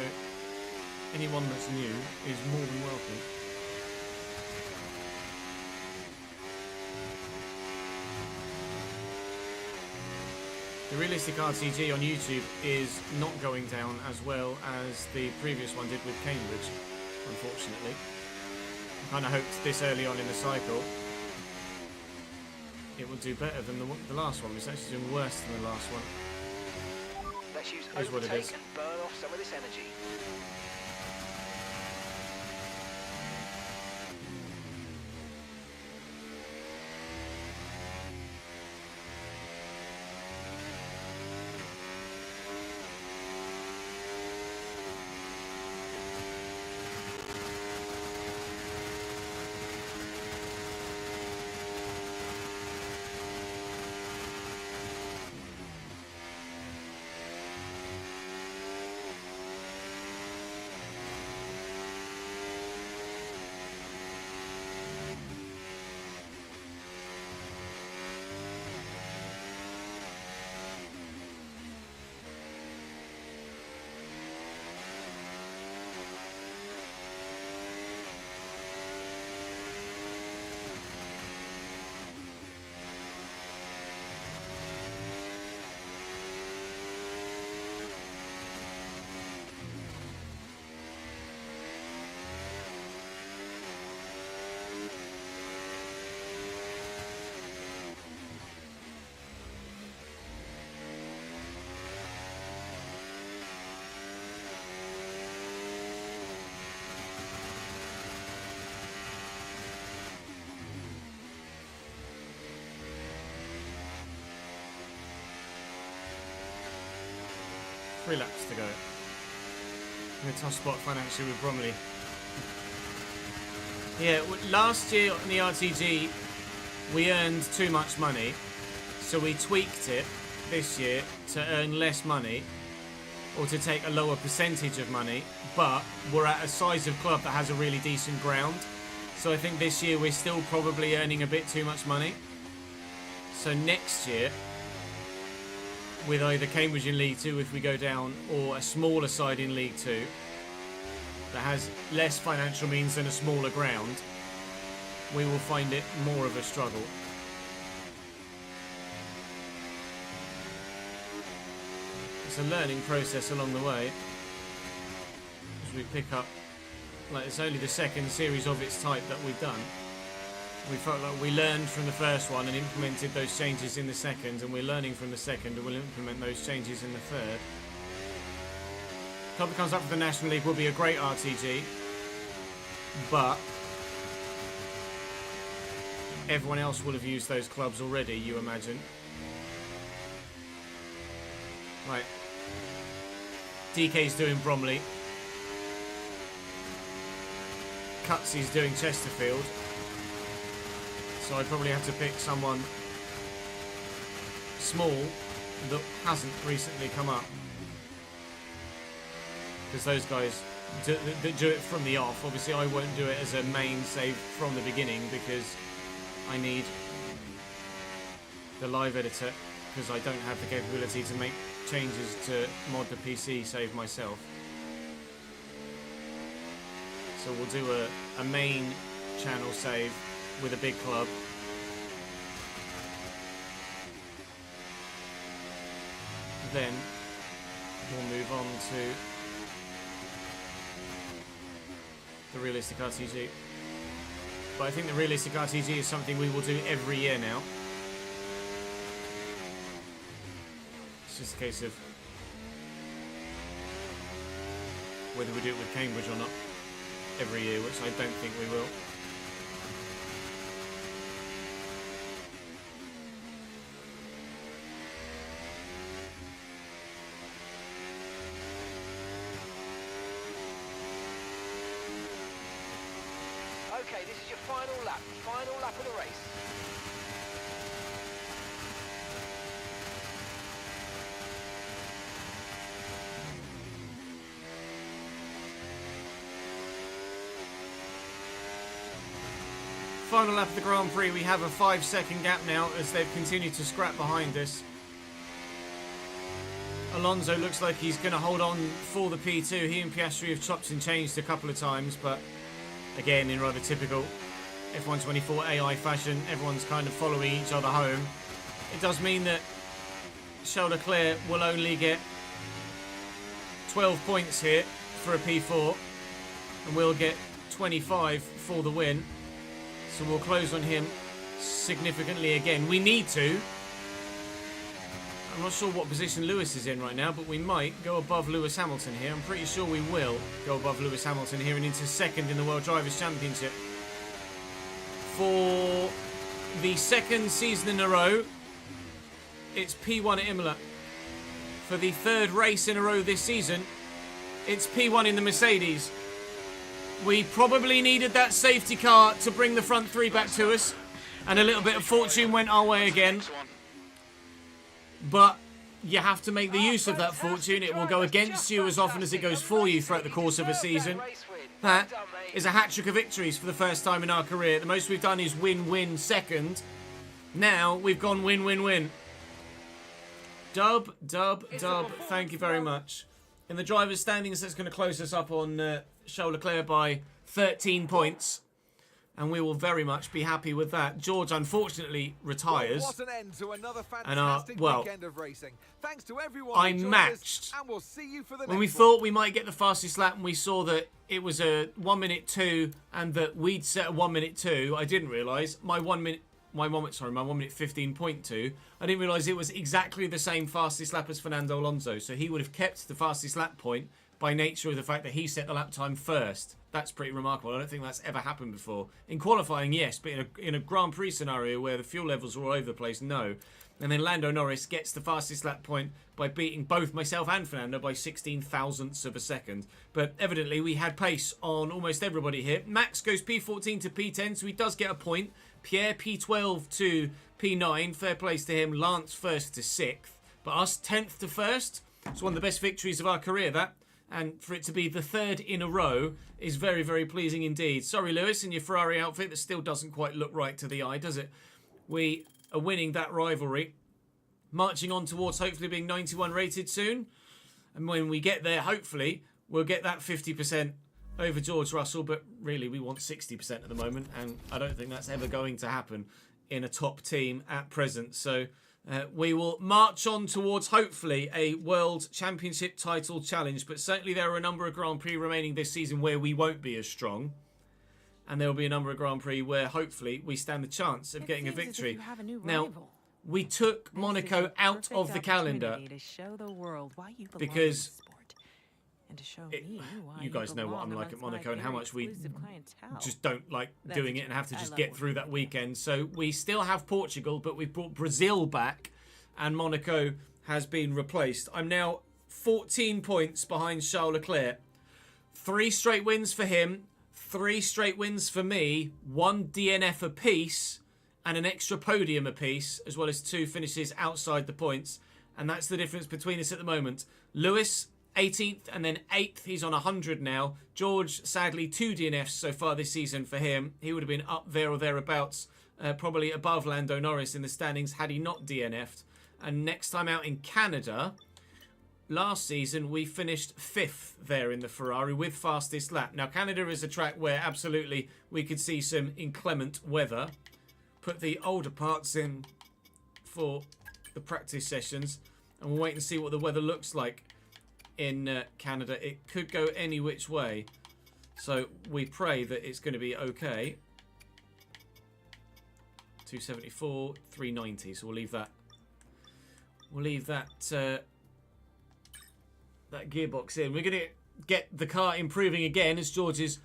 anyone that's new is more than welcome. The Realistic RTG on YouTube is not going down as well as the previous one did with Cambridge, unfortunately. I kind of hoped this early on in the cycle it would do better than the last one. It's actually doing worse than the last one. Let's use Here's what it overtake is. and burn off some of this energy. Three laps to go. In a tough spot financially with Bromley. Yeah, last year on the RTG, we earned too much money, so we tweaked it this year to earn less money, or to take a lower percentage of money, but we're at a size of club that has a really decent ground. So I think this year we're still probably earning a bit too much money. So next year, with either Cambridge in League 2 if we go down, or a smaller side in League 2 that has less financial means than a smaller ground, we will find it more of a struggle. It's a learning process along the way as we pick up, like it's only the second series of its type that we've done. We felt like we learned from the first one and implemented those changes in the second, and we're learning from the second and we'll implement those changes in the third. Club that comes up for the National League will be a great RTG, but everyone else will have used those clubs already, you imagine. Right. DK's doing Bromley. Cutsy's doing Chesterfield. So I probably have to pick someone small that hasn't recently come up, because those guys do it from the off. Obviously I won't do it as a main save from the beginning because I need the live editor, because I don't have the capability to make changes to mod the PC save myself. So we'll do a main channel save with a big club. Then we'll move on to the Realistic RTG. But I think the Realistic RTG is something we will do every year now. It's just a case of whether we do it with Cambridge or not every year, which I don't think we will. Final lap of the Grand Prix. We have a 5-second gap now as they've continued to scrap behind us. Alonso looks like he's going to hold on for the P2. He and Piastri have chopped and changed a couple of times, but again, in rather typical F1 24 AI fashion, everyone's kind of following each other home. It does mean that Charles Leclerc will only get 12 points here for a P4, and we'll get 25 for the win. So we'll close on him significantly again. We need to. I'm not sure what position Lewis is in right now, but we might go above Lewis Hamilton here. I'm pretty sure we will go above Lewis Hamilton here and into second in the World Drivers' Championship. For the second season in a row, it's P1 at Imola. For the third race in a row this season, it's P1 in the Mercedes. We probably needed that safety car to bring the front three back to us, and a little bit of fortune went our way again. But you have to make the use of that fortune. It will go against you as often as it goes for you throughout the course of a season. That is a hat-trick of victories for the first time in our career. The most we've done is win-win second. Now we've gone win-win-win. Dub. Thank you very much. In the driver's standings, that's going to close us up on Charles Leclerc by 13 points. And we will very much be happy with that. George, unfortunately, retires. What an end to another fantastic weekend of racing. Thanks to everyone I who joined matched. us, and we'll see you for the When we next thought we might get the fastest lap and we saw that it was a 1 minute 2 and that we'd set a 1 minute 2, I didn't realise my 1 minute 15.2. I didn't realise it was exactly the same fastest lap as Fernando Alonso. So he would have kept the fastest lap point by nature of the fact that he set the lap time first. That's pretty remarkable. I don't think that's ever happened before. In qualifying, yes, but in a Grand Prix scenario where the fuel levels are all over the place, no. And then Lando Norris gets the fastest lap point by beating both myself and Fernando by 16 thousandths of a second. But evidently we had pace on almost everybody here. Max goes P14 to P10, so he does get a point. Pierre P12 to P9. Fair place to him. Lance first to 6th. But us 10th to 1st. It's one of the best victories of our career, that. And for it to be the third in a row is very, very pleasing indeed. Sorry, Lewis, in your Ferrari outfit, that still doesn't quite look right to the eye, does it? We are winning that rivalry. Marching on towards hopefully being 91 rated soon. And when we get there, hopefully, we'll get that 50% over George Russell. But really, we want 60% at the moment. And I don't think that's ever going to happen in a top team at present. So we will march on towards, hopefully, a World Championship title challenge. But certainly there are a number of Grand Prix remaining this season where we won't be as strong. And there will be a number of Grand Prix where, hopefully, we stand the chance of getting a victory. Now, we took Monaco out of the calendar because you guys know what I'm like at Monaco and how much we just don't like doing it and have to just get through that weekend. So we still have Portugal, but we've brought Brazil back and Monaco has been replaced. I'm now 14 points behind Charles Leclerc. 3 straight wins for him, 3 straight wins for me, 1 DNF apiece, and an extra podium apiece, as well as 2 finishes outside the points. And that's the difference between us at the moment. Lewis, 18th, and then 8th. He's on 100 now. George, sadly, 2 DNFs so far this season for him. He would have been up there or thereabouts, probably above Lando Norris in the standings had he not DNF'd. And next time out in Canada, last season, we finished 5th there in the Ferrari with fastest lap. Now, Canada is a track where absolutely we could see some inclement weather. Put the older parts in for the practice sessions and we'll wait and see what the weather looks like in Canada. It could go any which way, so we pray that it's going to be okay. 274, 390, so we'll leave that that gearbox in. We're going to get the car improving again as George's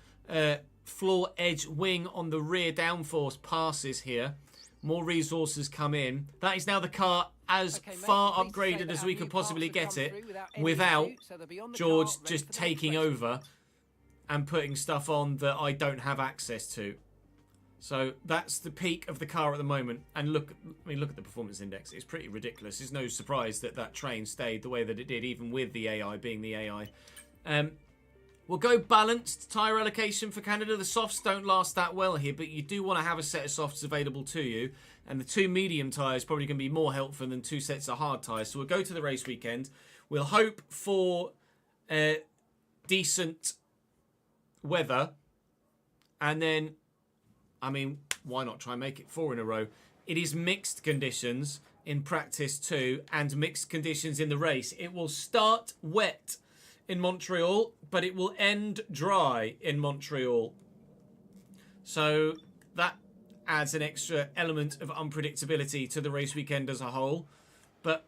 floor edge wing on the rear downforce passes here. More resources come in. That is now the car as far upgraded as we could possibly get it without George just taking over and putting stuff on that I don't have access to. So that's the peak of the car at the moment. And look at the performance index. It's pretty ridiculous. It's no surprise that that train stayed the way that it did, even with the AI being the AI. We'll go balanced tyre allocation for Canada. The softs don't last that well here, but you do want to have a set of softs available to you. And the 2 medium tyres probably going to be more helpful than 2 sets of hard tyres. So we'll go to the race weekend. We'll hope for decent weather. And then, I mean, why not try and make it 4 in a row? It is mixed conditions in practice too, and mixed conditions in the race. It will start wet in Montreal, but it will end dry in Montreal. So that adds an extra element of unpredictability to the race weekend as a whole. But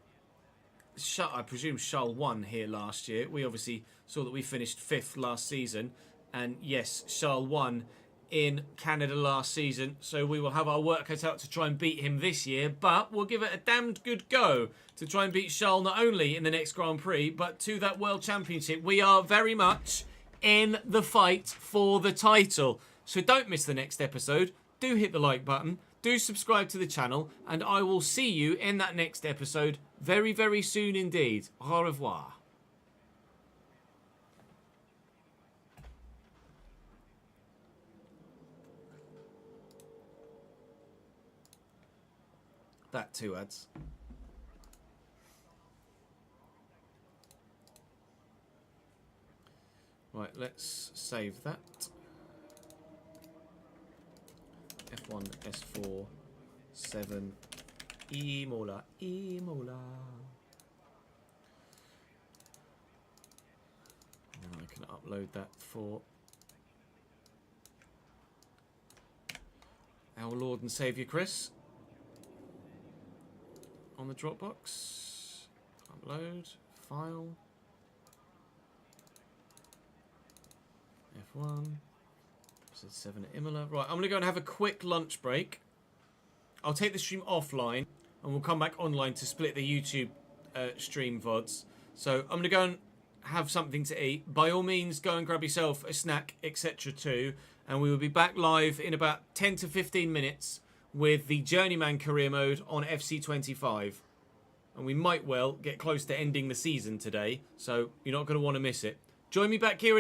I presume Charles won here last year. We obviously saw that we finished 5th last season. And yes, Charles won in Canada last season. So we will have our work cut out to try and beat him this year. But we'll give it a damned good go to try and beat Charles not only in the next Grand Prix, but to that World Championship. We are very much in the fight for the title. So don't miss the next episode. Do hit the like button. Do subscribe to the channel. And I will see you in that next episode very, very soon indeed. Au revoir. That 2 ads. Right, let's save that. F1, S4, 7, Imola. And I can upload that for our Lord and Saviour Chris on the Dropbox. Upload, file, F1. Episode 7 at Imola. Right, I'm going to go and have a quick lunch break. I'll take the stream offline and we'll come back online to split the YouTube stream VODs. So I'm going to go and have something to eat. By all means, go and grab yourself a snack, etc. too. And we will be back live in about 10 to 15 minutes with the Journeyman career mode on FC25. And we might well get close to ending the season today. So you're not going to want to miss it. Join me back here in